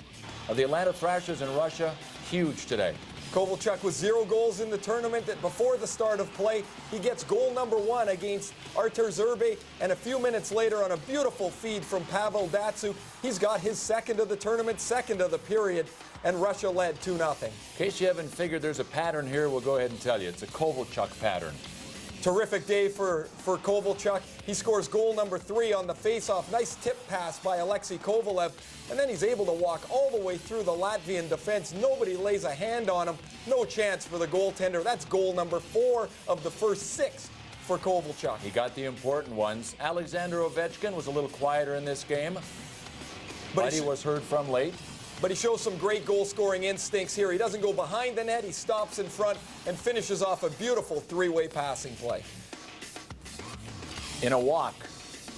of the Atlanta Thrashers in Russia, huge today. Kovalchuk with 0 goals in the tournament. Before the start of play, he gets goal number 1 against Artur Zerbe, and a few minutes later on a beautiful feed from Pavel Datsyuk, he's got his second of the tournament, second of the period, and Russia led 2-0. In case you haven't figured there's a pattern here, we'll go ahead and tell you. It's a Kovalchuk pattern. Terrific day for Kovalchuk. He scores goal number 3 on the faceoff. Nice tip pass by Alexei Kovalev. And then he's able to walk all the way through the Latvian defense. Nobody lays a hand on him. No chance for the goaltender. That's goal number 4 of the first 6 for Kovalchuk. He got the important ones. Alexander Ovechkin was a little quieter in this game, but he was heard from late. But he shows some great goal-scoring instincts here. He doesn't go behind the net. He stops in front and finishes off a beautiful 3-way passing play. In a walk,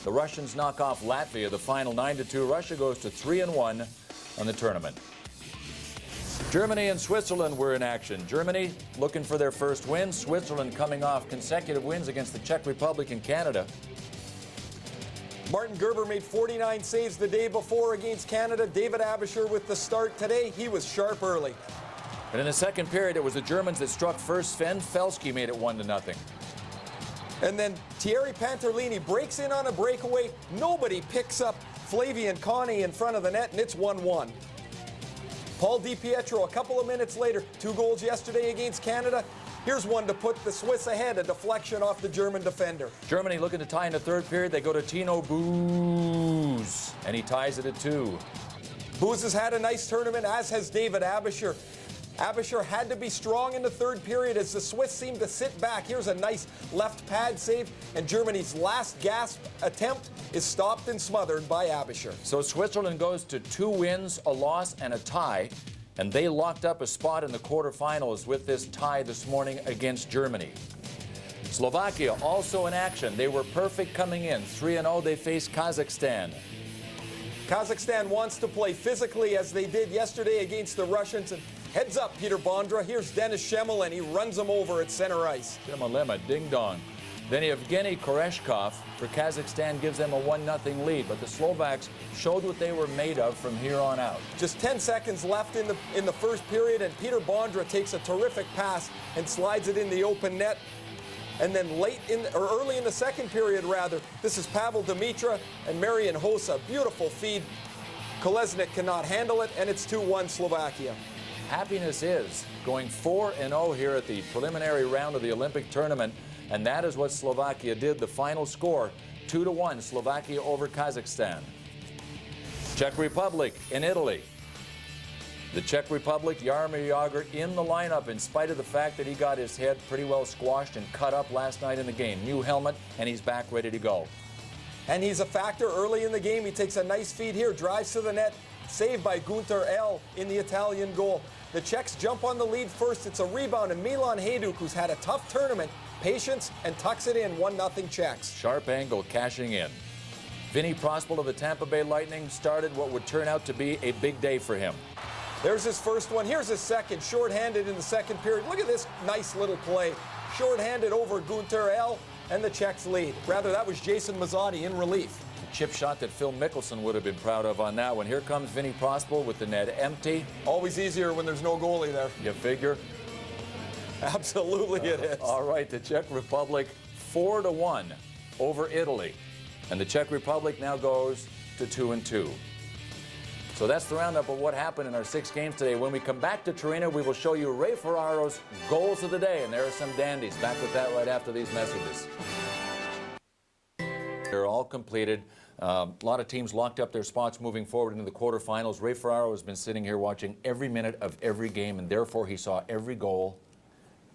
the Russians knock off Latvia, the final 9-2. Russia goes to 3-1 on the tournament. Germany and Switzerland were in action. Germany looking for their first win. Switzerland coming off consecutive wins against the Czech Republic and Canada. Martin Gerber made 49 saves the day before against Canada. David Abisher with the start today. He was sharp early. And in the second period, it was the Germans that struck first. Sven Felski made it 1-0. And then Thierry Panterlini breaks in on a breakaway. Nobody picks up Flavian Connie in front of the net, and it's 1-1. Paul DiPietro a couple of minutes later, 2 goals yesterday against Canada. Here's one to put the Swiss ahead, a deflection off the German defender. Germany looking to tie in the third period. They go to Tino Boos, and he ties it at 2. Boos has had a nice tournament, as has David Abisher. Abisher had to be strong in the third period as the Swiss seemed to sit back. Here's a nice left pad save, and Germany's last gasp attempt is stopped and smothered by Abisher. So Switzerland goes to 2 wins, a loss, and a tie. And they locked up a spot in the quarterfinals with this tie this morning against Germany. Slovakia also in action. They were perfect coming in. 3-0, they face Kazakhstan. Kazakhstan wants to play physically as they did yesterday against the Russians. And Heads up, Peter Bondra. Here's Denis Schemmel, and he runs him over at center ice. Shimalema, ding-dong. Then Evgeny Koreshkov for Kazakhstan gives them a 1-0 lead, but the Slovaks showed what they were made of from here on out. Just 10 seconds left in the first period, and Peter Bondra takes a terrific pass and slides it in the open net. And then early in the second period, rather, this is Pavel Dimitra and Marian Hossa. Beautiful feed. Kolesnik cannot handle it, and it's 2-1 Slovakia. Happiness is going 4-0 here at the preliminary round of the Olympic tournament, and that is what Slovakia did. The final score, 2-1, Slovakia over Kazakhstan. Czech Republic in Italy. The Czech Republic, Jaromir Jagr in the lineup in spite of the fact that he got his head pretty well squashed and cut up last night in the game. New helmet, and he's back ready to go. And he's a factor early in the game. He takes a nice feed here, drives to the net, saved by Gunter L in the Italian goal. The Czechs jump on the lead first. It's a rebound, and Milan Hajduk, who's had a tough tournament, patience and tucks it in. 1-0 Czechs. Sharp angle cashing in. Vinny Prospal of the Tampa Bay Lightning started what would turn out to be a big day for him. There's his first one. Here's his second. Short-handed in the second period. Look at this nice little play. Short-handed over Gunter L, and the Czechs lead. Rather, that was Jason Mazzotti in relief. A chip shot that Phil Mickelson would have been proud of on that one. Here comes Vinny Prospal with the net empty. Always easier when there's no goalie there. You figure? Absolutely it is. All right, the Czech Republic 4-1 over Italy. And the Czech Republic now goes to 2-2. So that's the roundup of what happened in our 6 games today. When we come back to Torino, we will show you Ray Ferraro's goals of the day, and there are some dandies. Back with that right after these messages. They're all completed. A lot of teams locked up their spots moving forward into the quarterfinals. Ray Ferraro has been sitting here watching every minute of every game, and therefore he saw every goal.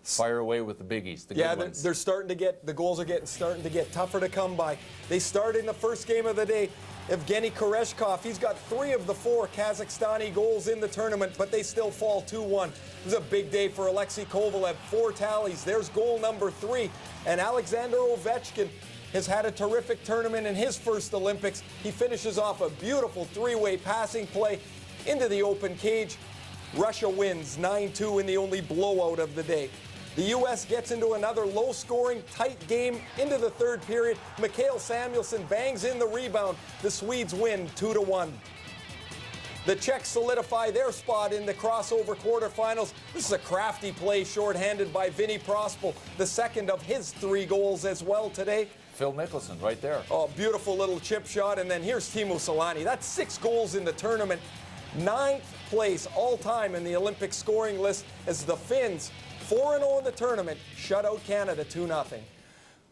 Fire away with the biggies, the good ones. They're starting to get, the goals are starting to get tougher to come by. They started in the first game of the day. Evgeny Koreshkov, he's got 3 of the 4 Kazakhstani goals in the tournament, but they still fall 2-1. This is a big day for Alexei Kovalev. 4 tallies. There's goal number 3. And Alexander Ovechkin has had a terrific tournament in his first Olympics. He finishes off a beautiful 3-way passing play into the open cage. Russia wins 9-2 in the only blowout of the day. The U.S. gets into another low-scoring, tight game into the third period. Mikael Samuelsson bangs in the rebound. The Swedes win 2-1. The Czechs solidify their spot in the crossover quarterfinals. This is a crafty play shorthanded by Vinny Prospal, the second of his 3 goals as well today. Phil Mickelson right there. Oh, beautiful little chip shot. And then here's Teemu Selanne. That's 6 goals in the tournament. 9th place all-time in the Olympic scoring list as the Finns, 4-0 in the tournament, shut out Canada 2-0.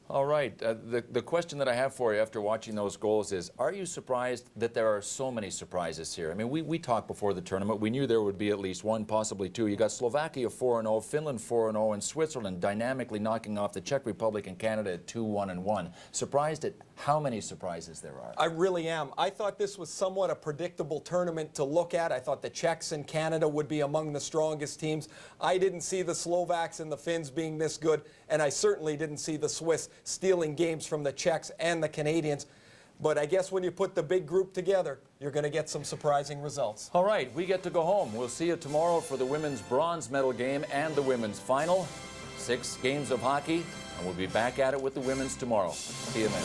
All right. The question that I have for you after watching those goals is, are you surprised that there are so many surprises here? I mean, we talked before the tournament. We knew there would be at least 1, possibly 2. You got Slovakia 4-0, Finland 4-0, and Switzerland dynamically knocking off the Czech Republic and Canada at 2-1-1. Surprised at how many surprises there are? I really am. I thought this was somewhat a predictable tournament to look at. I thought the Czechs and Canada would be among the strongest teams. I didn't see the Slovaks and the Finns being this good, and I certainly didn't see the Swiss stealing games from the Czechs and the Canadians. But I guess when you put the big group together, you're going to get some surprising results. All right, we get to go home. We'll see you tomorrow for the women's bronze medal game and the women's final. 6 games of hockey, and we'll be back at it with the women's tomorrow. See you then.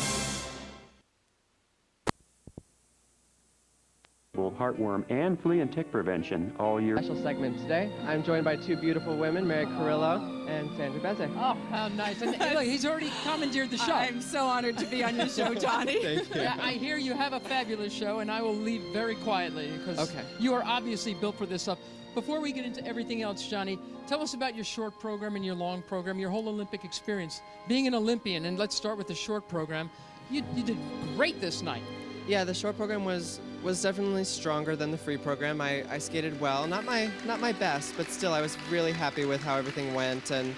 Heartworm and flea and tick prevention all year. Special segment today. I'm joined by 2 beautiful women, Mary Carrillo and Sandra Bezek. Oh, how nice. And look, he's already commandeered the show. I'm so honored to be on your show, Johnny. Thank you. Yeah, I hear you have a fabulous show, and I will leave very quietly because you are obviously built for this stuff. Before we get into everything else, Johnny, tell us about your short program and your long program, your whole Olympic experience. Being an Olympian, and let's start with the short program, you did great this night. Yeah, the short program was definitely stronger than the free program. I skated well, not my best, but still I was really happy with how everything went. And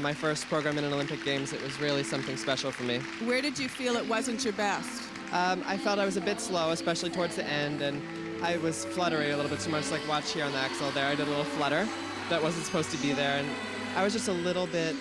my first program in an Olympic Games, it was really something special for me. Where did you feel it wasn't your best? I felt I was a bit slow, especially towards the end, and I was fluttering a little bit too much. Like watch here on the axle there, I did a little flutter that wasn't supposed to be there, and I was just a little bit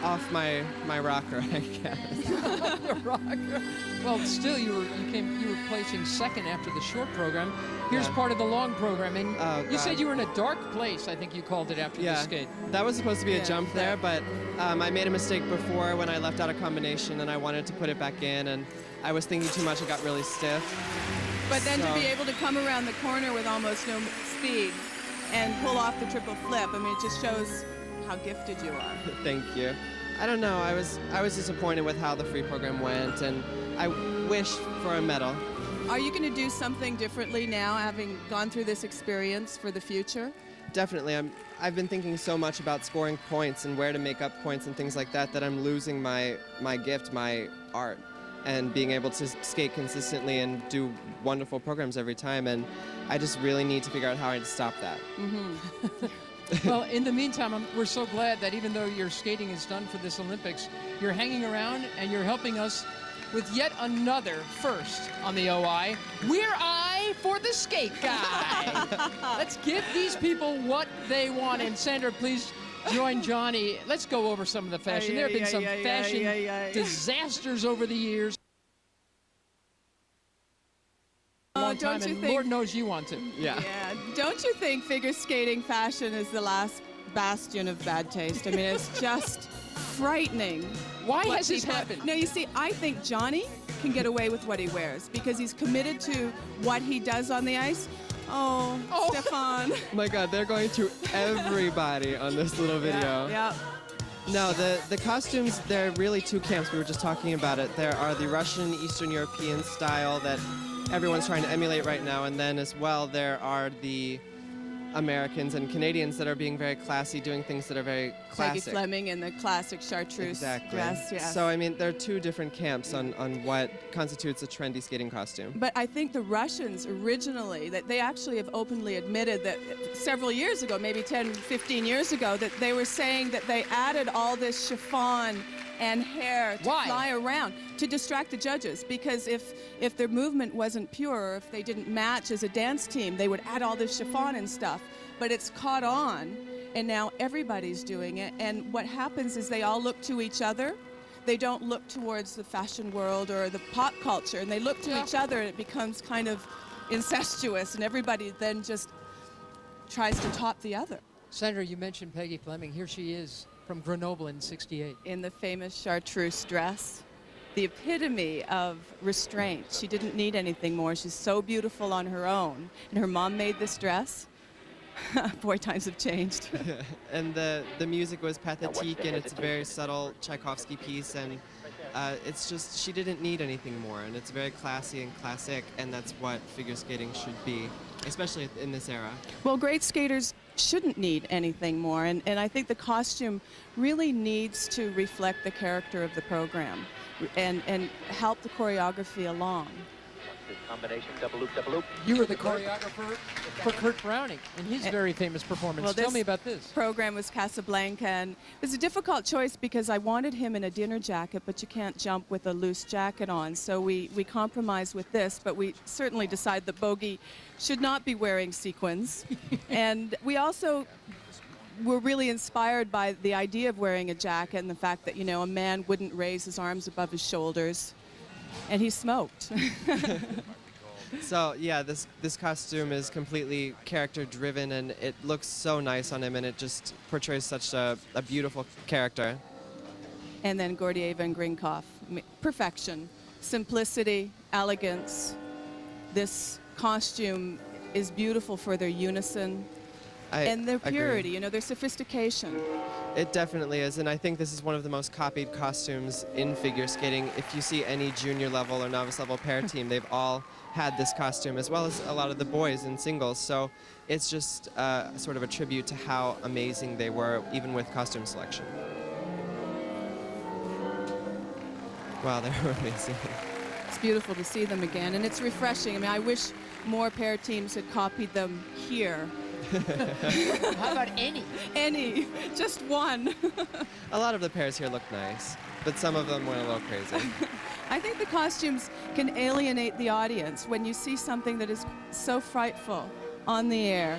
off my rocker, I guess. The rocker. Well, still, you were placing second after the short program. Here's part of the long program, and you said you were in a dark place. I think you called it after the skate. That was supposed to be a jump there, but I made a mistake before when I left out a combination, and I wanted to put it back in, and I was thinking too much. It got really stiff. But then to be able to come around the corner with almost no speed and pull off the triple flip, I mean, it just shows how gifted you are. Thank you. I don't know. I was disappointed with how the free program went, and I wish for a medal. Are you going to do something differently now, having gone through this experience for the future? Definitely. I've been thinking so much about scoring points and where to make up points and things like that I'm losing my gift, my art, and being able to skate consistently and do wonderful programs every time. And I just really need to figure out how to stop that. Well, in the meantime, we're so glad that even though your skating is done for this Olympics, you're hanging around and you're helping us with yet another first on the OI. We're I for the skate guy. Let's give these people what they want. And Sandra, please join Johnny. Let's go over some of the fashion. There have been some fashion disasters over the years. Don't you think, Lord knows you want to. Yeah. Don't you think figure skating fashion is the last bastion of bad taste? I mean, it's just frightening. Why has this happened? No, you see, I think Johnny can get away with what he wears because he's committed to what he does on the ice. Oh. Stefan. Oh my God, they're going to everybody on this little video. Yeah. No, the costumes, there are really two camps. We were just talking about it. There are the Russian, Eastern European style that everyone's trying to emulate right now, and then as well there are the Americans and Canadians that are being very classy, doing things that are very classic. Peggy Fleming in the classic chartreuse dress. Yes. So I mean, there are two different camps on what constitutes a trendy skating costume. But I think the Russians originally, that they actually have openly admitted that several years ago, maybe 10, 15 years ago, that they were saying that they added all this chiffon and hair to fly around to distract the judges, because if their movement wasn't pure, or if they didn't match as a dance team, they would add all this chiffon and stuff. But it's caught on, and now everybody's doing it, and what happens is they all look to each other. They don't look towards the fashion world or the pop culture, and they look to each other, and it becomes kind of incestuous, and everybody then just tries to top the other. Sandra, you mentioned Peggy Fleming. Here she is from Grenoble in '68. In the famous chartreuse dress, the epitome of restraint. She didn't need anything more. She's so beautiful on her own. And her mom made this dress. Boy, times have changed. And the music was pathétique, and it's a very subtle Tchaikovsky piece, and it's just, she didn't need anything more, and it's very classy and classic, and that's what figure skating should be, especially in this era. Well, great skaters shouldn't need anything more, and I think the costume really needs to reflect the character of the program and help the choreography along. Combination, double loop, double loop. You were the choreographer for Kurt Browning in his very famous performance. Well, Tell me about this. Program was Casablanca, and it was a difficult choice because I wanted him in a dinner jacket, but you can't jump with a loose jacket on, so we compromised with this, but we certainly decided that Bogey should not be wearing sequins. And we also were really inspired by the idea of wearing a jacket and the fact that, you know, a man wouldn't raise his arms above his shoulders. And he smoked. So yeah, this costume is completely character driven, and it looks so nice on him, and it just portrays such a beautiful character. And then Gordieva and Grinkov, perfection, simplicity, elegance. This costume is beautiful for their unison and their purity, agree. you know, their sophistication. It definitely is, and I think this is one of the most copied costumes in figure skating. If you see any junior level or novice level pair team, they've all had this costume, as well as a lot of the boys in singles. So it's just sort of a tribute to how amazing they were, even with costume selection. Wow, they were amazing. It's beautiful to see them again, and it's refreshing. I mean, I wish more pair teams had copied them here. How about any? Any, just one. A lot of the pairs here look nice, but some of them went a little crazy. I think the costumes can alienate the audience. When you see something that is so frightful on the air,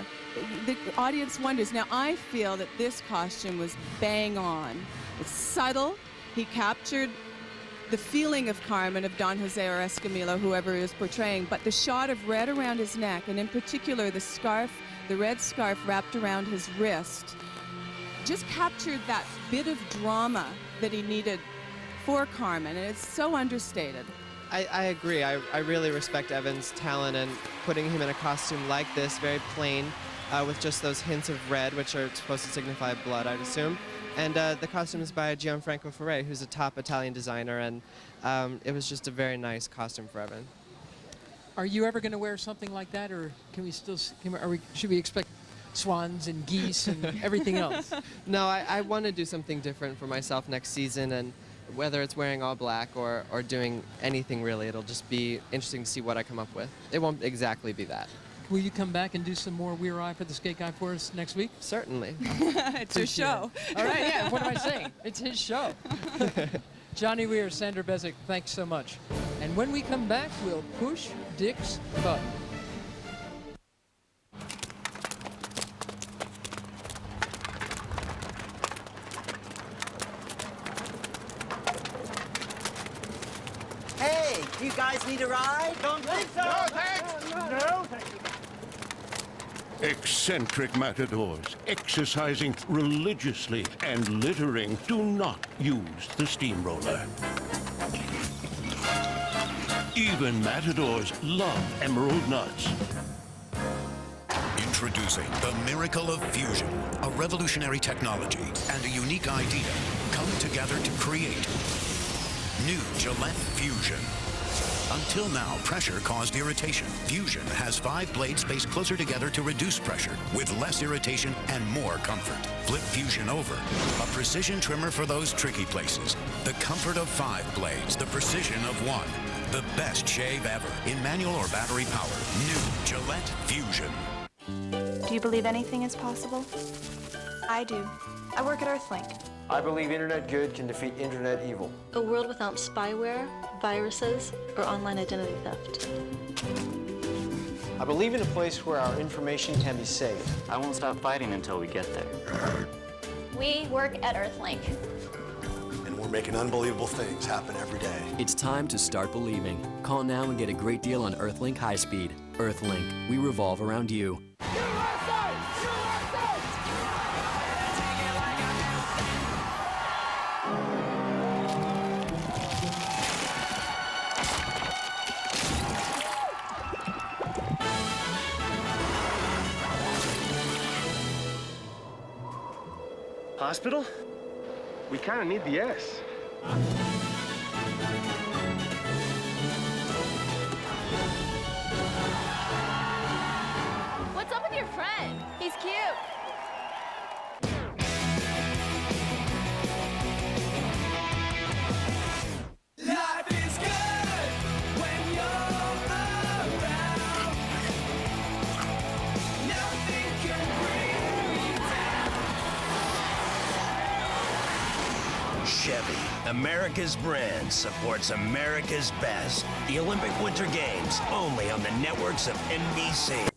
the audience wonders. Now, I feel that this costume was bang on. It's subtle. He captured the feeling of Carmen, of Don Jose or Escamilla, whoever he was portraying, but the shot of red around his neck, and in particular the scarf, the red scarf wrapped around his wrist, just captured that bit of drama that he needed for Carmen, and it's so understated. I agree. I really respect Evan's talent in putting him in a costume like this, very plain, with just those hints of red, which are supposed to signify blood, I'd assume. And the costume is by Gianfranco Ferre, who's a top Italian designer, and it was just a very nice costume for Evan. Are you ever going to wear something like that, or can we still? Should we expect swans and geese and everything else? No, I want to do something different for myself next season, and whether it's wearing all black or doing anything really, it'll just be interesting to see what I come up with. It won't exactly be that. Will you come back and do some more We're Eye for the Skate Guy for us next week? Certainly. It's your show. All right, yeah, what am I saying? It's his show. Johnny Weir, Sandra Bezic, thanks so much. And when we come back, we'll push Dick's button. Hey, do you guys need a ride? Don't think so. No, thanks. No, thank you. Eccentric matadors, exercising religiously and littering, do not use the steamroller. Even matadors love emerald nuts. Introducing the miracle of fusion, a revolutionary technology and a unique idea come together to create new Gillette Fusion. Until now, pressure caused irritation. Fusion has 5 blades spaced closer together to reduce pressure, with less irritation and more comfort. Flip Fusion over. A precision trimmer for those tricky places. The comfort of 5 blades, the precision of 1. The best shave ever. In manual or battery power. New Gillette Fusion. Do you believe anything is possible? I do. I work at Earthlink. I believe internet good can defeat internet evil. A world without spyware, viruses, or online identity theft. I believe in a place where our information can be safe. I won't stop fighting until we get there. We work at Earthlink. And we're making unbelievable things happen every day. It's time to start believing. Call now and get a great deal on Earthlink High Speed. Earthlink, we revolve around you. Hospital? We kind of need the S. What's up with your friend? He's cute. Life is good when you're around. Nothing can bring you down. Chevy, America's brand, supports America's best. The Olympic Winter Games, only on the networks of NBC.